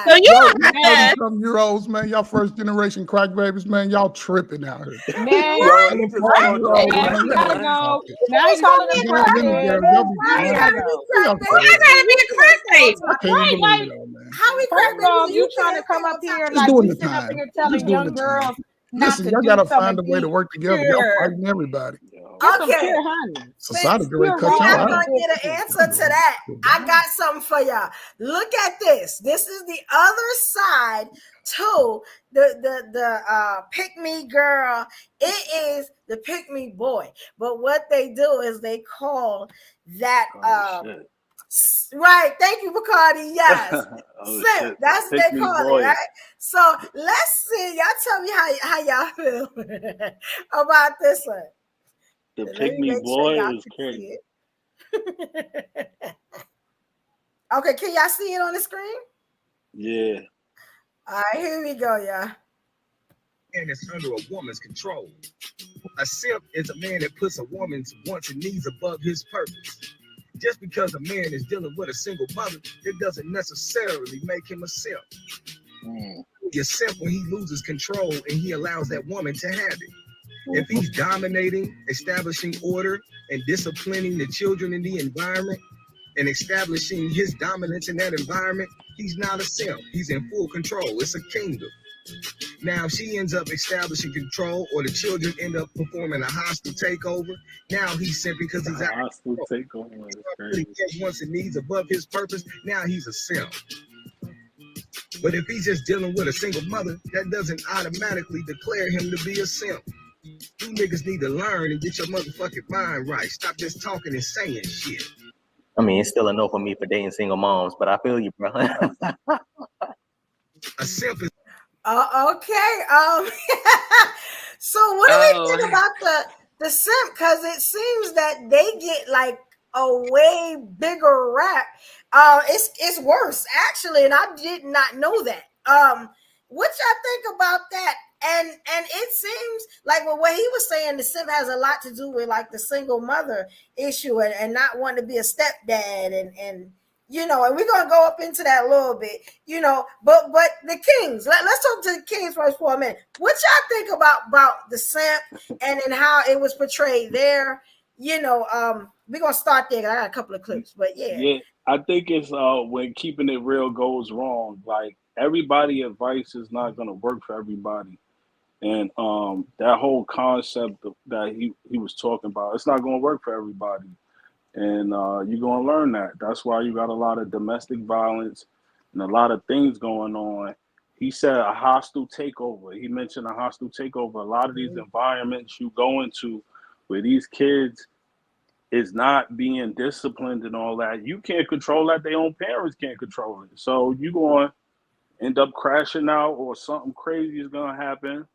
So you y'all hot mess. 30-something-year-olds, man. Y'all first generation crack babies, man. Y'all tripping out here. Man, Y'all we 40-year-olds, man. gotta Y'all go. talking. Now he's calling us Girls, crackheads. y'all be Why we lying. gotta go? Y'all Why I gotta be a crack baby? I can't Right, believe like, y'all, man. How we first off, you trying to come up here Just like doing we the sitting up time. here Just telling doing young the time. girls not Listen, to y'all do gotta something. find a way to work together. Y'all fighting everybody. Get some Okay. pure honey. Society Since ready to cut we're y'all not out. gonna get an answer to that, I got something for y'all. Look at this. This is the other side to the pick me girl. It is the pick me boy. But what they do is they call that right. Thank you, Bacardi. Yes. Simp. That's what they call it, right? So let's see. Y'all tell me how y'all feel about this one. The Let pick me me make sure boy y'all is can crazy. see it. Okay, can y'all see it on the screen? Yeah. All right, here we go, y'all. And it's under a woman's control. A simp is a man that puts a woman's wants and needs above his purpose. Just because a man is dealing with a single mother, it doesn't necessarily make him a simp. He's a simp when he loses control and he allows that woman to have it. If he's dominating, establishing order, and disciplining the children in the environment, and establishing his dominance in that environment, he's not a simp. He's in full control. It's a kingdom. Now, if she ends up establishing control or the children end up performing a hostile takeover, now he's simp because he's out of Hostile control. takeover is He crazy. has wants and needs above his purpose, now he's a simp. But if he's just dealing with a single mother, that doesn't automatically declare him to be a simp. You niggas need to learn and get your motherfucking mind right. Stop just talking and saying shit. I mean, it's still a no for me for dating single moms, but I feel you, bro. A simp is Okay. So what do we think about the simp? Because it seems that they get like a way bigger rap. It's worse actually, and I did not know that. What y'all think about that? And it seems like what he was saying, the simp has a lot to do with like the single mother issue and not wanting to be a stepdad and you know, and we're gonna go up into that a little bit, you know, but the kings, let's talk to the kings first for a minute. What y'all think about the simp and then how it was portrayed there? You know, we're gonna start there. I got a couple of clips, but Yeah, I think it's when keeping it real goes wrong. Like everybody advice is not gonna work for everybody. And that whole concept that he was talking about, it's not gonna work for everybody. And you're gonna learn that. That's why you got a lot of domestic violence and a lot of things going on. He said a hostile takeover. He mentioned a hostile takeover. A lot of these environments you go into where these kids is not being disciplined and all that, you can't control that. Their own parents can't control it. So you're going to end up crashing out or something crazy is going to happen.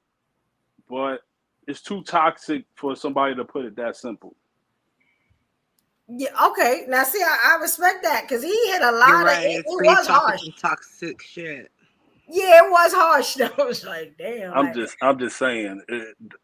But It's too toxic for somebody to put it that simple. Yeah, okay. Now see, I respect that because he hit a lot You're of right. it It's free was talking harsh. some toxic shit. Yeah, it was harsh. I was like, damn. I'm just saying,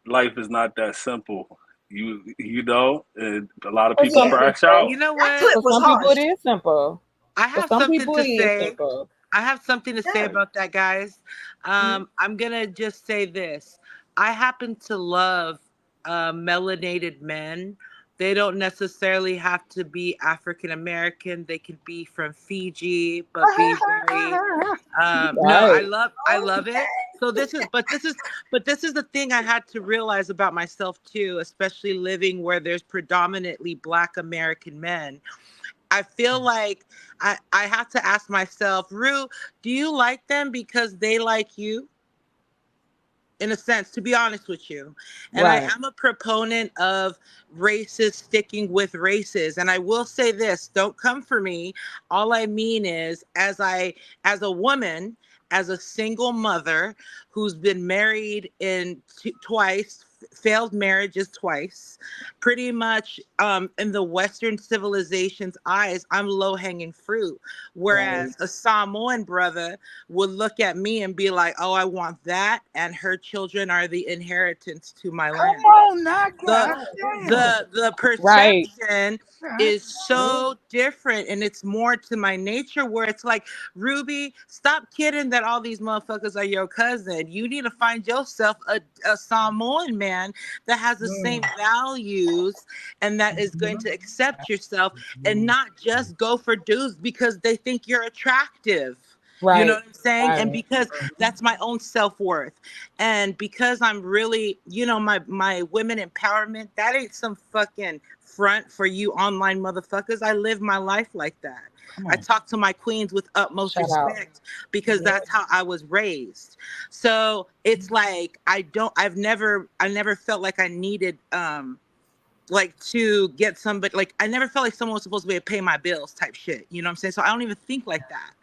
life is not that simple. You know, a lot of people crash out. You know what? For some people, it is simple. I For have some something people, to it is say. simple. I have something to say about that, guys. I'm gonna just say this. I happen to love melanated men. They don't necessarily have to be African American. They can be from Fiji, but be very. No, I love it. So this is the thing I had to realize about myself too, especially living where there's predominantly Black American men. I feel like I have to ask myself, Rue, do you like them because they like you? In a sense, to be honest with you. And I am a proponent of races sticking with races. And I will say this, don't come for me. All I mean is, as a woman, as a single mother who's been married twice, failed marriages twice, pretty much in the Western civilization's eyes, I'm low-hanging fruit. Whereas a Samoan brother would look at me and be like, oh, I want that, and her children are the inheritance to my land. Come on, now, The perception is so different, and it's more to my nature, where it's like, Ruby, stop kidding that all these motherfuckers are your cousin. You need to find yourself a Samoan man that has the same values and that is going to accept yourself and not just go for dudes because they think you're attractive. You know what I'm saying? And because that's my own self-worth. And because I'm really, my women empowerment, that ain't some fucking front for you online motherfuckers. I live my life like that. I talk to my queens with utmost respect because that's how I was raised. So it's like, I never felt like I needed, to get somebody, I never felt like someone was supposed to be able to pay my bills type shit. You know what I'm saying? So I don't even think like that.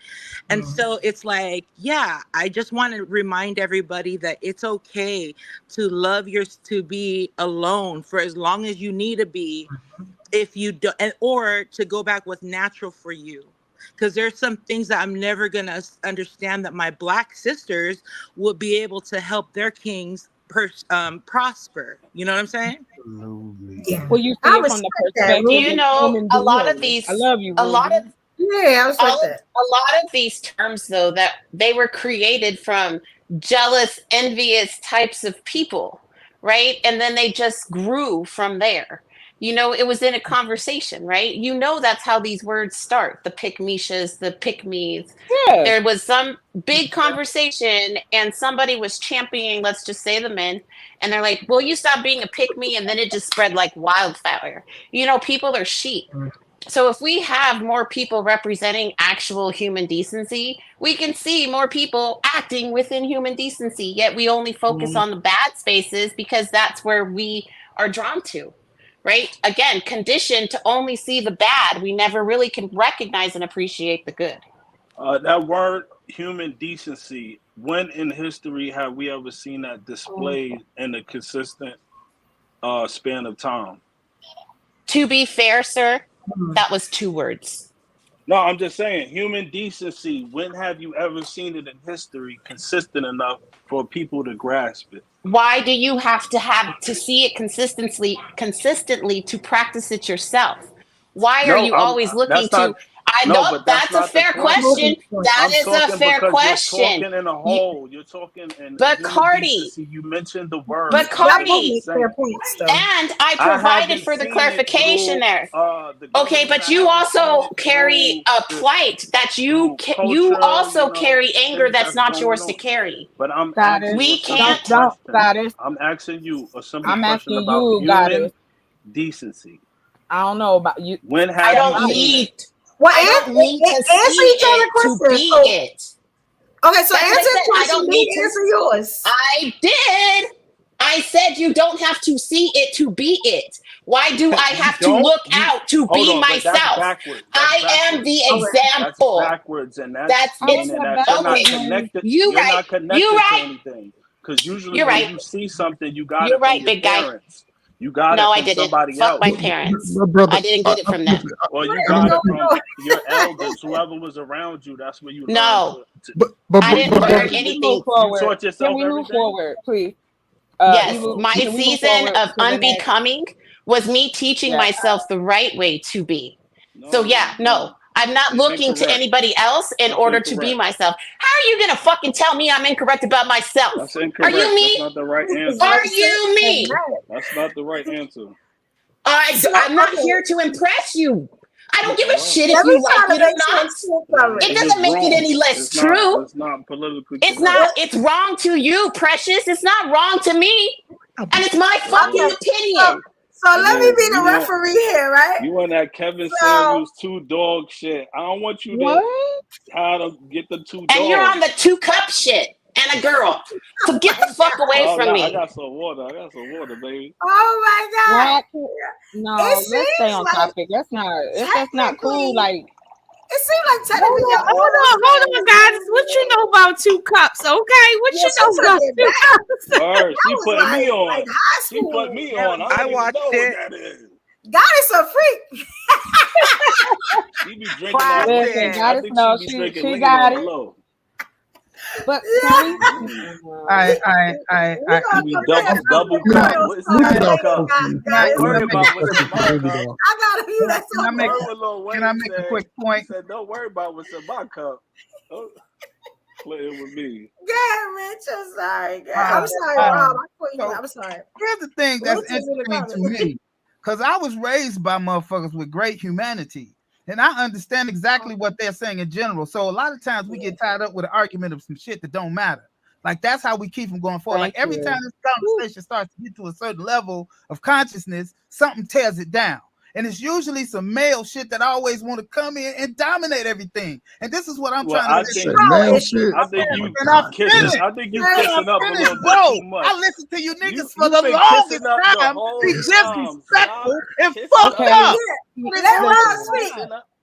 And so it's like, yeah, I just want to remind everybody that it's okay to love to be alone for as long as you need to be, if you don't, or to go back what's natural for you. Because there's some things that I'm never going to understand that my Black sisters would be able to help their kings prosper. You know what I'm saying? Yeah. Well, you see it from the perspective of a lot of these, I love you, a lot of, yeah, I was a lot of these terms, though, that they were created from jealous, envious types of people, right? And then they just grew from there. It was in a conversation, right? That's how these words start. The pick-meshas, the pick-me's. Yeah. There was some big conversation and somebody was championing, let's just say the men, and they're like, will you stop being a pick-me? And then it just spread like wildfire. People are sheep. So if we have more people representing actual human decency, we can see more people acting within human decency, yet we only focus on the bad spaces because that's where we are drawn to. Right? Again, conditioned to only see the bad. We never really can recognize and appreciate the good. That word, human decency, when in history have we ever seen that displayed in a consistent span of time? To be fair, sir, that was 2 words. No, I'm just saying, human decency, when have you ever seen it in history consistent enough for people to grasp it? Why do you have to see it consistently to practice it yourself? Why are you always looking to? That's a fair question. That is a fair question. You're talking in a whole. You're talking in. But Cardi, decency, you mentioned the word. But Cardi, and I provided for the clarification there. Okay, but you also carry a plight that you also carry anger that's not yours to carry. But I'm we can't. I'm asking you a simple question about human decency. I don't know about you. When have I don't need to see it to be it. Okay, so answer the I question. don't need to answer yours. I did. I said you don't have to see it to be it. Why do I have to look out to be myself? I am the example. That's backwards, and that's you're not connected. You're right. To anything. Because usually You're when right. you see something, you got You're it from right, your big guy. parents. You got No, it I from didn't. somebody Fuck my else. parents. My brother, I didn't get it from them. Or you and I'm got it speaking- from your elders, whoever was around you. That's where you learned No, but I didn't brother, learn Can we anything. move forward? taught Can yourself we move everything? forward, please? Yes, Evil, my can we move season forward of to the next? unbecoming was me teaching Yeah. myself the right way to be. So No, yeah, no, I'm not looking to incorrect. anybody else in That's order to be incorrect. myself. How are you gonna fucking tell me I'm incorrect about myself? That's Are incorrect. you That's me? not the right answer. Are you me? That's not the right answer. I'm not here to impress you. I don't give a shit if Let me you like try to it or make not. sense of It It's doesn't just make it wrong. any less true. It's not politically It's correct. not. It's wrong to you, Precious. It's not wrong to me, and it's my fucking opinion. So let me be the You referee here, right? You on that Kevin So- Samuels 2 dog shit. I don't want you to how to get the 2 dogs. And you're on the 2 cup shit and a girl. So get the fuck away from I me. got some water, baby. Oh my God. No, It let's stay seems on like topic. That's not cool. Like, It seems like technically. hold on, guys. What you know about 2 cups? Okay, what Yeah, you she know took about it 2 cups? Word, she was put me on. like high She school. put me on. I don't even know what that is. God is a freak. She be drinking on Listen, I Goddess think knows she be she drinking lean got on the it. low. But can we? I She be double cup. What's in that cup? Don't worry about what's in my cup. I gotta view that. Can I make Heard what Lil Wayne can I make a said. quick He point? said, "Don't worry about what's in my cup. Don't play it with me." Yeah, Rich, I'm sorry. God. I'm sorry, Rob. I quit you. I'm sorry. Here's the thing that's Bluetooth in the interesting to comments. me, because I was raised by motherfuckers with great humanity, and I understand exactly what they're saying in general. So a lot of times we get tied up with an argument of some shit that don't matter. Like that's how we keep them going forward. Like every time this conversation starts to get to a certain level of consciousness, something tears it down. And it's usually some male shit that always want to come in and dominate everything. And this is what I'm trying to say. I think you kissing. I think you kissing up a little bit too much. I listen to you niggas for You the been longest kissing up the time. whole Be time. disrespectful and Kissing fucked up. up. Let Rob speak.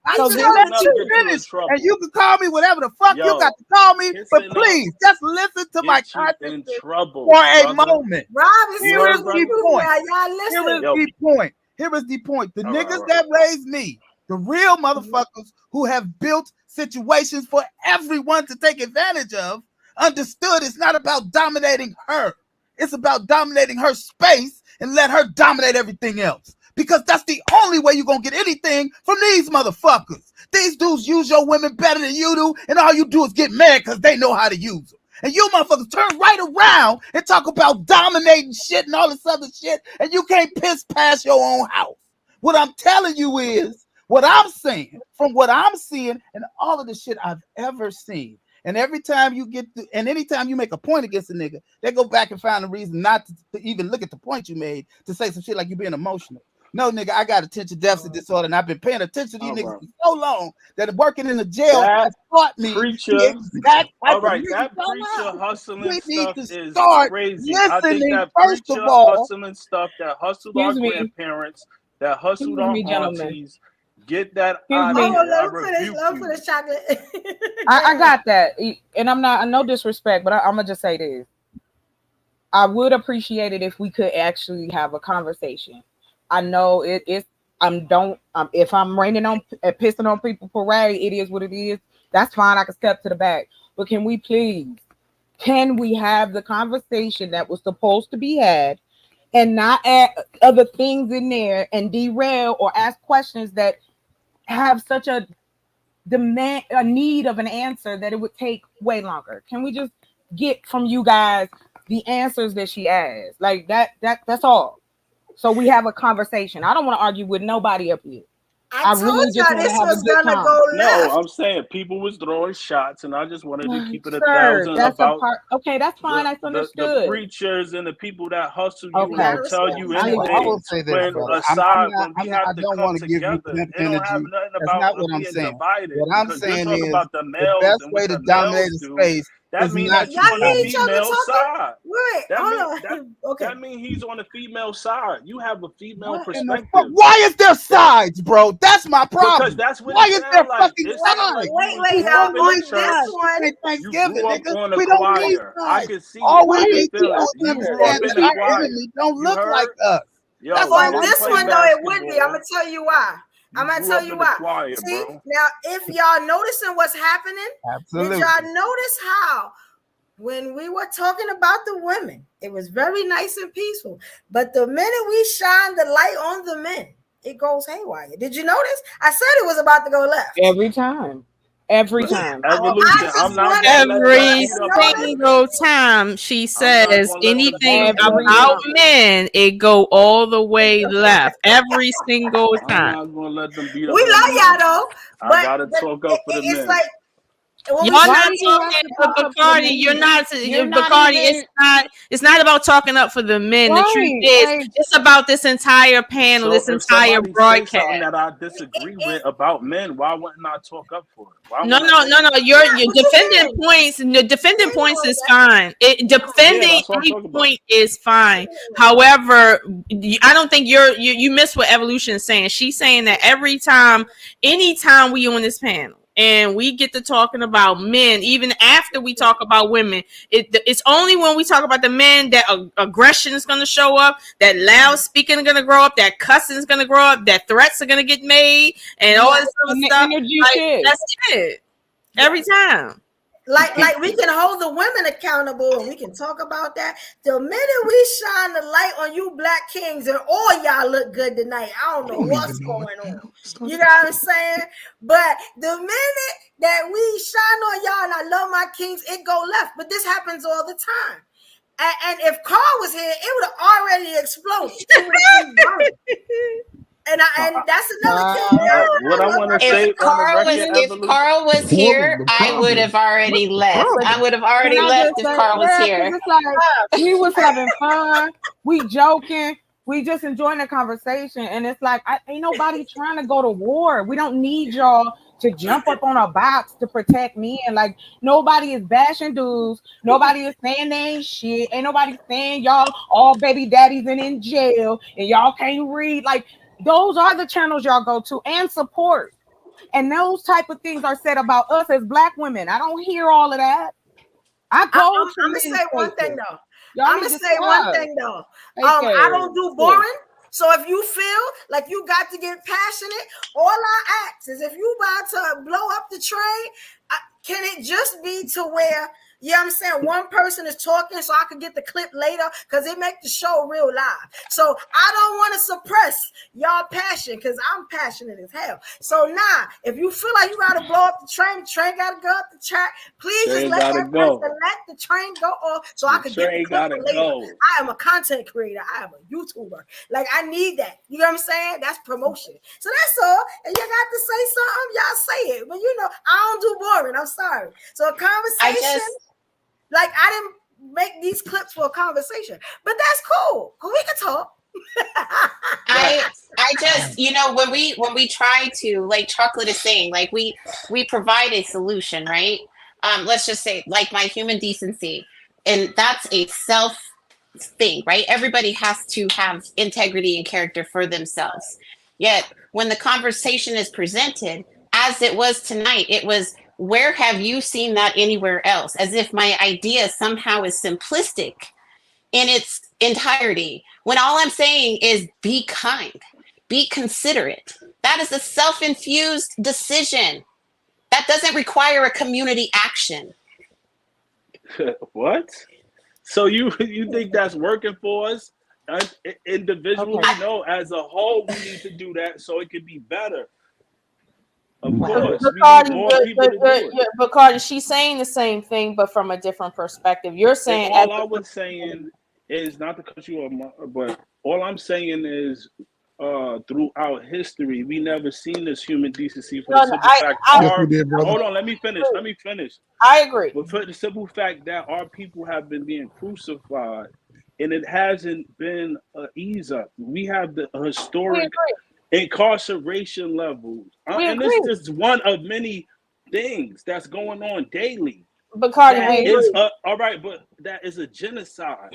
I So just get let up, you get you in finish, trouble. and you can call me whatever the fuck you got to call me. But kissing please, just listen to my Get you in consciousness trouble, for a brother. moment. Rob is Here so is the cool, point. man. Y'all listen. Here is the point. Here is the point. The niggas that raised me, the real motherfuckers who have built situations for everyone to take advantage of, understood it's not about dominating her. It's about dominating her space and let her dominate everything else. Because that's the only way you're gonna get anything from these motherfuckers. These dudes use your women better than you do, and all you do is get mad because they know how to use them. And you motherfuckers turn right around and talk about dominating shit and all this other shit, and you can't piss past your own house. What I'm telling you is what I'm saying from what I'm seeing and all of the shit I've ever seen. And every time you get to, and anytime you make a point against a nigga, they go back and find a reason not to even look at the point you made to say some shit like you being emotional. No, nigga, I got attention deficit disorder, and I've been paying attention to these niggas for so long that working in the jail has taught me preacher. the exact All type right, of that niggas preacher I'm hustling We need stuff to is start crazy. I think listening, that first preacher of all. hustling stuff that hustled our Excuse me. grandparents, that hustled Excuse our me, gentlemen. aunties. Get that Excuse out me. of here. I Let rebuke me you. finish chocolate. I got that, and I'm not. No disrespect, but I'm gonna just say this. I would appreciate it if we could actually have a conversation. I know it's. If I'm raining on pissing on people parade, it is what it is. That's fine. I can step to the back. But can we have the conversation that was supposed to be had, and not add other things in there and derail or ask questions that have such a need of an answer that it would take way longer? Can we just get from you guys the answers that she asked? Like that's all. So we have a conversation. I don't want to argue with nobody up here. I really just want to have a good time. No, I'm saying people was throwing shots, and I just wanted to keep it 1,000 that's about. a part. Okay, that's fine. That's The understood. preachers and the people that hustle you Okay. and will tell you I anything. will say this, When brother. when we have I to don't come want to give you together, pimp it don't have energy. nothing That's about not what I'm being saying. divided. What I'm because saying you're talking is about the the males best and way what to the dominate males a do, space that It's means not that Y'all you're on hear the each other female talking? side. Wait, That hold mean on. that Okay. that means he's on the female side. You have a female What in the fuck? perspective. Why is there sides, bro? That's my Because problem. that's what Why it is there sound like. fucking It sound sides? like Wait, you wait, grew y'all. up in the On Oh my church. this God, this one, ain't You Thanksgiving, grew up nigga. on a We don't need choir. I sides. can see All it. we I can need feel people it. to You grew understand up in that the our choir. enemies don't You look like heard? us. Yo, That's you all on I'm didn't this play one saying. though, it would be. I'm basketball. gonna tell you why. I'm You gonna grew tell up you in the why. choir, See, bro. now if y'all noticing what's happening, did Absolutely. y'all notice how when we were talking about the women, it was very nice and peaceful. But the minute we shine the light on the men, it goes haywire. Did you notice? I said it was about to go left. Every time. Every But time. evolution, I I'm just not want gonna let them Every beat up on notice. women. single time she I'm not says gonna let them beat anything up on Every about women. time. men, it go all the way left. Every single I'm time. not gonna let them beat up We on the love y'all women. though, I but gotta talk up for the it's men. like when we You're Why not do shine. you have talking to for talk up for the Bacardi. You're men? not You're not Bacardi. even It's not about talking up for the men. The truth Right. is, Like, it's about this entire panel, So this if entire somebody say broadcast. something that I disagree with about men, why wouldn't I talk up for it? Why No, wouldn't I no, say no, no. that? You're Yeah, what you defending mean? points, and the defending Ain't points all is that. fine. Yeah, Defending that's what I'm any talking about. point is fine. However, I don't think you miss what Evolution is saying. She's saying that anytime we on this panel and we get to talking about men, even after we talk about women, it's only when we talk about the men that aggression is going to show up, that loud speaking is going to grow up, that cussing is going to grow up, that threats are going to get made, and all this other and the stuff. energy Like, shit. that's it. Every time. Like we can hold the women accountable and we can talk about that. The minute we shine the light on you black kings and all y'all look good tonight, I don't know what's going on. You know what I'm saying? But the minute that we shine on y'all and I love my kings, it go left. But this happens all the time. And if Carl was here, it would have already exploded. It would have been burning. And that's another king. What I want to if say on the record, Evolution. Carl was here, I would have already left. I would have already Can I left just if say, Carl was yeah, because here. it's like we was having fun, we joking, we just enjoying the conversation, and it's like ain't nobody trying to go to war. We don't need y'all to jump up on a box to protect men. Like nobody is bashing dudes, nobody is saying they ain't shit, ain't nobody saying y'all all baby daddies and in jail and y'all can't read. Like those are the channels y'all go to and support. And those type of things are said about us as black women. I don't hear all of that. I go I'm to gonna men's say one spaces. thing though. Y'all I'm need gonna to say one stop. thing though. Okay. I don't do boring. So if you feel like you got to get passionate, all I ask is if you about to blow up the train, can it just be to where, you know what I'm saying, one person is talking so I can get the clip later because it make the show real live. So I don't want to suppress y'all passion because I'm passionate as hell. So if you feel like you got to blow up the train got to go up the track, please just Train let gotta that go. person let the train go off so I The can get the train clip gotta for later. go. I am a content creator. I am a YouTuber. Like I need that. You know what I'm saying? That's promotion. So that's all. And you got to say something, y'all say it. But I don't do boring. I'm sorry. So a conversation, I didn't make these clips for a conversation, but that's cool. We can talk. I just, when we try to, like Chocolate is saying, like we provide a solution, right? Let's just say like my human decency, and that's a self thing, right? Everybody has to have integrity and character for themselves. Yet when the conversation is presented, as it was tonight, it was, where have you seen that anywhere else? As if my idea somehow is simplistic in its entirety, when all I'm saying is be kind, be considerate. That is a self-infused decision. That doesn't require a community action. What? So you think that's working for us individually? Okay. No, as a whole, we need to do that so it can be better. Of course, we need more people to do it. Bacardi, she's saying the same thing, but from a different perspective. You're And saying all I was saying is, not to cut you off, but all I'm saying is, throughout history, we never seen this human decency for the simple fact. Yes, we did, brother. Hold on, let me finish. I agree. But for the simple fact that our people have been being crucified, and it hasn't been an ease up. We have the historic incarceration levels, and this is just one of many things that's going on daily. Bacardi, we It's agree. all right, but that is a genocide.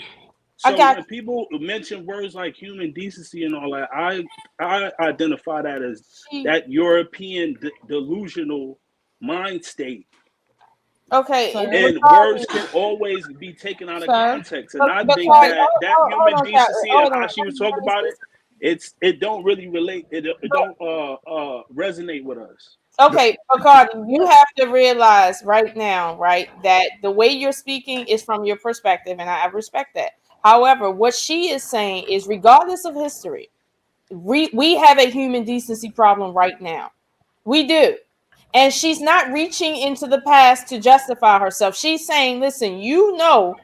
So when people mention words like human decency and all that, I identify that as that European delusional mind state. Okay, And words can always be taken out of context, and I think that human decency and how she was talking about it don't really relate. It don't resonate with us. Okay, Bacardi, you have to realize right now, right, that the way you're speaking is from your perspective, and I respect that. However, what she is saying is, regardless of history, we have a human decency problem right now. We do. And she's not reaching into the past to justify herself. She's saying, listen, you know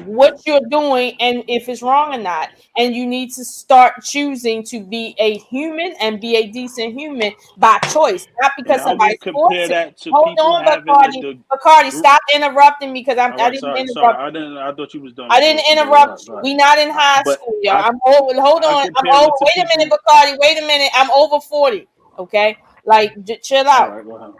what you're doing and if it's wrong or not. And you need to start choosing to be a human and be a decent human by choice, not And because I would somebody's compare forcing. that to Hold people on, having Bacardi, stop interrupting me because All I right, didn't sorry. interrupt. I thought you was done. I didn't interrupt you. We not in high But school, y'all. I'm over. Hold I on. I'm compare over. it to Wait a minute, people. Bacardi. Wait a minute. I'm over 40. Okay, like chill All out. right, go ahead.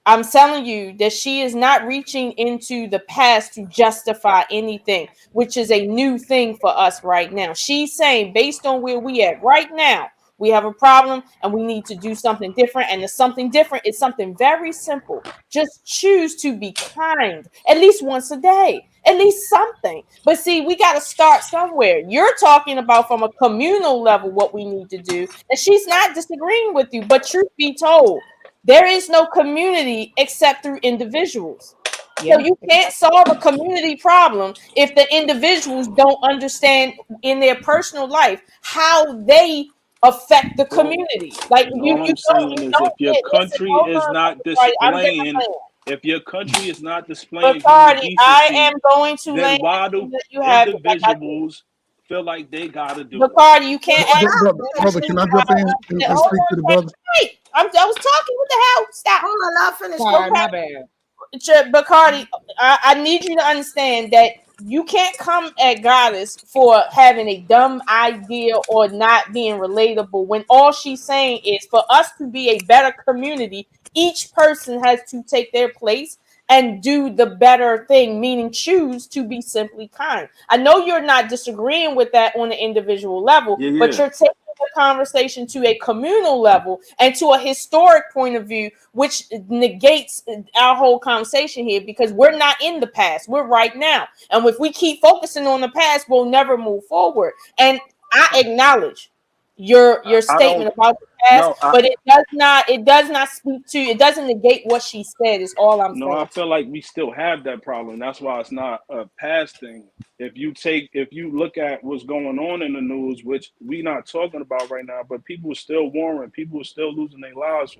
I'm telling you that she is not reaching into the past to justify anything, which is a new thing for us right now. She's saying, based on where we at right now, we have a problem and we need to do something different. And the something different is something very simple. Just choose to be kind at least once a day, at least something. But see, we got to start somewhere. You're talking about from a communal level what we need to do. And she's not disagreeing with you. But truth be told, there is no community except through individuals. So you can't solve a community problem if the individuals don't understand in their personal life how they affect the community. Like And all I'm saying is, if your country is not displaying, if your country is not displaying human Bacardi, I decency, am going to then land why do you have individuals feel like they gotta do it? Bacardi, you can't ask Brother, can I jump in and Hold speak to the on, brother? wait. I was talking. What the hell? Stop. Hold on, I'll finish. Sorry, my bad. Bacardi, I need you to understand that you can't come at Goddess for having a dumb idea or not being relatable when all she's saying is for us to be a better community, each person has to take their place and do the better thing, meaning choose to be simply kind. I know you're not disagreeing with that on an individual level, but you're taking the conversation to a communal level and to a historic point of view, which negates our whole conversation here because we're not in the past, we're right now. And if we keep focusing on the past, we'll never move forward. And I acknowledge your statement about the past, but it does not speak to, it doesn't negate what she said, is all I'm No, saying. I feel like we still have that problem. That's why it's not a past thing. If you look at what's going on in the news, which we're not talking about right now, but people are still warring, people are still losing their lives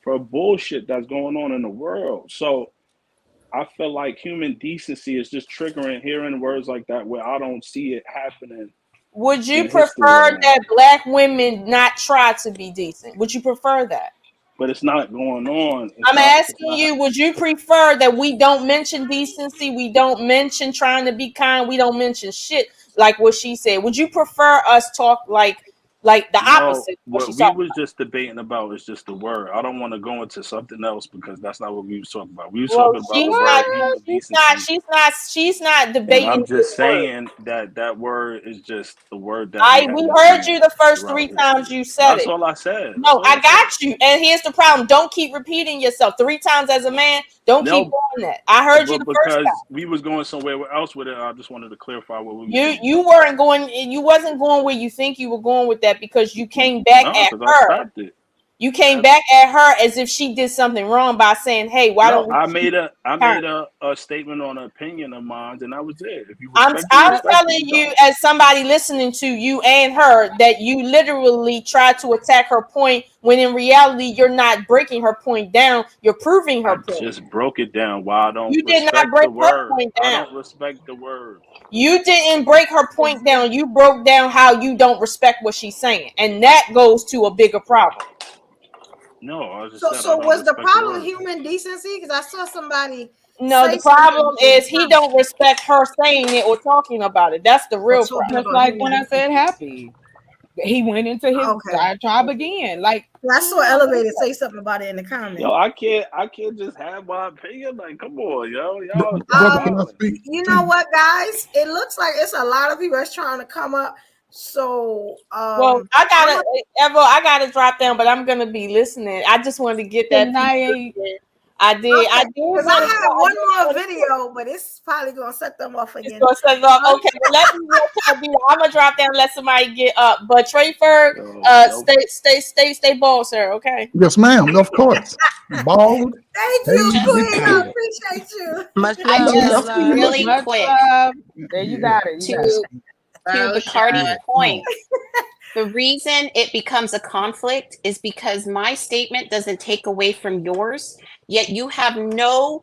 for bullshit that's going on in the world. So I feel like human decency is just triggering hearing words like that where I don't see it happening. Would you in history prefer right now. that black women not try to be decent? Would you prefer that? But it's not going on. I'm asking you, would you prefer that we don't mention decency, we don't mention trying to be kind, we don't mention shit like what she said? Would you prefer us talk like the opposite of what what she's we talking was just debating about is just the word. I don't want to go into something else because that's not what we was talking about. We was Well, talking about the word human decency. she's not And debating I'm this just word. saying that word is just the word that we We haven't heard seen you the first throughout 3 times history. you said That's it. all I said. No, I got you. And here's the problem. Don't keep repeating yourself 3 times as a man. Don't keep doing that. I heard you the first time. Because we was going somewhere else with it. I just wanted to clarify what we were You weren't going, you wasn't going where you think you were going with that because you came back at because I her. stopped it. You came back at her as if she did something wrong by saying, "Hey, why don't we?" I made a statement on an opinion of mine, and that was it. If you respect I'm it, telling you, as somebody listening to you and her, that you literally tried to attack her point when in reality you're not breaking her point down. You're proving her point. Just broke it down. Why I don't You did not respect break the her word. point I down. don't respect the word. You didn't break her point down. You broke down how you don't respect what she's saying, and that goes to a bigger problem. No, I just said I So don't was the respect the problem word. human decency? Because I saw somebody. No, the problem is he don't respect her saying it or talking about it. That's the real problem. Just like when I said happy. he went into his diatribe again. Like I saw Elevated say something about it in the comments. Yo, I can't just have my opinion. Like, come on, yo, y'all. You know what, guys? It looks like it's a lot of people that's trying to come up. So, well, I gotta drop down, but I'm gonna be listening. I just wanted to get that. I did. Okay. I did. Because I have one more video, but it's probably gonna set them off again. It's gonna set them off. Okay, well, let me. I'm gonna drop down. Let somebody get up. But Trey Ferg, stay bald, sir. Okay. Yes, ma'am. Of course. Bald. Thank you, Queen. I appreciate you. I just really quick. There you got it. To Bacardi's point, the reason it becomes a conflict is because my statement doesn't take away from yours, yet you have no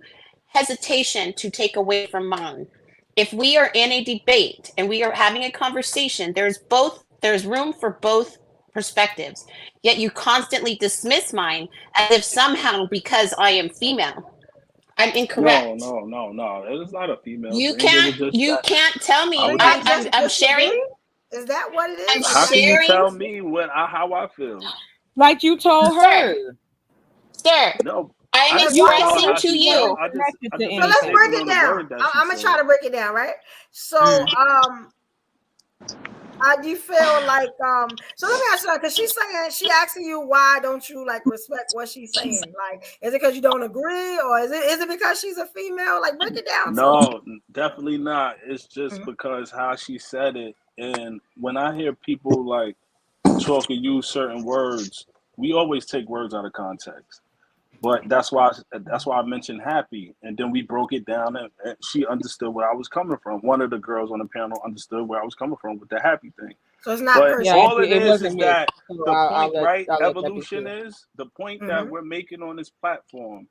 hesitation to take away from mine. If we are in a debate and we are having a conversation, there's room for both perspectives, yet you constantly dismiss mine as if somehow because I am female, I'm incorrect. No. It's not a female. You thing. can't tell me. I'm sharing. Is that what it is? I'm How sharing. can you tell me how I feel? Like you told her. Sir. No. I'm expressing to you. So let's break it down. I'm gonna try to break it down, right? So do you feel like so let me ask you, because she asking you why don't you like respect what she's saying? Like, is it because you don't agree, or is it because she's a female? Like, break it down. No, definitely not. It's just because how she said it. And when I hear people like talk and use certain words, we always take words out of context. But that's why I mentioned happy, and then we broke it down, and she understood where I was coming from. One of the girls on the panel understood where I was coming from with the happy thing. So it's not personal. All it is that So the point, right? Evolution is the point that we're making on this platform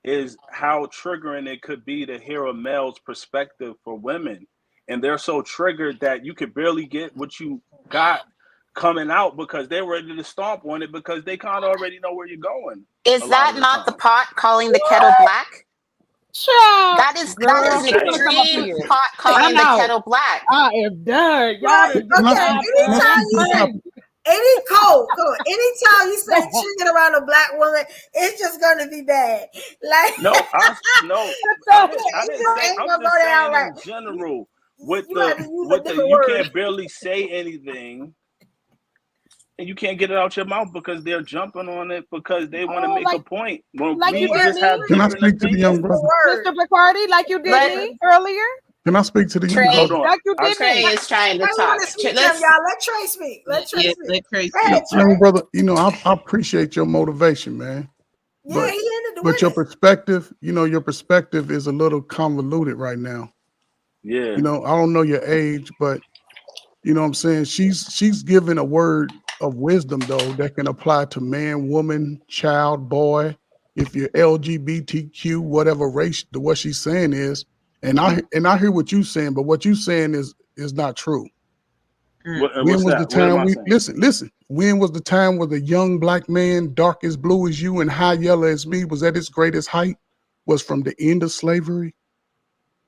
is how triggering it could be to hear a male's perspective for women, and they're so triggered that you could barely get what you got coming out because they're ready to stomp on it because they kind of already know where you're going. Is that not the pot calling the kettle black? Sure. That is an extreme pot calling the kettle black. I am done. Y'all anytime you say chicken around a black woman, it's just gonna be bad. Like I didn't say. I'm just saying in general. You can't barely say anything. And you can't get it out your mouth because they're jumping on it because they want to make a point. Well, like you did me? Can I speak to the young brother? Mr. Bacardi, like you did me earlier? Can I speak to the young brother? Like you did Trey me. is trying to talk. Y'all. Let Trey speak. Let Trey speak. Young brother, I appreciate your motivation, man. But your perspective, your perspective is a little convoluted right now. Yeah. I don't know your age, but you know what I'm saying? She's giving a word of wisdom though that can apply to man, woman, child, boy. If you're LGBTQ, whatever race, what she's saying is, and I hear what you're saying, but what you're saying is not true. When was the time listen? When was the time where the young black man, dark as blue as you and high yellow as me, was at its greatest height? Was from the end of slavery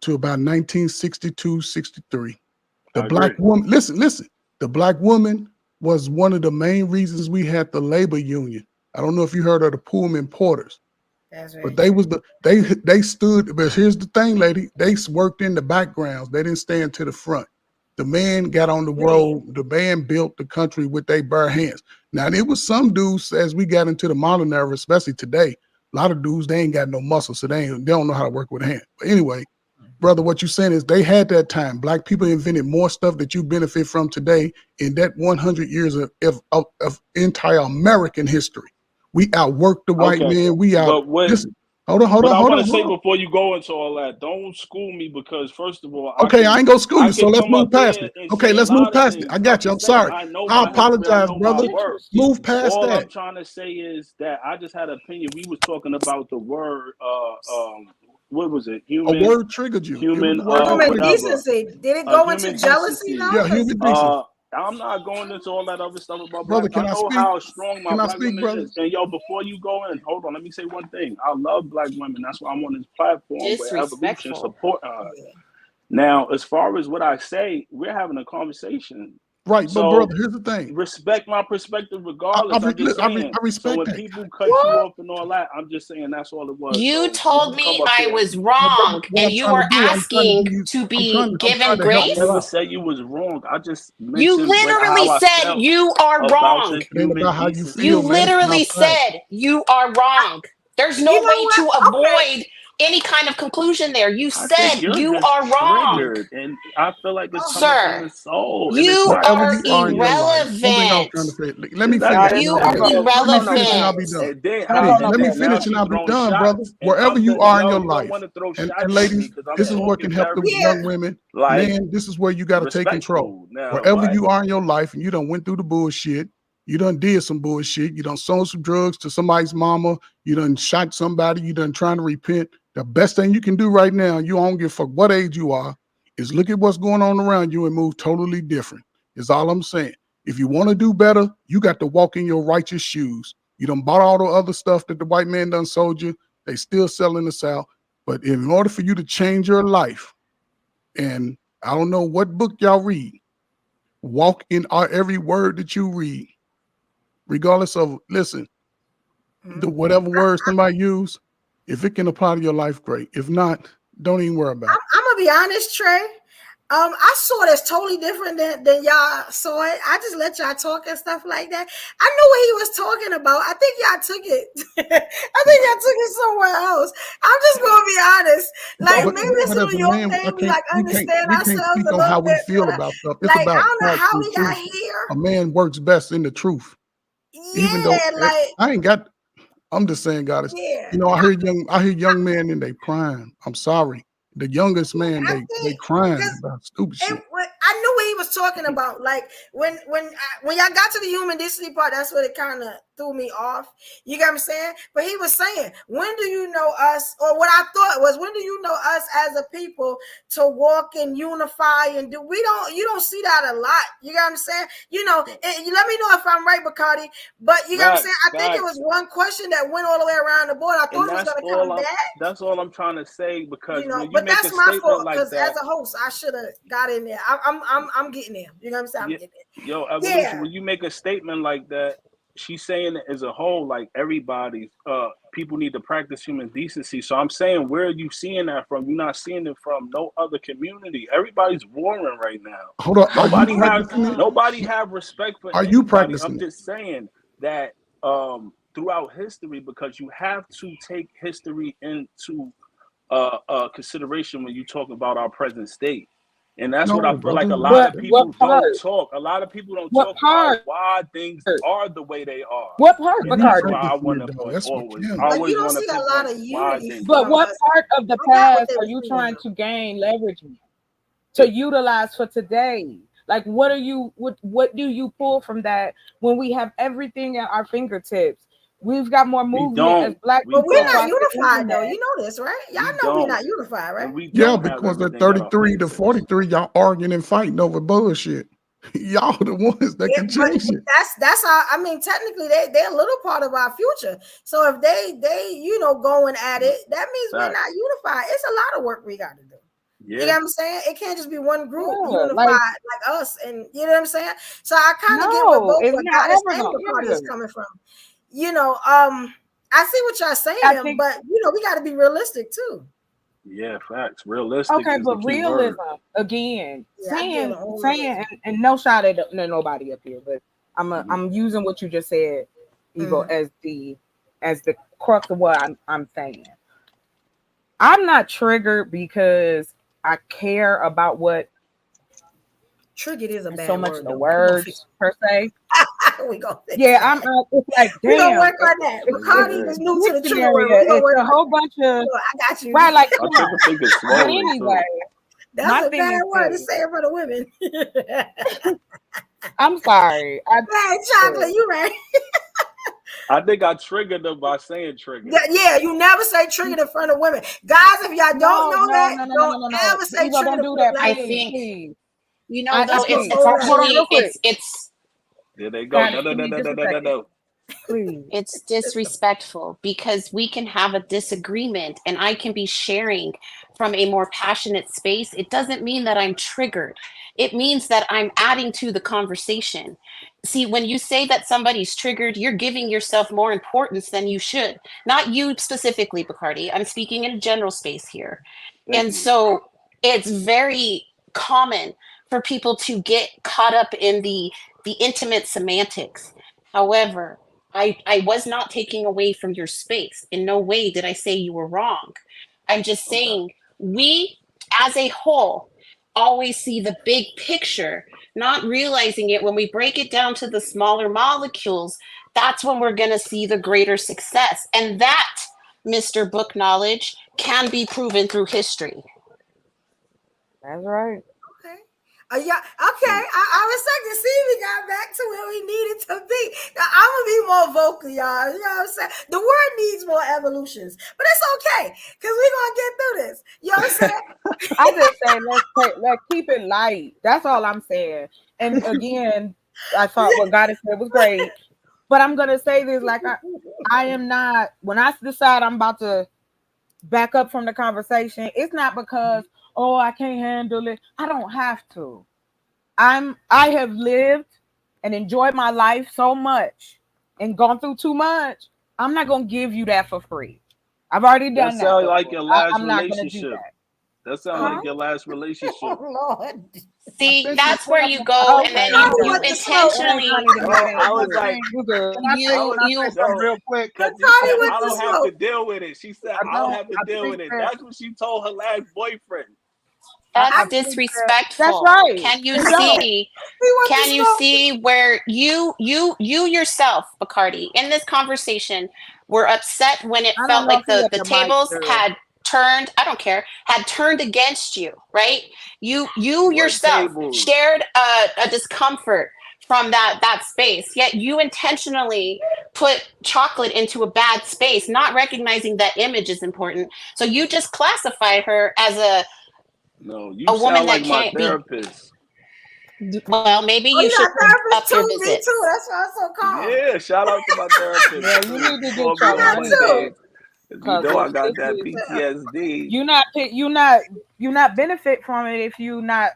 to about 1962, 63. The black woman, listen. The black woman was one of the main reasons we had the labor union. I don't know if you heard of the Pullman Porters. That's right. But they stood, but here's the thing, lady, they worked in the backgrounds. They didn't stand to the front. The man got on the road, the man built the country with their bare hands. Now there was some dudes as we got into the modern era, especially today, a lot of dudes, they ain't got no muscle, so they don't know how to work with a hand. But anyway, brother, what you're saying is they had that time. Black people invented more stuff that you benefit from today in that 100 years of entire American history. We outworked the white man. We out. Listen, hold on. I want to say before you go into all that, don't school me because first of all, I ain't gonna school you. So let's move past it. Okay, let's move past it. I got you. I'm sorry. I apologize, brother. Move past that. All I'm trying to say is that I just had an opinion. We was talking about the word. What was it? Human. A word triggered you. Human decency. Did it go into jealousy? Yeah, human decency. I'm not going into all that other stuff about brother. Black. I know how strong my black women brother? is. And before you go in, hold on. Let me say one thing. I love black women. That's why I'm on this platform where Evolution support her. Now, as far as what I say, we're having a conversation. Right, but So brother, here's the thing. respect my perspective regardless. I'm just saying. I respect So when that. people cut you off and all that, I'm just saying that's all it was. You So told come me up I here. was What wrong, I'm and you trying were to do, asking to I'm be trying given to help I grace. you never out. said you was wrong. I just You mentioned literally how I said felt you are about wrong. the It ain't human about how you decency. You feel, man. It's literally about facts. said you are wrong. There's no You know way what? to Okay. avoid any kind of conclusion there. You I think said you're you just are wrong. triggered, and I feel like it's coming from Sir, the soul, and it's you not Wherever are you are in your insidious. life, one thing I was irrelevant. trying to say. Let me That, finish. that, And You I'll be are and done. then, Let me finish and I'll irrelevant. be done. and then Please, how? And let me then now finish and she's I'll be throwing done, brother. shots, and Wherever I'm you the are in your you don't life, want to throw and shots at me ladies, because I'm this is what talking can help the very young women. like Man, this is where you got to take control. respectful. Now, Wherever what? you are in your life, and you done went through the bullshit. You done did some bullshit. You done sold some drugs to somebody's mama. You done shot somebody. You done trying to repent. The best thing you can do right now, you don't give a fuck what age you are, is look at what's going on around you and move totally different. Is all I'm saying. If you want to do better, you got to walk in your righteous shoes. You done bought all the other stuff that the white man done sold you. They still sell in the South. But in order for you to change your life, and I don't know what book y'all read, walk in every word that you read, regardless of, listen, the whatever word somebody use, if it can apply to your life, great. If not, don't even worry about it. I'm gonna be honest, Trey. I saw this totally different than y'all saw it. I just let y'all talk and stuff like that. I knew what he was talking about. I think y'all took it. I think y'all took it somewhere else. I'm just gonna be honest. Like But maybe it's a as New a York man, thing. We like understand we can't ourselves speak a on how little we bit feel better. about stuff. It's Like I about don't know facts how and we got truth. here. A man works best in the truth. Even though Yeah, like I ain't got, I'm just saying, God, yeah. you know, I hear young men in they prime. I'm sorry. The youngest man, they crying about stupid shit. I knew what he was talking about. Like when y'all got to the human decency part, that's what it kind of threw me off. You get what I'm saying? But he was saying, when do you know us? Or what I thought was, when do you know us as a people to walk and unify and do? You don't see that a lot. You get what I'm saying? You know, you let me know if I'm right, Bacardi. But you know what I'm saying? I think it was one question that went all the way around the board. I thought it was going to come back. That's all I'm trying to say, because You know, when you but make that's a my statement fault like because that, as a host, I should have got in there. I'm getting there. You know what I'm saying? I'm getting there. yo, Evolution, Yeah. when you make a statement like that, she's saying it as a whole, like everybody, people need to practice human decency. So I'm saying, where are you seeing that from? You're not seeing it from no other community. Everybody's warring right now. Hold on, Nobody have respect for Are anybody. you practicing I'm just saying that throughout history, because you have to take history into consideration when you talk about our present state. And that's what I feel like a lot of people don't talk. A lot of people don't talk about why things are the way they are. What part, And that's Bacardi? why I want to always You don't want to see a lot pinpoint of why unity. things. But what part of the I got what past they are were you saying, trying to gain leverage to utilize for today? Like, what do you pull from that when we have everything at our fingertips? We've got more movement as Black people. But we're not across the unified though. internet. You know this, right? Y'all know we're not unified, right? Yeah, because they're 33 to 43, y'all arguing and fighting over bullshit. Y'all the ones that can But change it. that's how, I mean, technically they're a little part of our future. So if they going at it, that means we're not unified. It's a lot of work we got to do. Yeah. You know what I'm saying? It can't just be one group unified like us, and you know what I'm saying? So I kind of get where both it's what not God is ever and gonna the party is end. coming from. You know, I see what y'all saying, but we got to be realistic too. Yeah, facts. Realistic. Okay, is but the key realism word. again, Yeah, saying, and no shot at nobody up here, but I'm using what you just said, Evo, as the crux of what I'm saying. I'm not triggered because I care about what triggered is a bad so much word, the though. words per se. We gonna fix Yeah, that. it's like, We gonna damn, work on that. Bacardi is new to the trigger word. dictionary, We gonna it's work a on whole that. bunch of I got you. right, like I come on. think it's But slowly anyway, that's my a thing bad is word to this. say in front of women. I'm sorry. Right, chocolate, you right. I think I triggered them by saying trigger. Yeah, you never say triggered in front of women. Guys, if y'all don't know that, don't ever say Evo, triggered don't in do front that, of please, ladies. please. You know, though, it's Hold on actually real quick. it's There they go. God, No. give me just a second. Please. It's disrespectful because we can have a disagreement and I can be sharing from a more passionate space. It doesn't mean that I'm triggered. It means that I'm adding to the conversation. See, when you say that somebody's triggered, you're giving yourself more importance than you should. Not you specifically, Bacardi. I'm speaking in a general space here. And so it's very common for people to get caught up in the intimate semantics. However, I was not taking away from your space. In no way did I say you were wrong. I'm just saying we as a whole always see the big picture, not realizing it when we break it down to the smaller molecules. That's when we're going to see the greater success. And that, Mr. Book Knowledge, can be proven through history. That's right. Yeah, okay. I was starting to see we got back to where we needed to be. Now, I'm gonna be more vocal, y'all. You know what I'm saying? The word needs more evolutions, but it's okay because we're gonna get through this. You know what I'm saying? I just say let's keep it light. That's all I'm saying. And again, I thought what God said was great, but I'm gonna say this like I am not. When I decide I'm about to back up from the conversation, it's not because I can't handle it. I don't have to. I have lived and enjoyed my life so much and gone through too much. I'm not gonna give you that for free. I've already done that. That sounds like your last I'm not gonna do relationship. that. That sounds like your last relationship. Oh Lord. See, that's where you go, and then you intentionally. I was like, real quick. I don't have to deal with it. She said, I don't have to deal with it. That's what she told her last boyfriend. That's disrespectful. That's right. Can you see? Can you see where you yourself, Bacardi, in this conversation, were upset when it felt like the tables had turned? I don't care. Had turned against you, right? You yourself shared a discomfort from that space. Yet you intentionally put chocolate into a bad space, not recognizing that image is important. So you just classified her as a woman that can't therapist. Well, maybe you should up your visit. Me too. That's why I'm so calm. Yeah, shout out to my therapist. Yeah, you need to do Monday. You know I got that PTSD. You not benefit from it if you not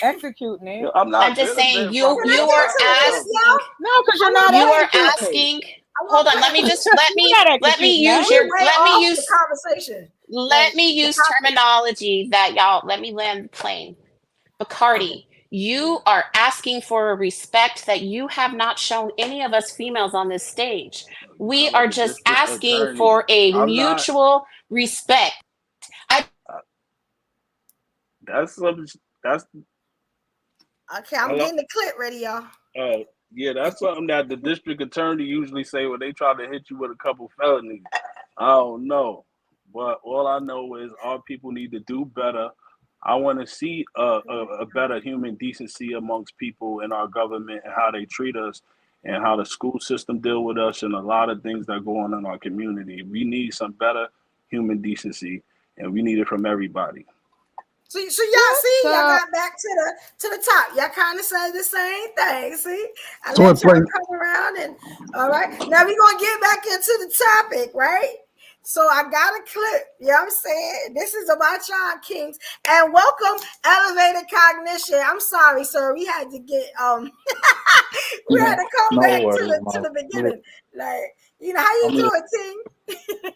executing it. I'm just saying you are asking. No, because you're not. You are asking. Hold on. Let me use the conversation. Let me use terminology that y'all. Let me land the plane. Bacardi, you are asking for a respect that you have not shown any of us females on this stage. We are just asking for a mutual respect. That's okay. I'm getting the clip ready, y'all. Yeah, that's something that the district attorney usually say when they try to hit you with a couple felonies. I don't know, but all I know is our people need to do better. I want to see a better human decency amongst people in our government and how they treat us and how the school system deal with us and a lot of things that go on in our community. We need some better human decency, and we need it from everybody. So y'all see, y'all got back to the top. Y'all kind of say the same thing. See, I let y'all come around, and all right. Now we're gonna get back into the topic, right? So I got a clip. You know what I'm saying? This is about y'all, Kings, and welcome, Elevated Cognition. I'm sorry, sir. We had to get we had to come back to the beginning. Like, you know, how you doing, Ting?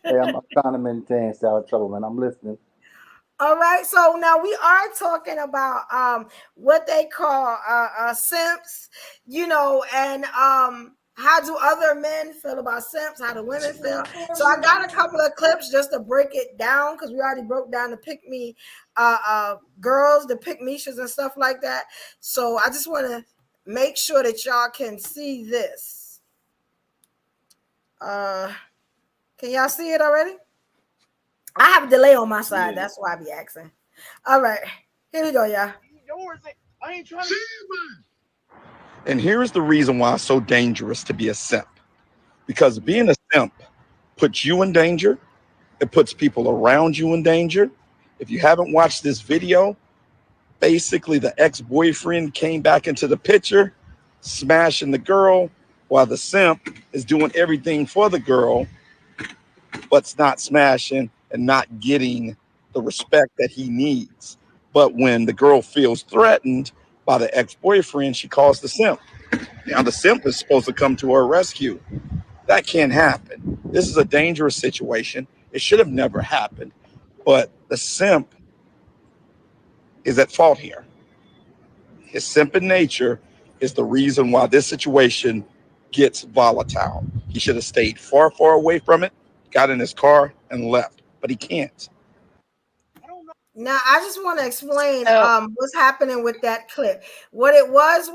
Hey, I'm trying to maintain stay out of trouble, man. I'm listening. All right, so now we are talking about what they call simps, you know, and how do other men feel about simps? How do women feel? So I got a couple of clips just to break it down because we already broke down the pick me girls, the pick meshas and stuff like that. So I just want to make sure that y'all can see this. Can y'all see it already? I have a delay on my side. That's why I be asking. All right. Here we go, y'all. I ain't trying to. And here's the reason why it's so dangerous to be a simp. Because being a simp puts you in danger. It puts people around you in danger. If you haven't watched this video, basically the ex-boyfriend came back into the picture, smashing the girl while the simp is doing everything for the girl, but's not smashing and not getting the respect that he needs. But when the girl feels threatened by the ex-boyfriend, she calls the simp. Now the simp is supposed to come to her rescue. That can't happen. This is a dangerous situation. It should have never happened. But the simp is at fault here. His simping nature is the reason why this situation gets volatile. He should have stayed far, far away from it, got in his car, and left. But he can't. Now, I just want to explain what's happening with that clip. What it was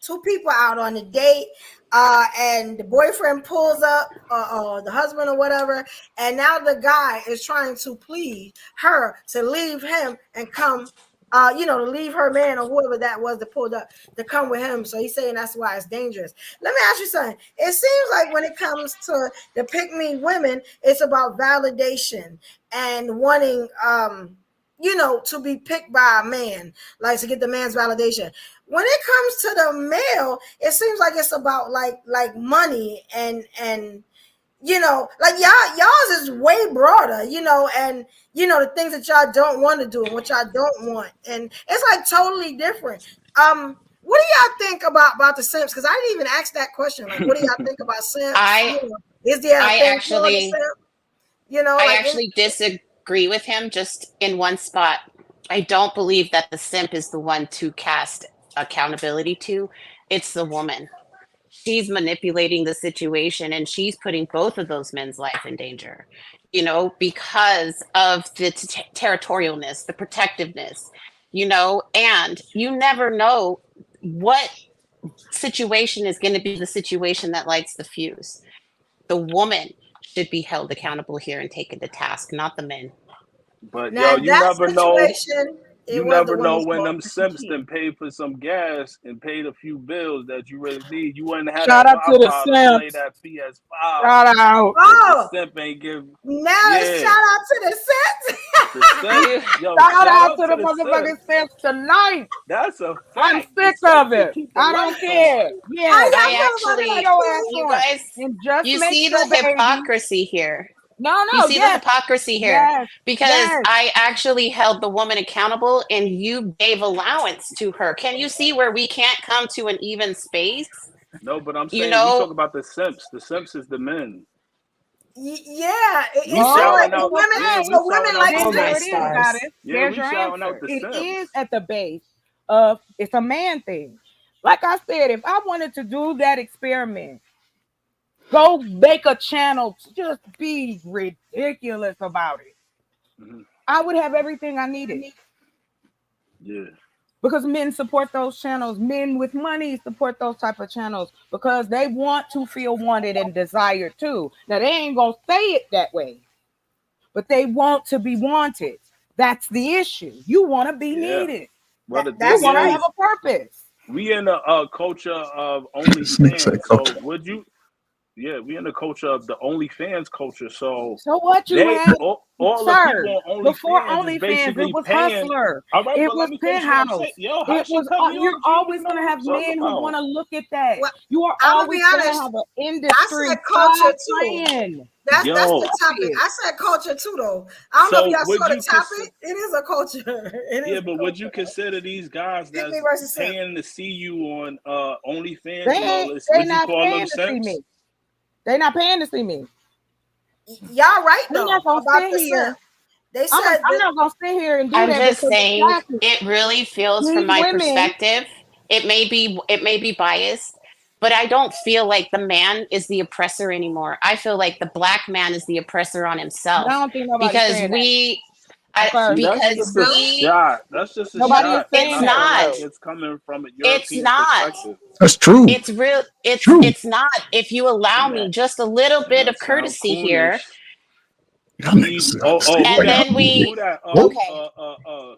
two people out on a date, and the boyfriend pulls up, or the husband or whatever, and now the guy is trying to plead her to leave him and come, to leave her man or whoever that was that pulled up to come with him. So he's saying that's why it's dangerous. Let me ask you something. It seems like when it comes to the pick-me women, it's about validation and wanting, to be picked by a man, like to get the man's validation. When it comes to the male, it seems like it's about like money and like y'all's is way broader, and the things that y'all don't want to do and what y'all don't want, and it's like totally different. What do y'all think about the simps? Because I didn't even ask that question. Like, what do y'all think about simps? Is there a thing for the simp? I actually disagree with him just in one spot. I don't believe that the simp is the one to cast accountability to. It's the woman. She's manipulating the situation, and she's putting both of those men's life in danger, because of the territorialness, the protectiveness, and you never know what situation is going to be the situation that lights the fuse. The woman should be held accountable here and taken to task, not the men. But now, you never know. You never know when them simps then paid for some gas and paid a few bills that you really need. You wouldn't have Shout that out to the Wi-Fi to play simps. that PS5. Shout out. Oh, the simp ain't give. Now shout out to the simps. Shout out to the motherfucking simps tonight. That's a fact. I'm sick of it. I don't care. Yeah, I actually, you guys, you see the hypocrisy here. No, you see the hypocrisy here, because yes. I actually held the woman accountable and you gave allowance to her. Can you see where we can't come to an even space? No, but I'm saying we talk about the simps. The simps is the men. Yeah, women like it. There's your answer. It is at the base of it's a man thing. Like I said, if I wanted to do that experiment, go make a channel, just be ridiculous about it. Mm-hmm. I would have everything I needed. Yeah. Because men support those channels. Men with money support those type of channels because they want to feel wanted and desired too. Now, they ain't going to say it that way, but they want to be wanted. That's the issue. You want to be needed. Well, That's want to have a purpose. We in a culture of OnlyFans. So would you... Yeah, we in the culture of the OnlyFans culture. So what you had, all sir, the people on before OnlyFans, it was paying, Hustler. All right, it was Penthouse. It was. You're always gonna have men who want to look at that. Well, you are always gonna have an industry. I said culture too. That's the topic. I said culture too, though. I don't know if y'all saw the topic. It is a culture. But would you consider these guys that's paying to see you on OnlyFans and all this? They Would you not call paying them to see simps? me. They not paying to see me. Y'all right though. Not gonna sit here. They said I'm not gonna sit here and do I'm that. I'm just saying, it really feels from my perspective. It may be biased, but I don't feel like the man is the oppressor anymore. I feel like the black man is the oppressor on himself. I don't think nobody's because saying we. That's just a shot. It's not. It's coming from a European it's not. perspective. That's true. It's real. It's not. If you allow me just a little bit of courtesy here. Then we.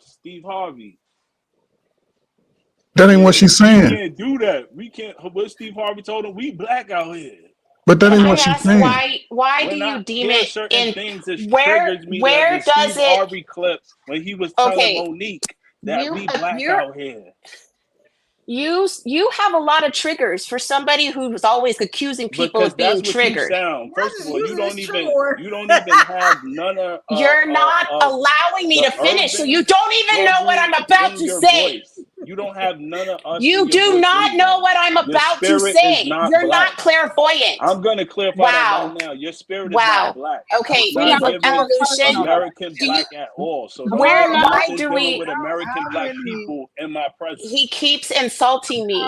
Steve Harvey. That ain't what she's saying. We can't do that. We can't. What Steve Harvey told him, we black out here. But that ain't what she's saying. Why do you deem it certain things that where triggers me? Where like does Steve it? Harvey clip when he was telling Monique that we black out here. You have a lot of triggers for somebody who's always accusing people Because of being that's what you triggered. sound. First of all, you don't even have none of You're not allowing me the to finish, so you urban don't even know what I'm struggle about in to your say. voice. You don't have none of us You in your do voice not anyway. know what I'm Your about to spirit is say. not You're black. not clairvoyant. I'm going to clarify that right Wow. now. Your spirit is not Wow. black. Okay, It's not giving evolution. American Do you, black at all. So where? don't Why listen do dealing we? with American black people in my presence. He keeps insulting me.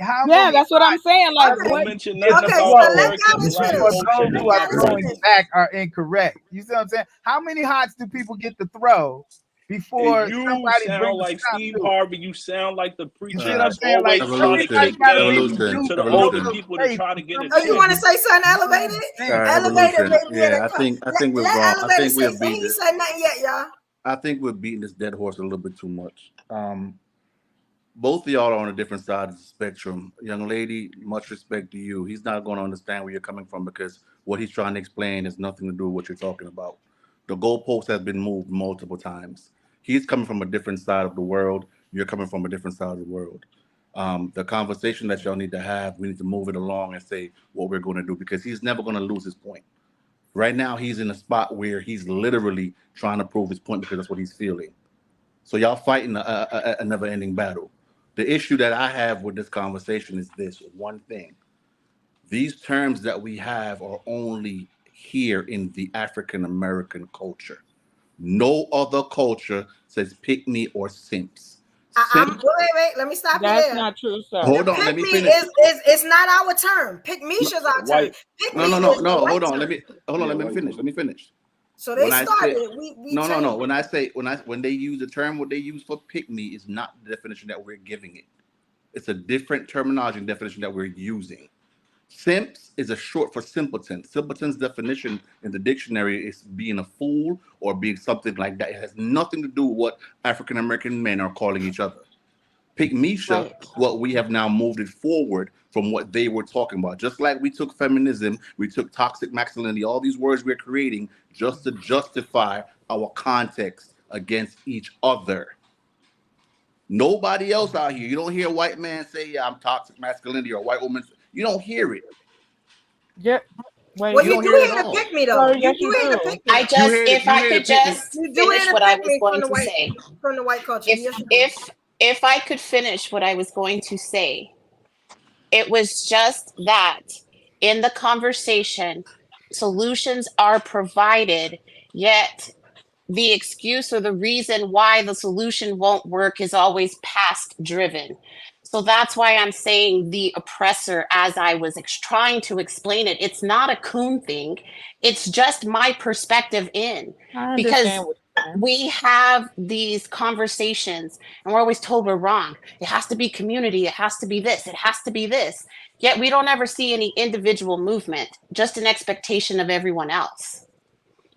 How Yeah, many that's what I'm saying. Like, Don't what? mention nothing Okay, about so American black for culture those in who are my throwing presence. back are incorrect. You see what I'm saying? How many hots do people get to throw before And you somebody sound brings a like stop Steve to it? Harvey. You sound like the You preacher see what I'm that's saying? Like always trying to everybody kick got to game reproduce to the the older level of people to faith try to for get Oh, you want to attention. say something elevated? Elevated may be in Yeah, a I think we've let gone. I elevated think we say. have He beaten ain't it. said nothing yet, y'all. I think we're beating this dead horse a little bit too much. Both of y'all are on a different side of the spectrum. Young lady, much respect to you. He's not going to understand where you're coming from because what he's trying to explain has nothing to do with what you're talking about. The goalpost has been moved multiple times. He's coming from a different side of the world. You're coming from a different side of the world. The conversation that y'all need to have, we need to move it along and say what we're going to do because he's never going to lose his point. Right now, he's in a spot where he's literally trying to prove his point because that's what he's feeling. So y'all fighting a never-ending battle. The issue that I have with this conversation is this one thing. These terms that we have are only here in the African American culture. No other culture says pick me or simps. Wait. Let me stop you That's there. not true, sir. Hold on, Pick let me me finish. is it's not our term. Pick Misha's our term. Pick me is the white Hold on. term. Let me finish. So they started. We No. changed. When they use the term, what they use for pick me is not the definition that we're giving it. It's a different terminology and definition that we're using. Simps is a short for simpleton. Simpleton's definition in the dictionary is being a fool or being something like that. It has nothing to do with what African American men are calling each other. Pick Misha, what we have now moved it forward from what they were talking about. Just like we took feminism, we took toxic masculinity, all these words we're creating just to justify our context against each other. Nobody else out here. You don't hear a white man say, yeah, I'm toxic masculinity, or a white woman. You don't hear it. Yeah. Wait, Well, you you don't do hear it hear at the all. pick me though. You do hear the pick me. I just, if I could just you do finish hear the what I pick was me going to say. from the white culture. Yes, you do. If I could finish what I was going to say, it was just that in the conversation, solutions are provided, yet the excuse or the reason why the solution won't work is always past driven. So that's why I'm saying the oppressor, as I was trying to explain it, it's not a coon thing. It's just my perspective in. I Because understand what you're saying. we have these conversations and we're always told we're wrong. It has to be community. It has to be this. It has to be this. Yet we don't ever see any individual movement, just an expectation of everyone else.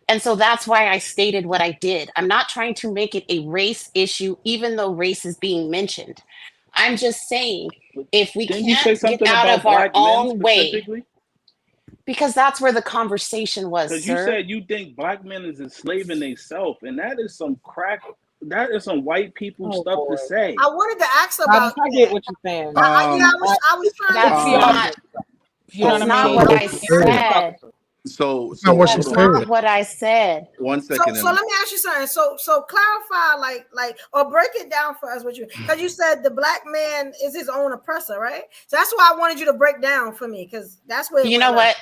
And so that's why I stated what I did. I'm not trying to make it a race issue, even though race is being mentioned. I'm just saying, if we Didn't you say can't get something out about of our black men own way, specifically? because that's where the conversation was, Because you sir. said you think black men is enslaving themselves, and that is some crack. That is some white people stuff to say. I wanted to ask I about get that. what you're saying. I was trying That's to. not. You know That's what I not mean? what I It's not said. So That's not what I said. 1 So second. let me ask you something. So clarify, like, or break it down for us. What you, because you said the black man is his own oppressor, right? So that's why I wanted you to break down for me, because that's where You know what?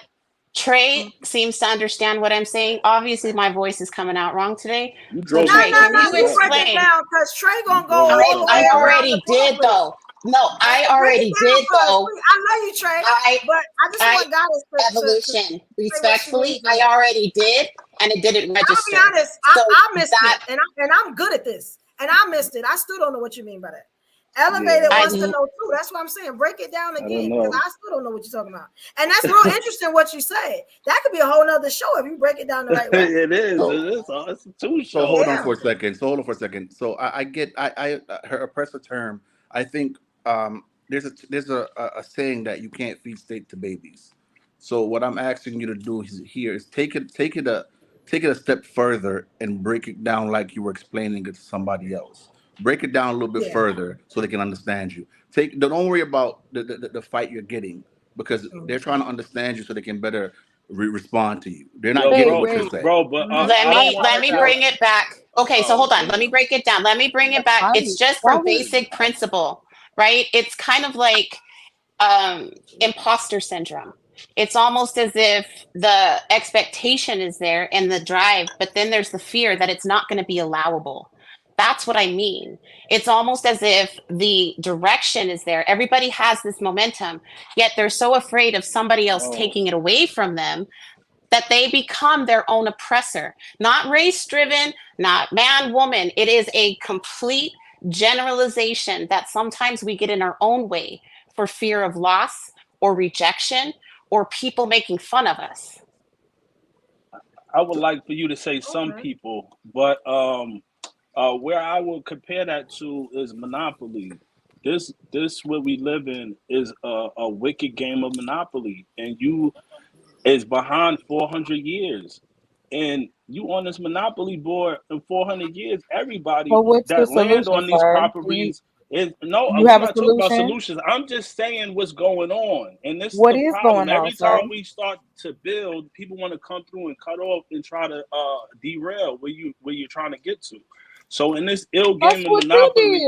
Trey seems to understand what I'm saying. Obviously, my voice is coming out wrong today. So, Trey, can you You break it explain? down, because Trey gonna go all the way I around already the globe did, with it. though. No, I Break it already down did, for us, though. please. I love you, Trey, but I just want Goddess to Evolution. say what she Respectfully, means. I already did, and it didn't register. I'll be honest, So I missed that it, and I'm good at this, and I missed it. I still don't know what you mean by that. Elevated wants to know too. That's what I'm saying. Break it down again, because I still don't know what you're talking about. And that's real interesting what you say. That could be a whole nother show if you break it down the right way. It is. It's a two show. So hold on for a second. So I get her oppressor term. I think there's a saying that you can't feed steak to babies. So what I'm asking you to do is take it a step further and break it down like you were explaining it to somebody else. Break it down a little bit further so they can understand you. Don't worry about the fight you're getting, because they're trying to understand you so they can better respond to you. They're not getting what you're saying. Bro, but let me bring it back. Okay, so hold on. Let me break it down. Let me bring it back. It's just for basic principle, right? It's kind of like imposter syndrome. It's almost as if the expectation is there and the drive, but then there's the fear that it's not going to be allowable. That's what I mean. It's almost as if the direction is there. Everybody has this momentum, yet they're so afraid of somebody else taking it away from them that they become their own oppressor. Not race-driven, not man, woman. It is a complete generalization that sometimes we get in our own way for fear of loss or rejection or people making fun of us. I would like for you to say some people, but where I would compare that to is Monopoly. This what we live in is a wicked game of Monopoly, and you is behind 400 years, and you on this Monopoly board in 400 years. Everybody that land on these properties is I'm not talking about solutions. I'm just saying what's going on, and this is the problem. Every time we start to build, people want to come through and cut off and try to derail where you're trying to get to. So in this ill game of Monopoly,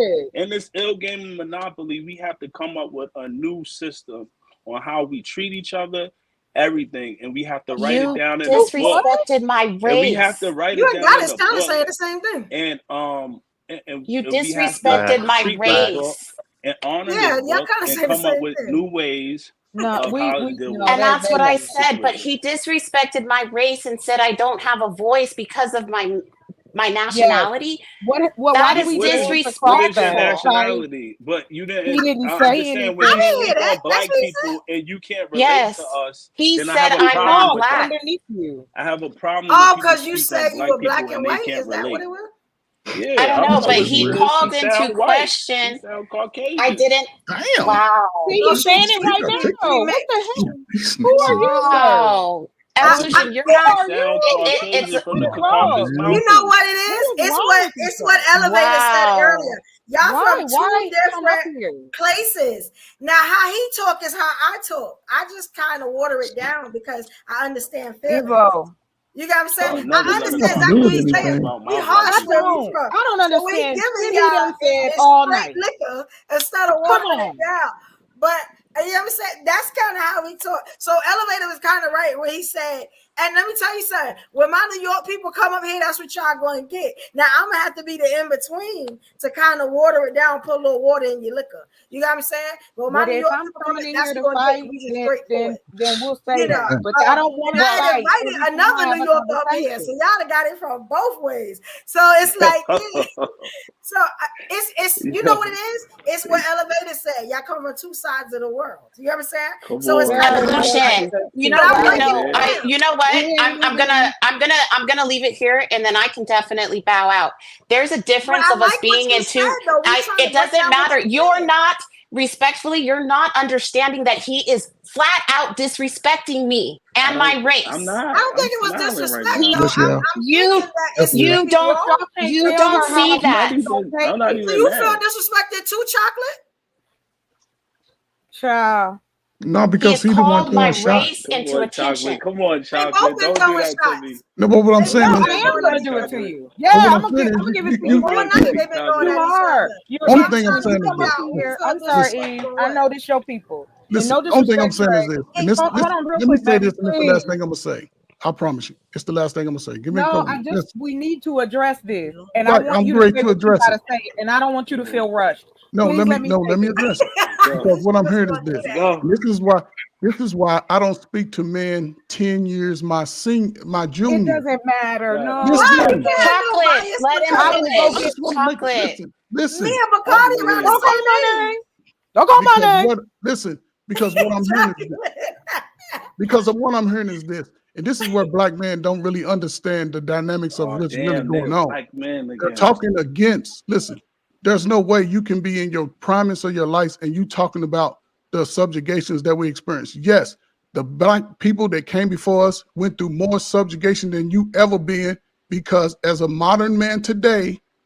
we have to come up with a new system on how we treat each other, everything, and we have to write it down in the book. You disrespected my race. And we have to write it down in the book. Saying the same thing. And you disrespected my race. And honor the book and come up with new ways. And that's what I said. But he disrespected my race and said I don't have a voice because of my nationality. Why did we disrespect your nationality? But you didn't. He didn't say anything. When you speak on black people and you can't relate to us, he then said I'm not black. I have a problem. Oh, because you said you were black and white. Is that what it was? Yeah, I don't know, but he called into question. I didn't. Damn. Wow. See, you're saying it right now. What the hell? Who are you? Wow. Evolution, you're not. It's you know what it is? It's what Elevator said earlier. Y'all from two different places. Now, how he talk is how I talk. I just kind of water it down because I understand feelings. You got what I'm saying? I understand exactly what he's saying. We harsh where we from. I don't understand. So we giving y'all all night liquor instead of watering it down. But you know what I'm saying? That's kind of how we talk. So Elevator was kind of right when he said, and let me tell you something, when my New York people come up here, that's what y'all going to get. Now, I'm going to have to be the in-between to kind of water it down, put a little water in your liquor. You got what I'm saying? But my New York people come in, that's going to get then we'll say that. But I don't want to fight. Invited another New Yorker up here, so y'all got it from both ways. So it's like, so it's you know what it is? It's what Elevator said. Y'all come from two sides of the world. You know what I'm saying? So it's evolution. You know what? I'm gonna leave it here, and then I can definitely bow out. There's a difference of us being in two. It doesn't matter. You're not respectfully. You're not understanding that he is flat out disrespecting me and my race. I don't think it was disrespect. You don't see that. Do you feel disrespected too, Chocolate? Child. No, because he the one throwing shots. Come on, Chocolate. Don't do that to me. No, but what I'm saying is, I am going to do it to you. Yeah, I'm going to give it to you. You are. Only thing I'm saying is this. I'm sorry, Eve. I know this your people. Listen, the only thing I'm saying is this. And this let me say this, and it's the last thing I'm going to say. I promise you. It's the last thing I'm going to say. Give me a couple. We need to address this. And I want you to address it. And I don't want you to feel rushed. No, let me address it. Because what I'm hearing is this. This is why I don't speak to men 10 years my junior. It doesn't matter. No. Chocolate. Let him finish. Chocolate. Listen. Me and Bacardi around the same name. Don't call my name. Listen, because what I'm hearing is this. Because of what I'm hearing is this. And this is where black men don't really understand the dynamics of what's really going on. They're talking against, listen, there's no way you can be in your primacy of your life and you talking about the subjugations that we experienced. Yes, the black people that came before us went through more subjugation than you ever been, because as a modern man today,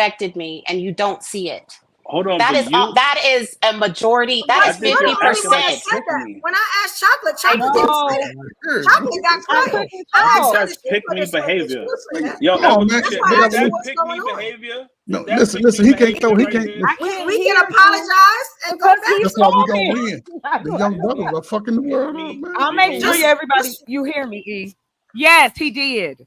disrespected me and you don't see it. Hold on, That but is all, that is a majority. That is 50%. When I asked Chocolate didn't say that. Chocolate got quiet. I think that's pick me behavior. Yo, Evolution, is that pick me behavior? No, listen. He can't throw. He can't. We can apologize and go back. That's how we gonna win. The young brothers are fucking the world up, man. I'll make sure everybody you hear me, E. Yes, he did.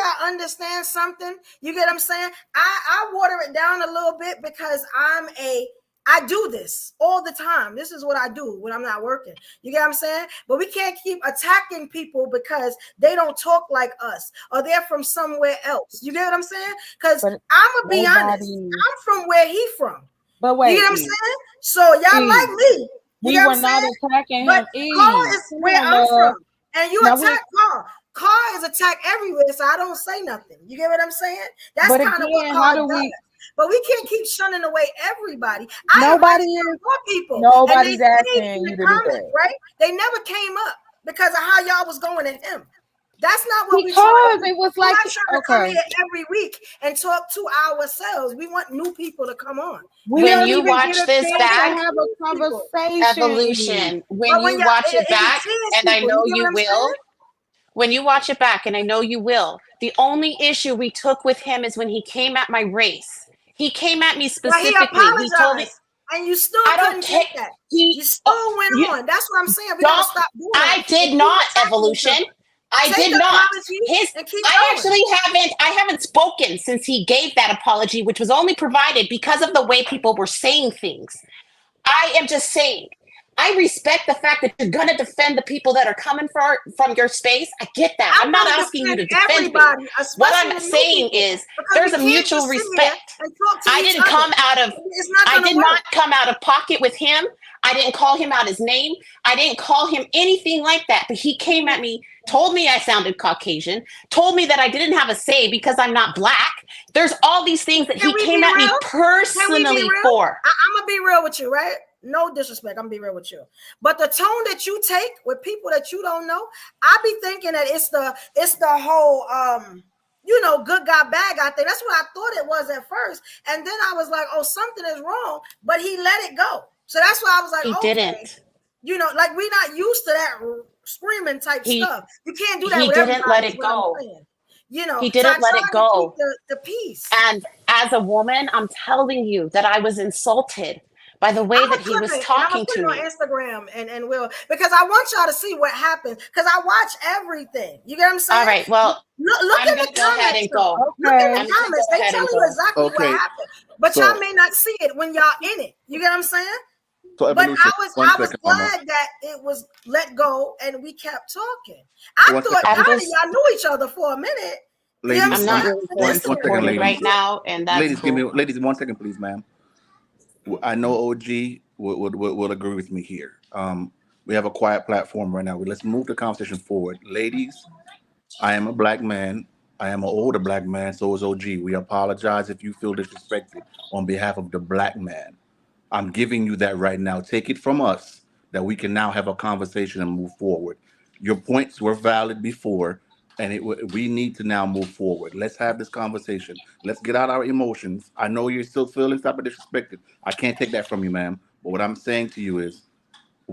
gotta understand something. You get what I'm saying? I water it down a little bit because I do this all the time. This is what I do when I'm not working. You get what I'm saying? But we can't keep attacking people because they don't talk like us or they're from somewhere else. You get what I'm saying? Because I'm gonna be honest, I'm from where he from. But wait, you get what I'm saying? So y'all like me. We were not attacking him. Carl is where I'm from. And you attack Carl. Carl is attacked everywhere, so I don't say nothing. You get what I'm saying? That's kind of what Carl does. But we can't keep shunning away everybody. Nobody is more people. Nobody's asking you to do that. Right? They never came up because of how y'all was going at him. That's not what we trying. It was like trying to come here every week and talk to ourselves. We want new people to come on. When you watch this back, have a conversation. Evolution. When you watch it back, and I know you will. When you watch it back, and I know you will, the only issue we took with him is when he came at my race. He came at me specifically. He told me, and you still couldn't take that. You still went on. That's what I'm saying. We gotta stop doing that. I did not, Evolution. I did not. I haven't spoken since he gave that apology, which was only provided because of the way people were saying things. I am just saying, I respect the fact that you're gonna defend the people that are coming from your space. I get that. I'm not asking you to defend me. What I'm saying is there's a mutual respect. I did not come out of pocket with him. I didn't call him out his name. I didn't call him anything like that. But he came at me, told me I sounded Caucasian, told me that I didn't have a say because I'm not black. There's all these things that he came at me personally for. I'm gonna be real with you, right? No disrespect, I'm gonna be real with you. But the tone that you take with people that you don't know, I be thinking that it's the whole good guy, bad guy thing. That's what I thought it was at first. And then I was like, oh, something is wrong, but he let it go. So that's why I was like, he didn't. Like we're not used to that screaming type stuff. You can't do that. He didn't let it go. He didn't let it go. The peace. And as a woman, I'm telling you that I was insulted by the way that he was talking to me. On Instagram and will, because I want y'all to see what happened, because I watch everything. You get what I'm saying? All right, well, look I'm at gonna the go ahead and go. Look at the comments. They tell you exactly what happened, but y'all may not see it when y'all in it. You get what I'm saying? So but I was glad that it was let go and we kept talking. I thought y'all knew each other for a minute. Ladies, I'm not really supported right now, and that's ladies, cool. ladies, 1 second, please, ma'am. I know OG would agree with me here. We have a quiet platform right now. Let's move the conversation forward. Ladies, I am a black man. I am an older black man. So is OG. We apologize if you feel disrespected on behalf of the black man. I'm giving you that right now. Take it from us that we can now have a conversation and move forward. Your points were valid before, and we need to now move forward. Let's have this conversation. Let's get out our emotions. I know you're still feeling type of disrespected. I can't take that from you, ma'am. But what I'm saying to you is,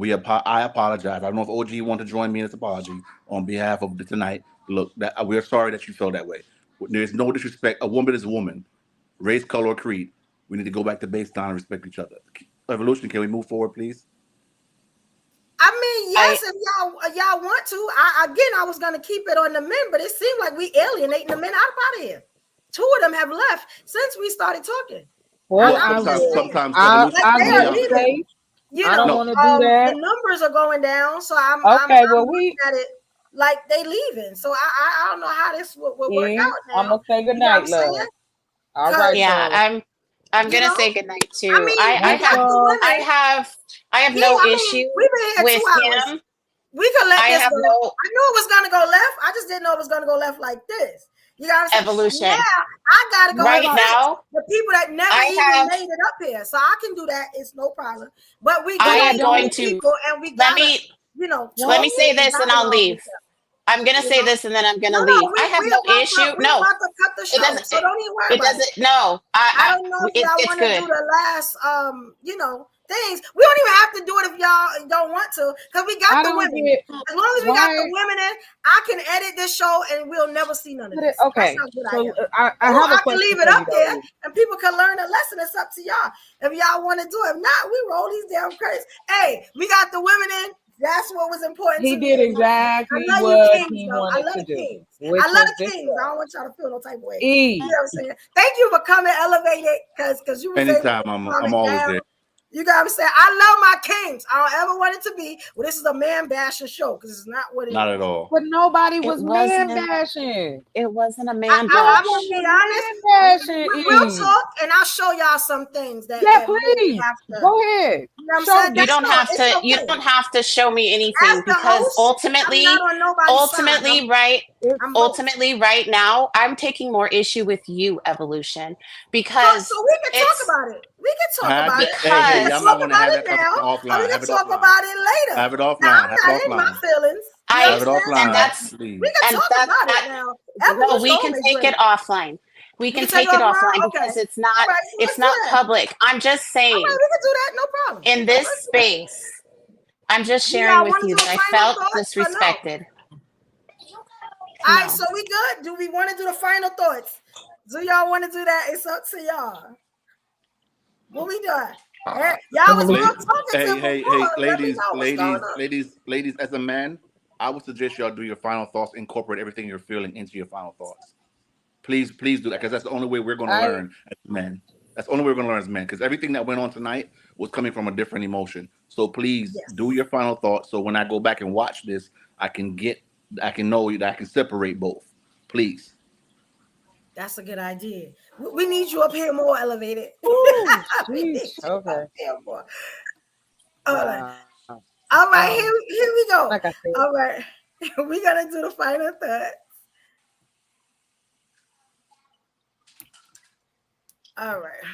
I apologize. I don't know if OG want to join me in this apology on behalf of tonight. Look, we're sorry that you felt that way. There's no disrespect. A woman is a woman, race, color, or creed. We need to go back to baseline and respect each other. Evolution, can we move forward, please? I mean, yes, if y'all want to. I was gonna keep it on the men, but it seemed like we alienating the men out of here. 2 of them have left since we started talking. Well, sometimes I don't want to do that. The numbers are going down, so I'm looking at it like they leaving. So I don't know how this will work out now. I'm gonna say goodnight, love. All right. Yeah, I'm gonna say goodnight too. I have no issue with him. We could let this go. I knew it was gonna go left. I just didn't know it was gonna go left like this. You know what I'm saying? Evolution. Yeah, I gotta go right now. The people that never even made it up here, so I can do that. It's no problem. But we am going to and we gotta, let me say this and I'll leave. I'm gonna say this and then I'm gonna leave. I have no issue. No, it doesn't. So don't even worry. It doesn't. No, I don't know if y'all want to do the last, things. We don't even have to do it if y'all don't want to, because we got the women. As long as we got the women in, I can edit this show and we'll never see none of this. Okay, so I can leave it up there and people can learn a lesson. It's up to y'all if y'all want to do it. If not, we roll these damn credits. Hey, we got the women in. That's what was important. He did exactly what he wanted to do. I love the kings. I don't want y'all to feel no type of way. You know what I'm saying? Thank you for coming, elevated, because you were anytime. I'm always there. You got to say, I love my kings. I don't ever want it to be, well, this is a man bashing show, because it's not what it is. Not at all. But nobody was man bashing. It wasn't a man bash. I'm going to be honest. We'll talk, and I'll show y'all some things that. Yeah, please. Go ahead. You don't have to. Okay. You don't have to show me anything, because ultimately, right now, I'm taking more issue with you, Evolution, because so we can talk about it. We can talk about it. We can talk about it now. We can talk about it later. Have it offline. I'm not in my feelings. Have it offline. We can talk about it now. No, we can take it offline. We can take it offline because it's not public. I'm just saying. We can do that, no problem. In this space, I'm just sharing with you that I felt disrespected. All right, so we good? Do we want to do the final thoughts? Do y'all want to do that? It's up to y'all. What we doing? Y'all was talking ladies. As a man, I would suggest y'all do your final thoughts, incorporate everything you're feeling into your final thoughts. Please do that, because that's the only way we're going to learn as men. That's the only way we're going to learn as men, because everything that went on tonight was coming from a different emotion. So please do your final thoughts. So when I go back and watch this, I can know that I can separate both. Please. That's a good idea. We need you up here more elevated. Ooh, We need you okay. up here more. Wow. All right, here we go. Like I said. All right. We're gonna do the final thought. All right.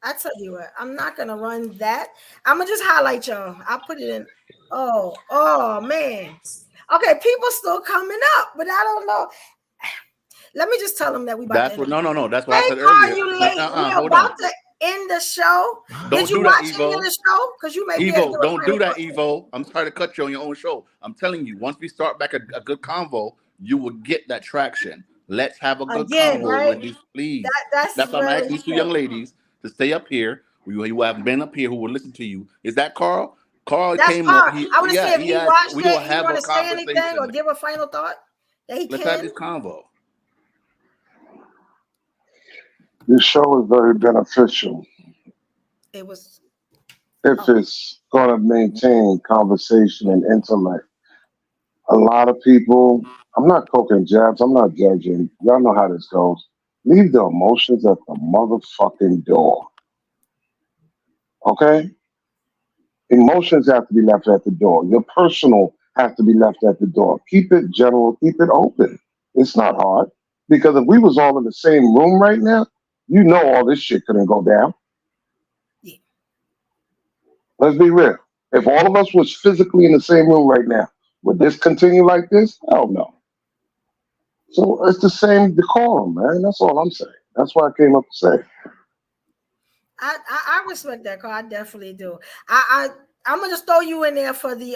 I tell you what, I'm not gonna run that. I'm gonna just highlight y'all. I'll put it in. Oh man. Okay, people still coming up, but I don't know. Let me just tell them that we about That's to what. end. No. That's what I Hey, said are earlier. you late? We're Hold about on. to end the show. Don't Did you do that, watch any of Evo. the show? Because you may be able to Evo, do a don't do that, Evo. I'm sorry to cut you on your own show. I'm telling you, once we start back a good convo, you will get that traction. Let's have a good again, convo right? with these, please. That's That's why I'm very asking these two young ladies to stay up here. You have been up here who will listen to you. Is that Carl? Carl That's came up. part. I want to see if he watched We it. will He have want a to say anything conversation. or give a final thought that he Let's have can. this convo. This show is very beneficial It was. if it's going to maintain conversation and intellect. A lot of people, I'm not poking jabs, I'm not judging. Y'all know how this goes. Leave the emotions at the motherfucking door. Okay? Emotions have to be left at the door. Your personal has to be left at the door. Keep it general, keep it open. It's not hard. Because if we was all in the same room right now, you know all this shit couldn't go down. Let's be real. If all of us was physically in the same room right now, would this continue like this? Hell no. So it's the same decorum, man. That's all I'm saying. That's what I came up to say. I respect that, Carl. I definitely do. I'm gonna just throw you in there for the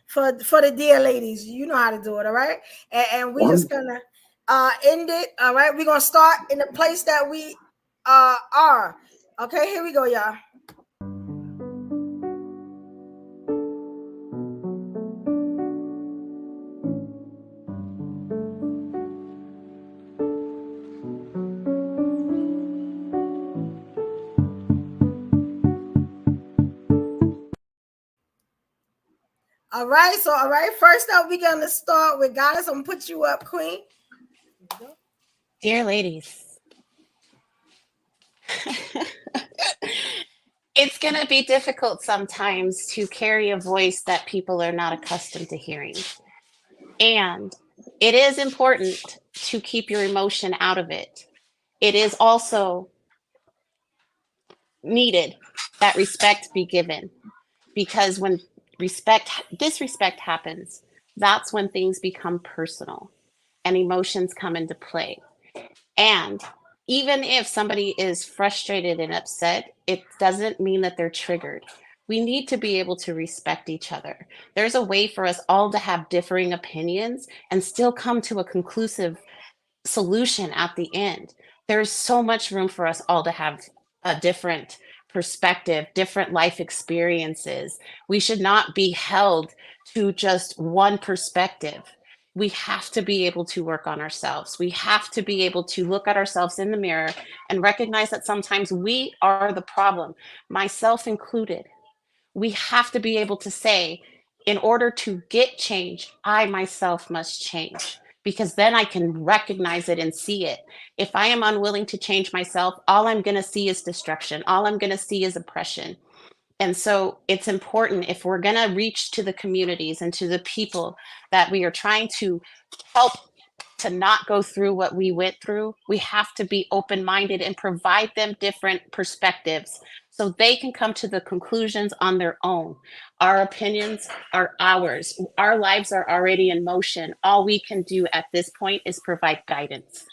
for the dear ladies. You know how to do it, all right? And we just gonna end it. All right, we're gonna start in the place that we are. Okay, here we go, y'all. All right. First up, we're gonna start with Goddess. I'm gonna put you up, Queen. Dear ladies, it's gonna be difficult sometimes to carry a voice that people are not accustomed to hearing. And it is important to keep your emotion out of it. It is also needed that respect be given, because when disrespect happens, that's when things become personal and emotions come into play. And even if somebody is frustrated and upset, it doesn't mean that they're triggered. We need to be able to respect each other. There's a way for us all to have differing opinions and still come to a conclusive solution at the end. There's so much room for us all to have a different perspective, different life experiences. We should not be held to just one perspective. We have to be able to work on ourselves. We have to be able to look at ourselves in the mirror and recognize that sometimes we are the problem, myself included. We have to be able to say, in order to get change, I myself must change, because then I can recognize it and see it. If I am unwilling to change myself, all I'm going to see is destruction. All I'm going to see is oppression. And so it's important, if we're going to reach to the communities and to the people that we are trying to help to not go through what we went through, we have to be open-minded and provide them different perspectives so they can come to the conclusions on their own. Our opinions are ours. Our lives are already in motion. All we can do at this point is provide guidance.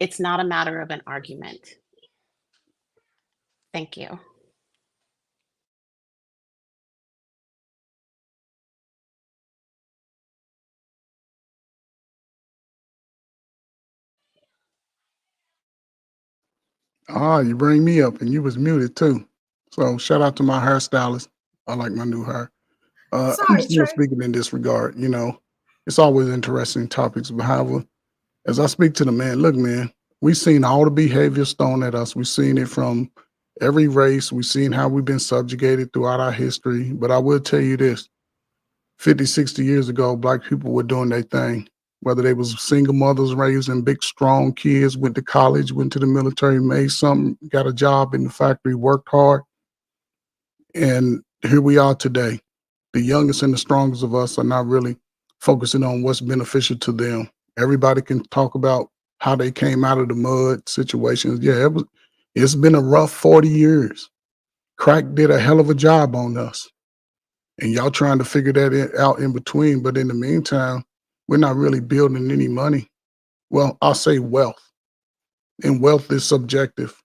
It's not a matter of an argument. Thank you. You bring me up and you was muted too. So shout out to my hairstylist. I like my new hair. I'm still speaking in this regard. You know, it's always interesting topics. But however, as I speak to the man, look, man, we've seen all the behaviors thrown at us. We've seen it from every race. We've seen how we've been subjugated throughout our history. But I will tell you this, 50, 60 years ago, Black people were doing their thing. Whether they was single mothers raising big, strong kids, went to college, went to the military, made something, got a job in the factory, worked hard. And here we are today. The youngest and the strongest of us are not really focusing on what's beneficial to them. Everybody can talk about how they came out of the mud situations. Yeah, it's been a rough 40 years. Crack did a hell of a job on us. And y'all trying to figure that out in between. But in the meantime, we're not really building any money. Well, I'll say wealth. And wealth is subjective.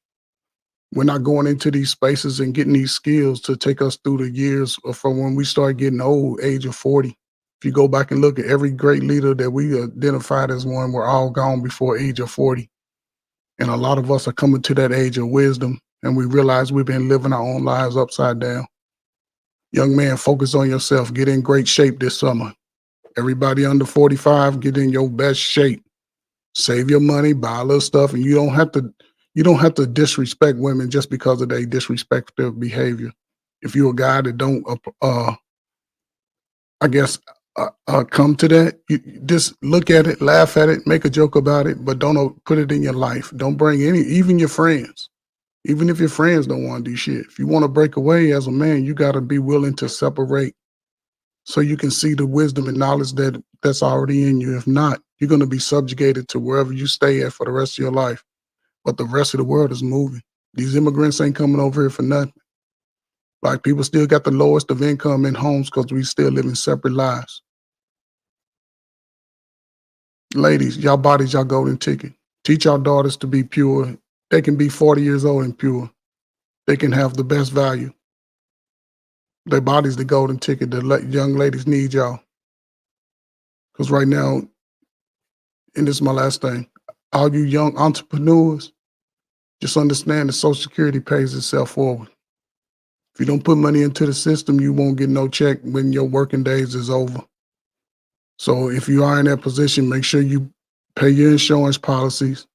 We're not going into these spaces and getting these skills to take us through the years from when we start getting old, age of 40. If you go back and look at every great leader that we identified as one, we're all gone before age of 40. And a lot of us are coming to that age of wisdom, and we realize we've been living our own lives upside down. Young man, focus on yourself. Get in great shape this summer. Everybody under 45, get in your best shape. Save your money, buy a little stuff, and you don't have to disrespect women just because of their disrespectful behavior. If you're a guy that don't, come to that, you just look at it, laugh at it, make a joke about it, but don't put it in your life. Don't bring even your friends. Even if your friends don't want to do shit. If you want to break away as a man, you got to be willing to separate so you can see the wisdom and knowledge that's already in you. If not, you're going to be subjugated to wherever you stay at for the rest of your life. But the rest of the world is moving. These immigrants ain't coming over here for nothing. Black people still got the lowest of income in homes because we still living separate lives. Ladies, y'all bodies, y'all golden ticket. Teach our daughters to be pure. They can be 40 years old and pure. They can have the best value. Their body's the golden ticket. The young ladies need y'all. Because right now, and this is my last thing, all you young entrepreneurs, just understand that Social Security pays itself forward. If you don't put money into the system, you won't get no check when your working days is over. So if you are in that position, make sure you pay your insurance policies,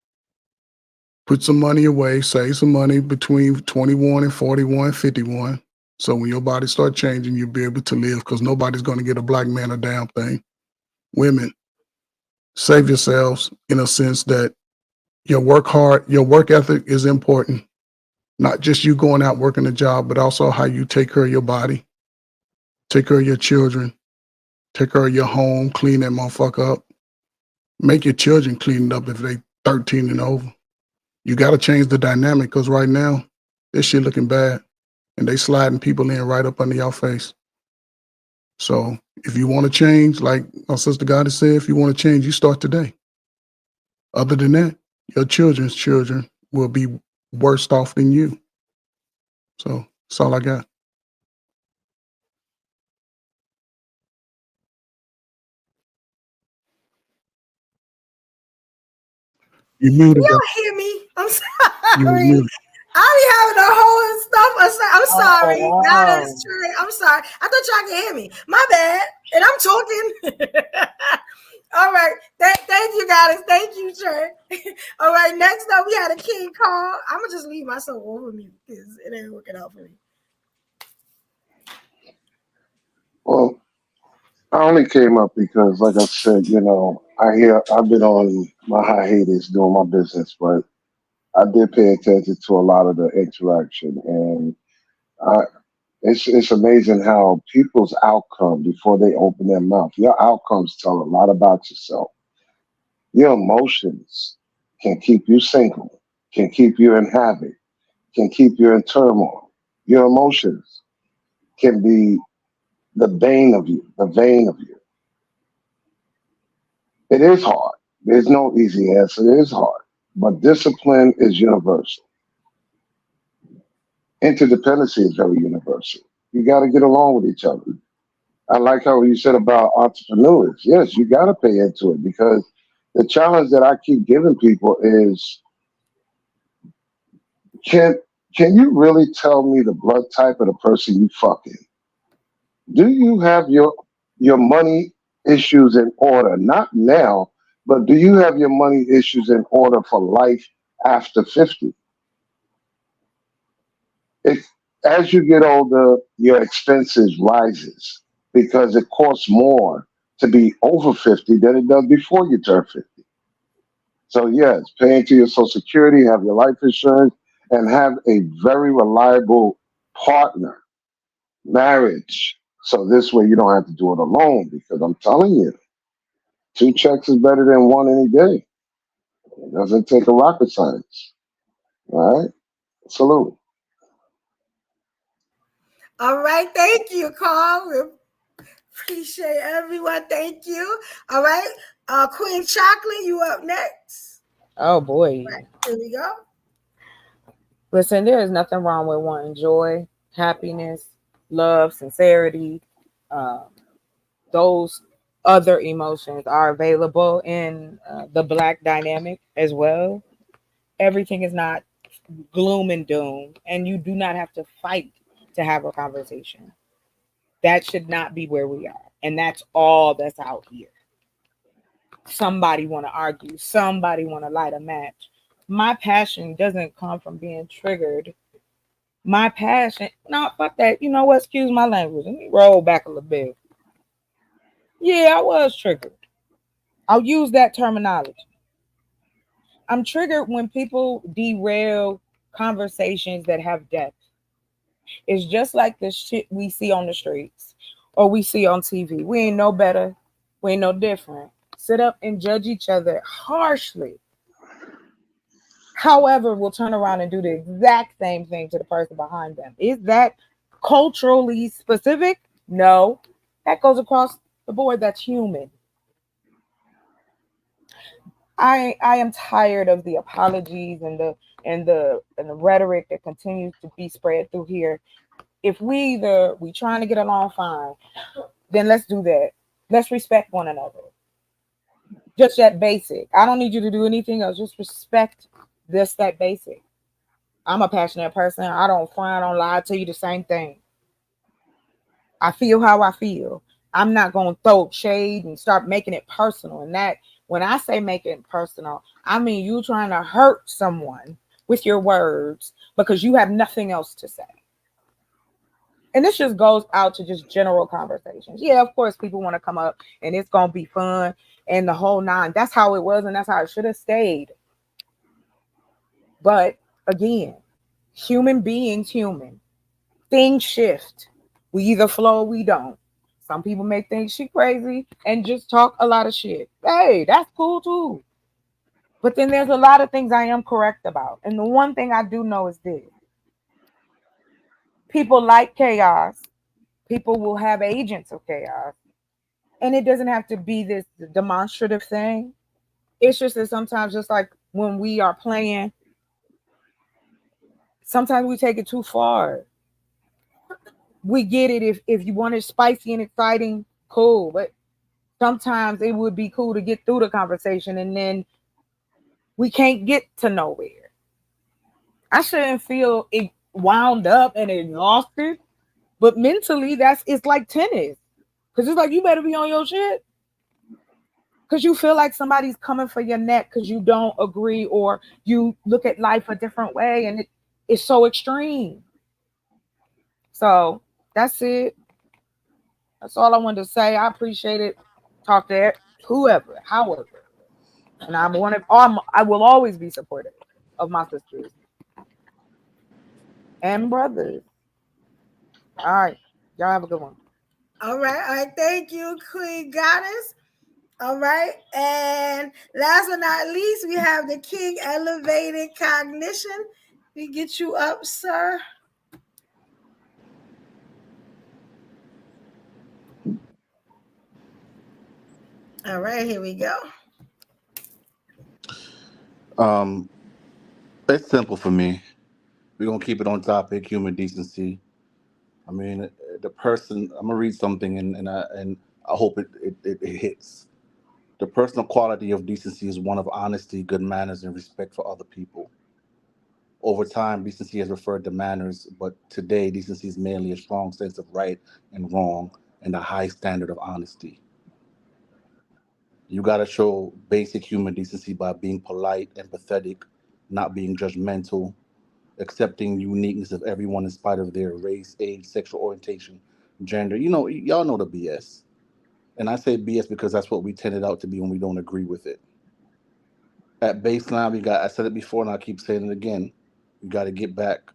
put some money away, save some money between 21 and 41, 51. So when your body start changing, you'll be able to live because nobody's going to get a Black man a damn thing. Women, save yourselves in a sense that your work ethic is important. Not just you going out working a job, but also how you take care of your body, take care of your children, take care of your home, clean that motherfucker up. Make your children clean it up if they 13 and over. You got to change the dynamic because right now, this shit looking bad. And they sliding people in right up under your face. So if you want to change, like my sister Goddess said, if you want to change, you start today. Other than that, your children's children will be worse off than you. So that's all I got. You muted. Y'all hear me? I'm You was sorry. muted. I be having a whole stuff. I'm sorry. Oh, Now wow. that's true. I'm sorry. I thought y'all could hear me. My bad. And I'm talking. All right. Thank you, guys. Thank you, Trey. All right. Next up, we had a king call. I'm going to just leave myself over mute because it ain't working out for me. Well, I only came up because, like I said, I've been on my hiatus doing my business, but I did pay attention to a lot of the interaction, and I, it's amazing how people's outcome before they open their mouth, your outcomes tell a lot about yourself. Your emotions can keep you single, can keep you in havoc, can keep you in turmoil. Your emotions can be the bane of you, the vein of you. It is hard. There's no easy answer. It is hard. But discipline is universal. Interdependency is very universal. You got to get along with each other. I like how you said about entrepreneurs. Yes, you got to pay into it because the challenge that I keep giving people is can can you really tell me the blood type of the person you fucking? Do you have your money issues in order? Not now, but do you have your money issues in order for life after 50? It, as you get older, your expenses rises because it costs more to be over 50 than it does before you turn 50. So yes, pay into your social security, have your life insurance, and have a very reliable partner, marriage. So this way you don't have to do it alone because I'm telling you, two checks is better than one any day. It doesn't take a rocket science. All right? Salute. All right, thank you, Carl. We appreciate everyone. Thank you. All right, Queen Chocolate, you up next. Oh boy. Right, here we go. Listen, there is nothing wrong with wanting joy, happiness, love, sincerity. Those other emotions are available in the Black dynamic as well. Everything is not gloom and doom, and you do not have to fight to have a conversation. That should not be where we are, and that's all that's out here. Somebody want to argue, somebody want to light a match. My passion doesn't come from being triggered. My passion, no, fuck that. You know what? Excuse my language. Let me roll back a little bit. Yeah, I was triggered. I'll use that terminology. I'm triggered when people derail conversations that have depth. It's just like the shit we see on the streets or we see on TV. We ain't no better. We ain't no different. Sit up and judge each other harshly. However, we'll turn around and do the exact same thing to the person behind them. Is that culturally specific? No. That goes across the board. That's human. I am tired of the apologies and the rhetoric that continues to be spread through here. If we trying to get along fine, then let's do that. Let's respect one another. Just that basic. I don't need you to do anything else. Just respect that basic. I'm a passionate person. I don't front, I don't lie. I tell you the same thing. I feel how I feel. I'm not going to throw shade and start making it personal. And that, when I say make it personal, I mean you trying to hurt someone with your words because you have nothing else to say. And this just goes out to just general conversations. Yeah, of course, people want to come up and it's going to be fun and the whole nine. That's how it was and that's how it should have stayed. But again, human beings, human. Things shift. We either flow or we don't. Some people make things shit crazy and just talk a lot of shit. Hey, that's cool too. But then there's a lot of things I am correct about. And the one thing I do know is this. People like chaos. People will have agents of chaos. And it doesn't have to be this demonstrative thing. It's just that sometimes, just like when we are playing, sometimes we take it too far. We get it if you want it spicy and exciting, cool. But sometimes it would be cool to get through the conversation and then we can't get to nowhere. I shouldn't feel wound up and exhausted, but mentally it's like tennis. Because it's like you better be on your shit. Because you feel like somebody's coming for your neck because you don't agree or you look at life a different way and it's so extreme. So that's it. That's all I wanted to say. I appreciate it. Talk to whoever, however. And I will always be supportive of my sisters and brothers. All right. Y'all have a good one. All right. Thank you, Queen Goddess. All right. And last but not least, we have the King Elevated Cognition. We get you up, sir. All right, here we go. It's simple for me. We're gonna keep it on topic, human decency. I mean, the person. I'm gonna read something, and I hope it hits. The personal quality of decency is one of honesty, good manners, and respect for other people. Over time, decency has referred to manners, but today, decency is mainly a strong sense of right and wrong and a high standard of honesty. You got to show basic human decency by being polite, empathetic, not being judgmental, accepting uniqueness of everyone in spite of their race, age, sexual orientation, gender. You know, y'all know the BS. And I say BS because that's what we tend it out to be when we don't agree with it. At baseline, we got, I said it before and I keep saying it again, we got to get back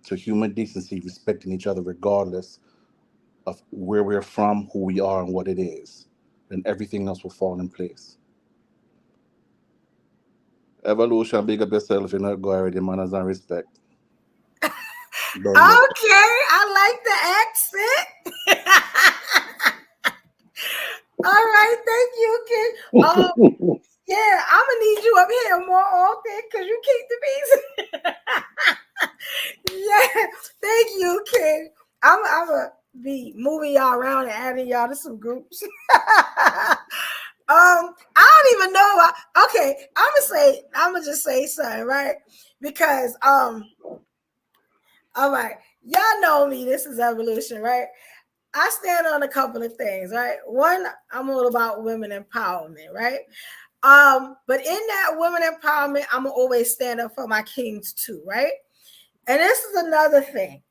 to human decency, respecting each other regardless of where we're from, who we are, and what it is. Then everything else will fall in place. Evolution, big up yourself, you know, go already, manners and respect. Okay, I like the accent. All right, thank you, kid. Yeah, I'm gonna need you up here more often because you keep the bees. Yeah, thank you, kid. I'm gonna be moving y'all around and adding y'all to some groups. I don't even know. Okay, I'm gonna just say something, right? Because all right, y'all know me. This is Evolution, right? I stand on a couple of things, right? One, I'm all about women empowerment, right? But in that women empowerment, I'm gonna always stand up for my kings too, right? And this is another thing.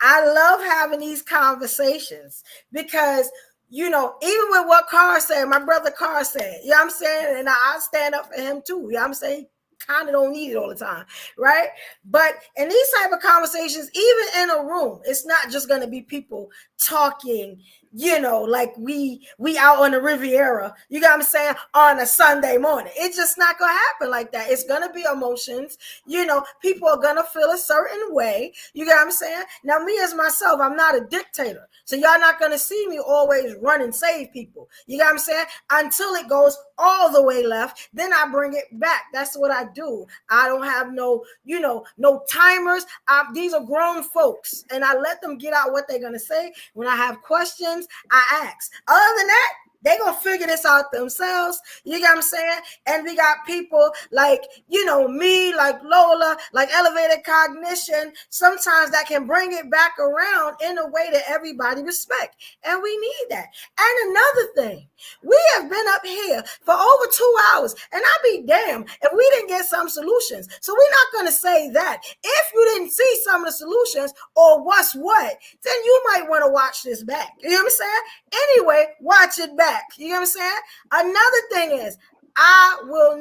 I love having these conversations because, you know, even with what Carr said, my brother Carr said, you know what I'm saying? And I stand up for him too. You know what I'm saying? Kind of don't need it all the time, right? But in these type of conversations, even in a room, it's not just going to be people talking, you know, like we out on the Riviera, you got what I'm saying, on a Sunday morning. It's just not going to happen like that. It's going to be emotions. You know, people are going to feel a certain way. You got what I'm saying? Now, me as myself, I'm not a dictator. So y'all not going to see me always run and save people. You got what I'm saying? Until it goes all the way left, then I bring it back. That's what I do. I don't have no, you know, no timers. These are grown folks, and I let them get out what they're going to say. When I have questions, I ask. Other than that, they're going to figure this out themselves. You get what I'm saying? And we got people like, you know, me, like Lola, like Elevated Cognition. Sometimes that can bring it back around in a way that everybody respect. And we need that. And another thing, we have been up here for over 2 hours, and I'll be damned if we didn't get some solutions. So we're not going to say that. If you didn't see some of the solutions or what's what, then you might want to watch this back. You know what I'm saying? Anyway, watch it back. You know what I'm saying? Another thing is, I will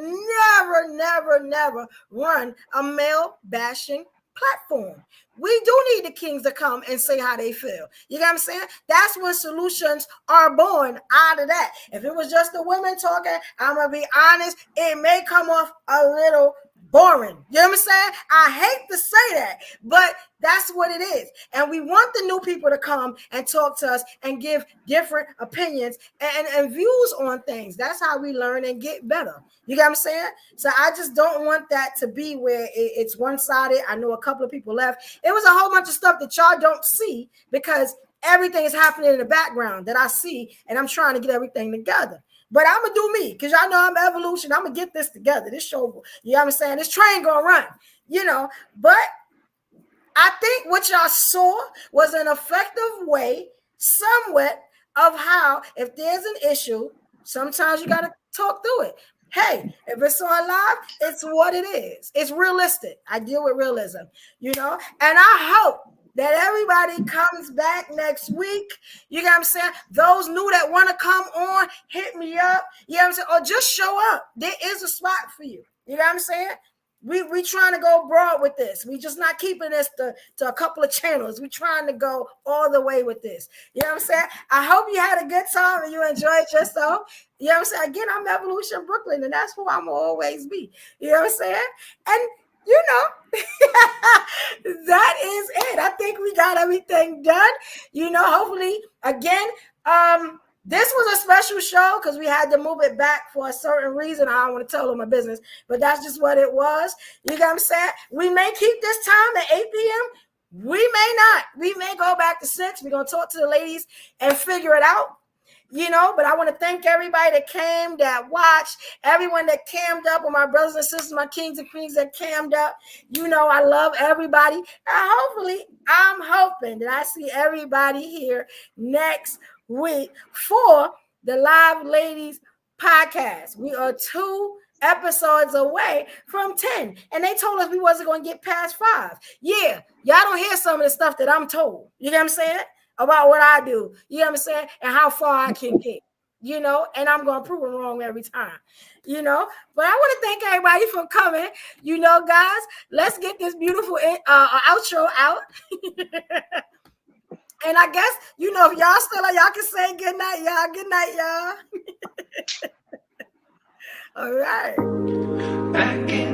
never run a male bashing platform. We do need the kings to come and say how they feel. You know what I'm saying? That's when solutions are born out of that. If it was just the women talking, I'm going to be honest, it may come off a little boring. You know what I'm saying? I hate to say that, but that's what it is. And we want the new people to come and talk to us and give different opinions and views on things. That's how we learn and get better. You get what I'm saying? So I just don't want that to be where it's one-sided. I know a couple of people left. It was a whole bunch of stuff that y'all don't see because everything is happening in the background that I see, and I'm trying to get everything together. But I'm going to do me because y'all know I'm Evolution. I'm going to get this together. This show, you know what I'm saying? This train going to run, you know. But I think what y'all saw was an effective way, somewhat, of how if there's an issue, sometimes you got to talk through it. Hey, if it's on live, it's what it is. It's realistic. I deal with realism, you know. And I hope that everybody comes back next week. You know what I'm saying? Those new that want to come on, hit me up. You know what I'm saying? Or just show up. There is a spot for you. You know what I'm saying? We trying to go broad with this. We just not keeping this to a couple of channels. We trying to go all the way with this. You know what I'm saying? I hope you had a good time and you enjoyed yourself. You know what I'm saying? Again, I'm Evolution Brooklyn, and that's who I'm always be. You know what I'm saying? And you know, that is it. I think we got everything done. You know, hopefully, again, this was a special show because we had to move it back for a certain reason. I don't want to tell them my business, but that's just what it was. You know what I'm saying? We may keep this time at 8 p.m. We may not. We may go back to 6. We're going to talk to the ladies and figure it out. You know, but I want to thank everybody that came, that watched, everyone that cammed up, with my brothers and sisters, my kings and queens that cammed up. You know, I love everybody. And hopefully, I'm hoping that I see everybody here next week for the Live Ladies podcast. We are 2 episodes away from 10. And they told us we wasn't going to get past 5. Yeah, y'all don't hear some of the stuff that I'm told. You know what I'm saying? About what I do. You know what I'm saying? And how far I can get. You know, and I'm going to prove them wrong every time, you know. But I want to thank everybody for coming. You know, guys, let's get this beautiful outro out. And I guess, you know, if y'all still are, y'all can say good night, y'all. Good night, y'all. All right. Back in